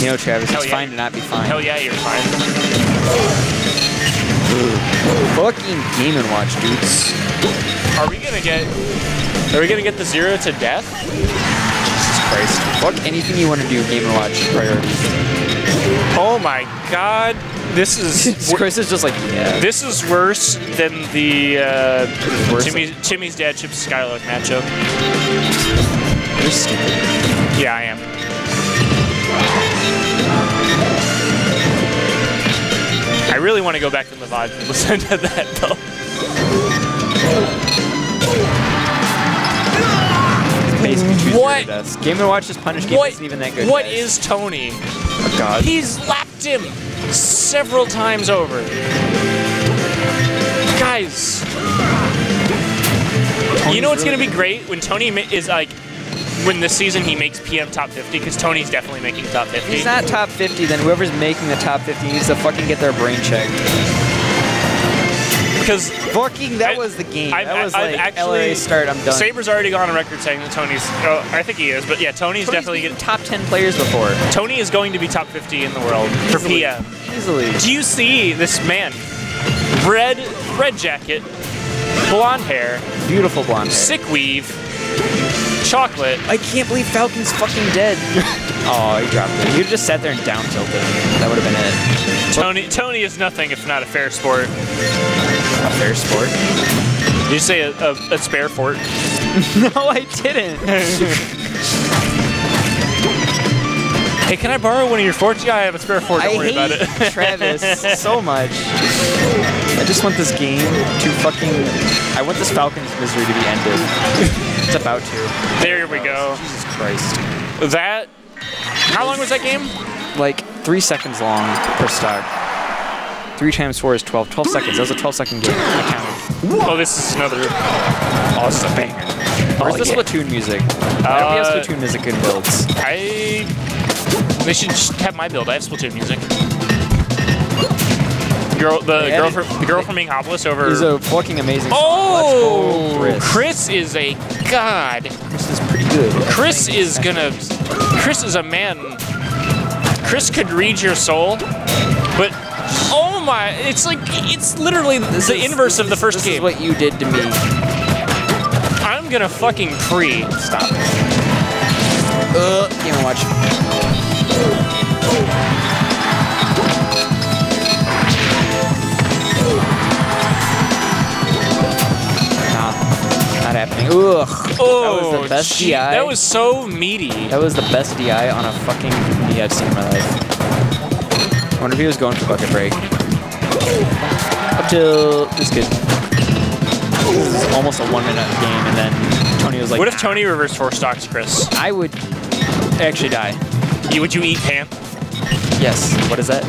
You know, Travis, it's fine to not be fine. Hell yeah, you're fine. Fucking Game & Watch, dudes. Are we gonna get the 0 to death? Jesus Christ. Fuck anything you want to do, Game & Watch priorities. Oh my god. This is... Chris is just like, yeah. This is worse than the Timmy's dad Chip Skylark matchup. You're stupid. Yeah, I am. I really want to go back to the VOD and listen to that though. Basically choose your deaths. Game & Watch's punish game isn't even that good. What is Tony? Oh god. He's lapped him several times over. Guys. You know what's going to be great? When Tony is like, when this season he makes PM top 50, because Tony's definitely making top 50. If he's not top 50, then whoever's making the top 50 needs to fucking get their brain checked. Because fucking that was the game. That was like actually, LA start, I'm done. Saber's already gone on record saying that Tony's, I think he is, but yeah, Tony's definitely getting top 10 players before. Tony is going to be top 50 in the world for PM. Easily. Do you see this man? Red jacket, blonde hair, beautiful blonde hair, sick weave, chocolate. I can't believe Falcon's fucking dead. Oh, he dropped it. He just sat there and down tilted. That would have been it. Tony is nothing if not a fair sport. A fair sport? Did you say a spare fort? No, I didn't. Hey, can I borrow one of your forts? Yeah, I have a spare fort. Don't worry about it. I hate Travis so much. I just want this game to fucking... I want this Falcon's misery to be ended. It's about to. There we go. Jesus Christ. That... How long was that game? Like 3 seconds long per stock. 3 times 4 is 12. 12 seconds. That was a 12-second game. I counted. Oh, this is another awesome banger. Where's the Splatoon music? Why don't we have Splatoon music in builds? They should just have my build. I have Splatoon music. The girl from Inkopolis over. He's a fucking amazing song. Oh, let's go, Chris is a god. Chris is pretty good. Chris is a man. Chris could read your soul, but oh my, it's literally the inverse of the first game. This is what you did to me. I'm gonna fucking pre. Stop. Game & Watch. Not happening. Ugh. Oh, that was the best DI. That was so meaty. That was the best DI on a fucking knee I've seen in my life. I wonder if he was going for bucket break. Up till this kid. This is almost a 1 minute game, and then Tony was like, what if Tony reversed 4 stocks, Chris? I would actually die. Would you eat ham? Yes. What is that?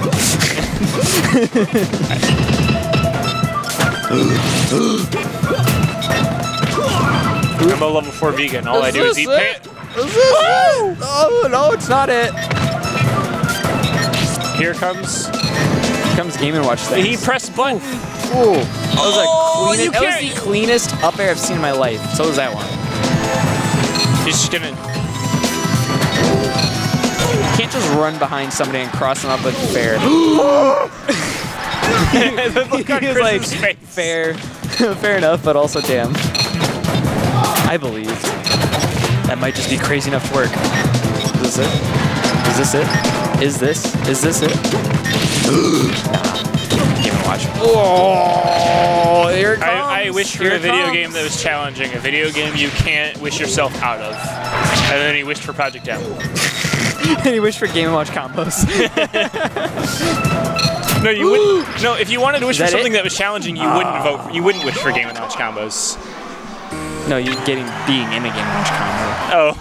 I'm a level 4 vegan. All I do is eat ham. Oh, no, it's not it. Here comes. Game & Watch thing. He pressed button. Ooh. That was the cleanest up air I've seen in my life. So was that one. He's just gonna. You can't just run behind somebody and cross them up with fair. The look on He was like, Chris's face. fair. Fair enough, but also damn. I believe. That might just be crazy enough to work. Is this it? Is this it? Is this it? Game & Watch. Oh, here it comes. I wish for a video game that was challenging. A video game you can't wish yourself out of. And then he wished for Project M. And he wished for Game & Watch combos. No, you wouldn't. No, if you wanted to wish for that something it? that was challenging, you wouldn't vote. You wouldn't wish for Game & Watch combos. No, you're being in a Game & Watch combo. Oh.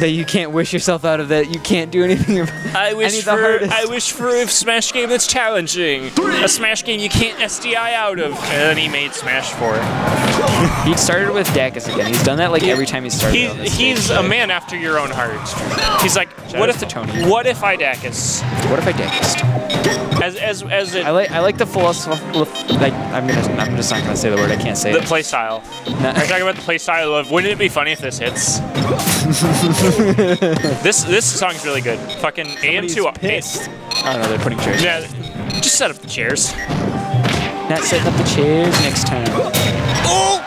That you can't wish yourself out of that. You can't do anything about. I wish for a Smash game that's challenging. A Smash game you can't SDI out of. And then he made Smash 4. He started with Dacus again. He's done that like every time he started. He's a man after your own heart. He's like, what if I Dacus? What if I Dacused? As it, I like the philosophy. Like I'm just not gonna say the word. I can't say the it. play style. No. I'm talking about the play style of. Wouldn't it be funny if this hits? This song's really good. Fucking AM2. Pissed. Oh no, they're putting chairs. Yeah, just set up the chairs. Not setting up the chairs next time. Oh!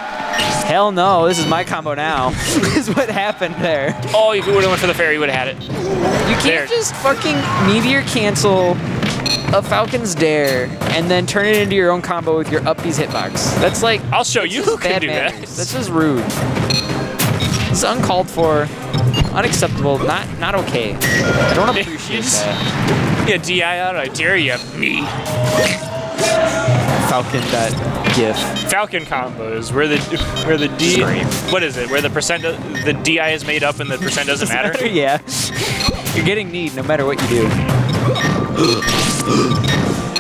Hell no, this is my combo now. This is what happened there. Oh, if you would have went for the fairy, you would have had it. You can't just fucking meteor cancel a Falcon's Dare and then turn it into your own combo with your up B's hitbox. That's like I'll show you who can do that. That's just rude. It's uncalled for, unacceptable, not okay. I don't appreciate that. Yeah, DI out, I dare you, me. Falcon that gif. Falcon combos, where the D. Scream. What is it? Where the DI is made up and the percent doesn't matter? Yeah. You're getting need no matter what you do.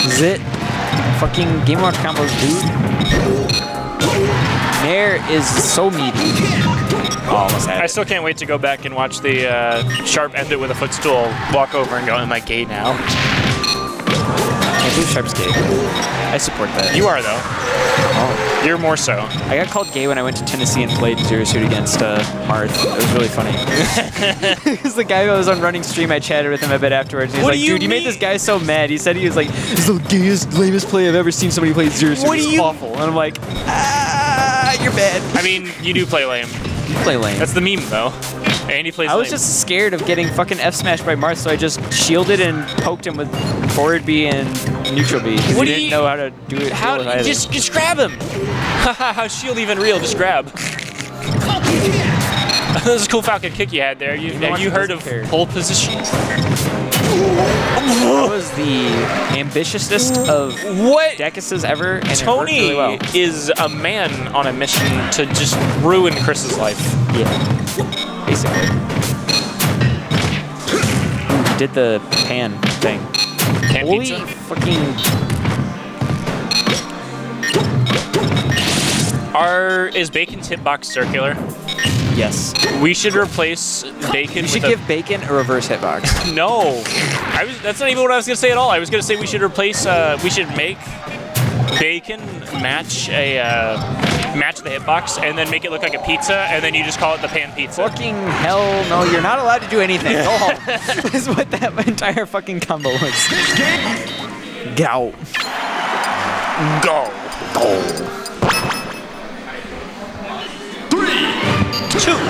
Zit. Fucking Game & Watch combos, dude. Nair is so meaty. Oh, almost had it. I still can't wait to go back and watch the Sharp end it with a footstool, walk over and go, am I gay now? I believe Sharp's gay. I support that. You are, though. Oh. You're more so. I got called gay when I went to Tennessee and played Zero Suit against Marth. It was really funny. Because the guy who was on running stream, I chatted with him a bit afterwards. He's like, dude, you made this guy so mad. He said he was like, this is the gayest, lamest play I've ever seen somebody play Zero Suit. It's awful. And I'm like, you're bad. I mean, you do play lame. You play lame. That's the meme, though. And he plays I was lame. just scared of getting fucking F-smashed by Marth, so I just shielded and poked him with forward B and neutral B. What do you didn't know how to do it? How just grab him? Haha, how's shield even real? Just grab. That was a cool Falcon kick you had there. Have you heard of pole position? That was the ambitiousest of Dacus's ever, and Tony it worked really well. is a man on a mission to just ruin Chris's life. Yeah, basically. Ooh, he did the pan thing. Pan Holy pizza? fucking... Is Bacon's hitbox circular? Yes. We should replace Bacon. You should give Bacon a reverse hitbox. No, that's not even what I was gonna say at all. I was gonna say we should replace. We should make Bacon match the hitbox, and then make it look like a pizza, and then you just call it the pan pizza. Fucking hell no! You're not allowed to do anything. Go home. Is what that entire fucking combo was. Go. Go. 2, 1, go!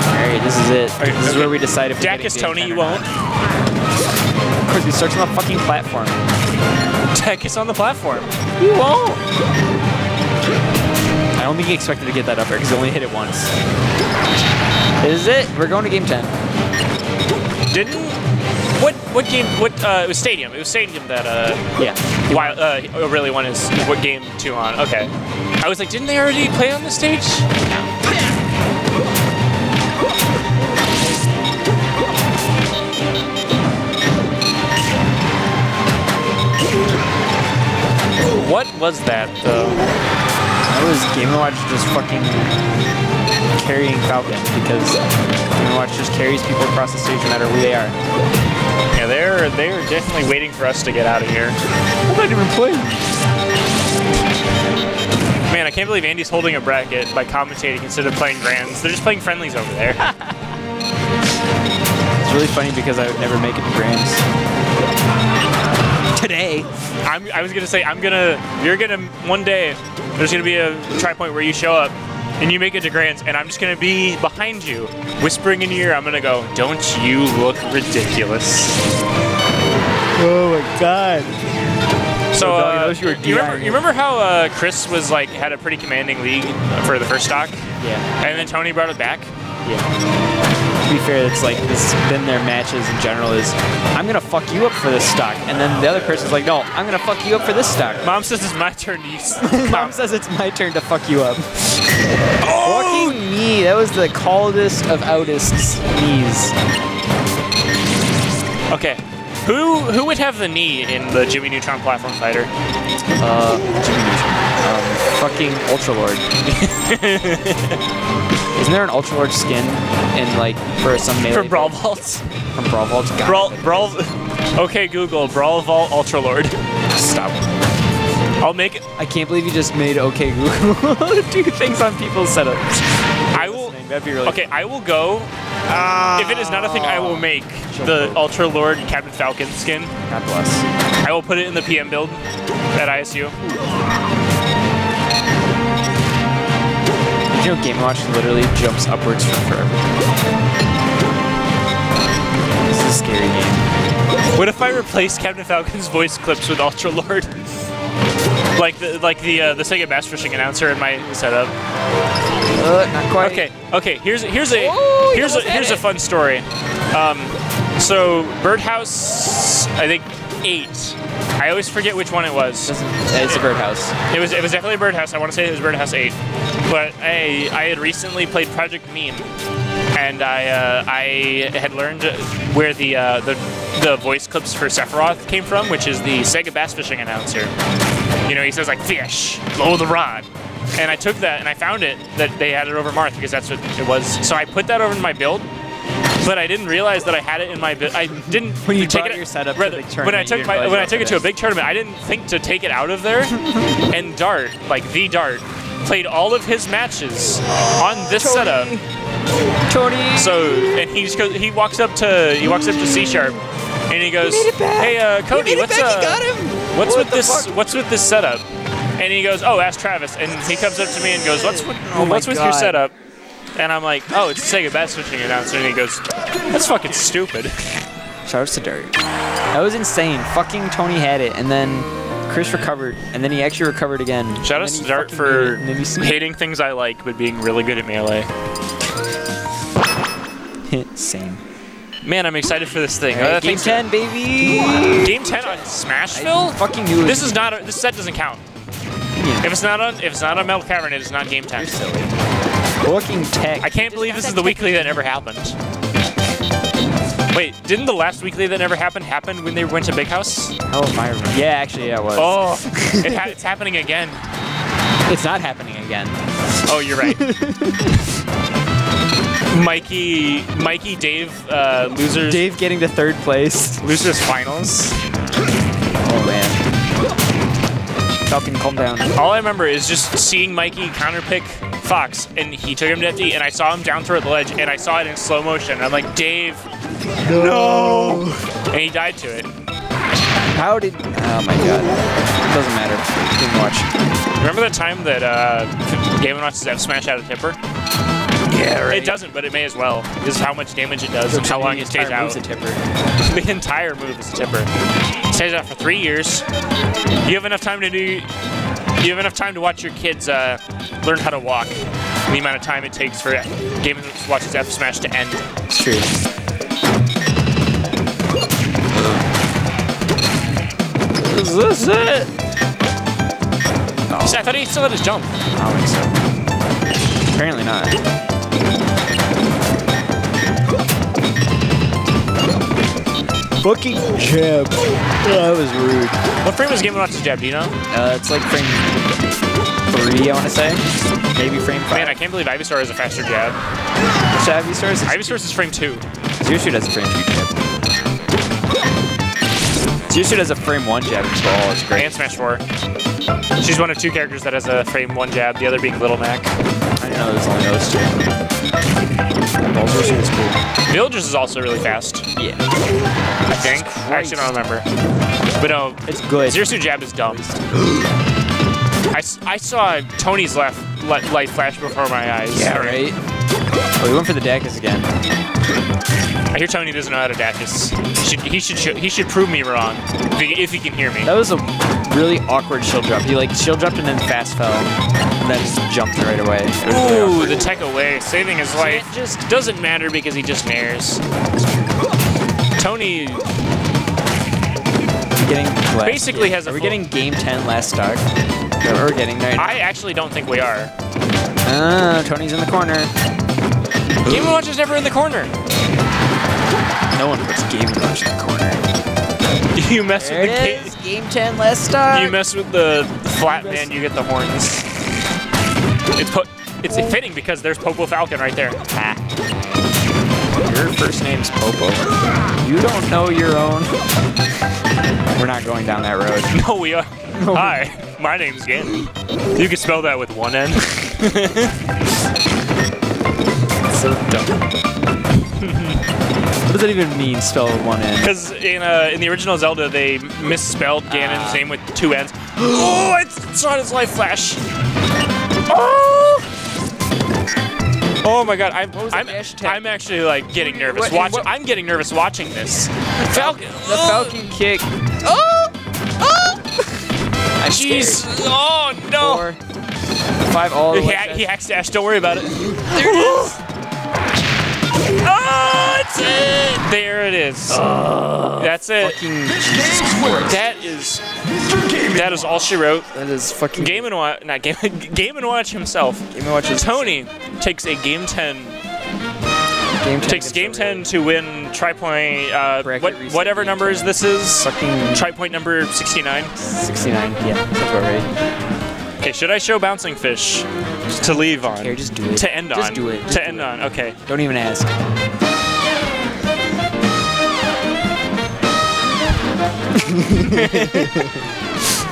Alright, this is it. This is where we decide if we're Dacus Tony, you won't. Of course, he starts on the fucking platform. Dacus on the platform. You won't. I don't think he expected to get that up air because he only hit it once. Is it? We're going to game 10. What game? It was Stadium. It was Stadium that yeah. Wyld really won his what game 2 on. Okay. I was like, didn't they already play on the stage? No. What was that though? That was Game & Watch just fucking carrying Falcon because Game & Watch just carries people across the stage no matter who they are. Yeah, they're definitely waiting for us to get out of here. I'm not even playing. Man, I can't believe Andy's holding a bracket by commentating instead of playing grands. They're just playing friendlies over there. It's really funny because I would never make it to grands. Today. I was gonna say you're gonna one day there's gonna be a Tripoint where you show up and you make it to grands and I'm just gonna be behind you whispering in your ear. I'm gonna go, don't you look ridiculous. Oh my god. So you remember how Chris was like had a pretty commanding lead for the first stock? Yeah. And then Tony brought it back? Yeah. To be fair, it's like this has been their matches in general is I'm gonna fuck you up for this stock, and then the other person's like, no, I'm gonna fuck you up for this stock. Mom says it's my turn to use. Mom says it's my turn to fuck you up. Oh! Fucking me, that was the coldest of outest knees. Okay. Who would have the knee in the Jimmy Neutron platform fighter? Jimmy Neutron. Fucking Ultra Lord. Isn't there an Ultra Lord skin in like for some melee? For Brawl Vaults? From Brawl Vaults? Brawl. Okay, Google Brawl Vault Ultra Lord. Stop. I'll make it. I can't believe you just made OK Google do things on people's setups. I will. That'd be really okay, I will go. If it is not a thing, I will make the Ultra Lord Captain Falcon skin. God bless. I will put it in the PM build at ISU. You know, Game & Watch literally jumps upwards from forever. This is a scary game. What if I replace Captain Falcon's voice clips with Ultra Lord? like the Sega Bass Fishing announcer in my setup. Not quite. Okay. Here's a fun story. So Birdhouse, I think 8. I always forget which one it was. It's a Birdhouse. It was definitely a Birdhouse. I want to say it was Birdhouse 8. But I had recently played Project Meme, and I had learned where the voice clips for Sephiroth came from, which is the Sega Bass Fishing announcer. You know, he says like fish, blow the rod. And I took that and I found it that they had it over Marth because that's what it was. So I put that over in my build. But I didn't realize that I had it in my build. I didn't when you take brought it your setup rather, to a big tournament. when I took it to a big tournament, I didn't think to take it out of there. And Dart, like the Dart, played all of his matches on this setup. Tony. So and he walks up to C Sharp, and he goes, "Hey, Cody, what's with this setup?" And he goes, "Oh, ask Travis." And he comes up to me and goes, "What's with your setup?" And I'm like, "Oh, it's a Sega Bass Fishing announcer." And he goes, "That's fucking stupid." Shoutouts to Dart. That was insane. Fucking Tony had it, and then Chris recovered, and then he actually recovered again. Shoutouts to Dart for hating things I like, but being really good at Melee. Same. Man, I'm excited for this thing. Right, game 10, baby. Game 10 on Smashville? Fucking knew it. This set doesn't count. Yeah. If it's not on Metal Cavern, it is not game 10. You're silly. Fucking tech. I can't believe this is the weekly that never happened. Wait, didn't the last weekly that never happened happen when they went to Big House? Oh my! Yeah, actually, yeah, it was. Oh, it's happening again. It's not happening again. Oh, you're right. Mikey, Dave, losers. Dave getting to 3rd place. Losers finals. Oh man. Falcon, calm down. All I remember is just seeing Mikey counterpick Fox, and he took him to FD, and I saw him down throw at the ledge, and I saw it in slow motion. I'm like, Dave, no! And he died to it. How did? Oh my god. It doesn't matter. Didn't watch. Remember the time that Game & Watch's F Smash had a tipper? Yeah, right. It doesn't, but it may as well. This is how much damage it does and how long it stays out. The entire move is a tipper. It stays out for 3 years. You have enough time to watch your kids learn how to walk. The amount of time it takes for Game & Watch's F Smash to end. It's true. Is this it? Oh. I thought he still had his jump. I don't think so. Apparently not. Fucking jab. Oh, that was rude. What frame was Game & Watch's jab, do you know? It's like frame 3. 3, I want to say. Maybe frame 5. Man, I can't believe Ivysaur has a faster jab. Which Ivysaur is? Ivysaur's is frame 2. Zero Suit has a frame 2 jab. Zero Suit has a frame 1 jab as well. It's great. And Smash 4. She's one of 2 characters that has a frame 1 jab, the other being Little Mac. I didn't know there's only those 2. Zero Suit is cool. Villagers is also really fast. Yeah. I think. I actually don't remember. But no, It's good. Zero Suit jab is dumb. I saw Tony's light flash before my eyes. Yeah, right? Oh, we went for the Dacus again. I hear Tony doesn't know how to Dacus. He should prove me wrong if he can hear me. That was a really awkward shield drop. He like shield dropped and then fast fell, and then just jumped right away. It was really Ooh, awkward. the tech away, saving his life just doesn't matter because he just nairs. Tony basically has a. Are we getting game 10 last stock? That we're getting right now. I actually don't think we are. Tony's in the corner. Game & Watch is never in the corner. No one puts Game & Watch in the corner. You mess There with the it is. Game 10 last stock. You mess with the flat man, you get the horns. It's fitting because there's Popo Falcon right there. Ha. Your first name's Popo. You don't know your own. We're not going down that road. No, we are. Hi, my name's Gannon. You can spell that with one N. So dumb. What does that even mean, spell with one N? Because in the original Zelda, they misspelled Ganon's name with 2 N's. Oh, I saw his life flash. Oh! Oh my God, I'm actually like getting nervous. I'm getting nervous watching this. Falcon. The Falcon kick. Jeez. Oh no. 4, 5 all the way. He hacks dash. Don't worry about it. There it is. Oh, that's it. There it is. That's it. Fucking Jesus Christ. That is all she wrote. That is fucking Game & Watch, not Game & Watch himself. Game & Watch is Tony takes a game 10. Game 10 Takes game 10 to win Tripoint. Whatever game numbers 10. this is. Fucking Tripoint number 69. 69. Yeah, that's about right. Okay, should I show Bouncing Fish to leave on? Here, just do it. To end on. Just do it. Just to do end it. on. Okay. Don't even ask.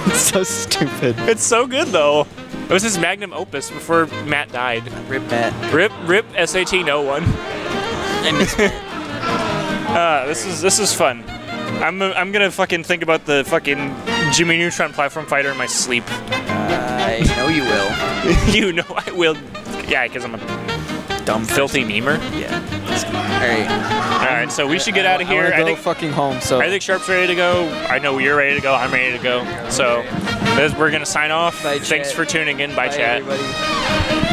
It's so stupid. It's so good though. It was his magnum opus before Matt died. Rip Matt. Rip SAT no one. I miss Matt. This is fun. I'm gonna fucking think about the fucking Jimmy Neutron platform fighter in my sleep. I know you will. You know I will. Yeah, because I'm a Dumb filthy memer. Yeah. Alright. Alright, so we should get out of here. I think fucking home, so I think Sharp's ready to go. I know you're ready to go. I'm ready to go. So we're gonna sign off. Bye, Thanks chat. for tuning in. Bye, chat. everybody.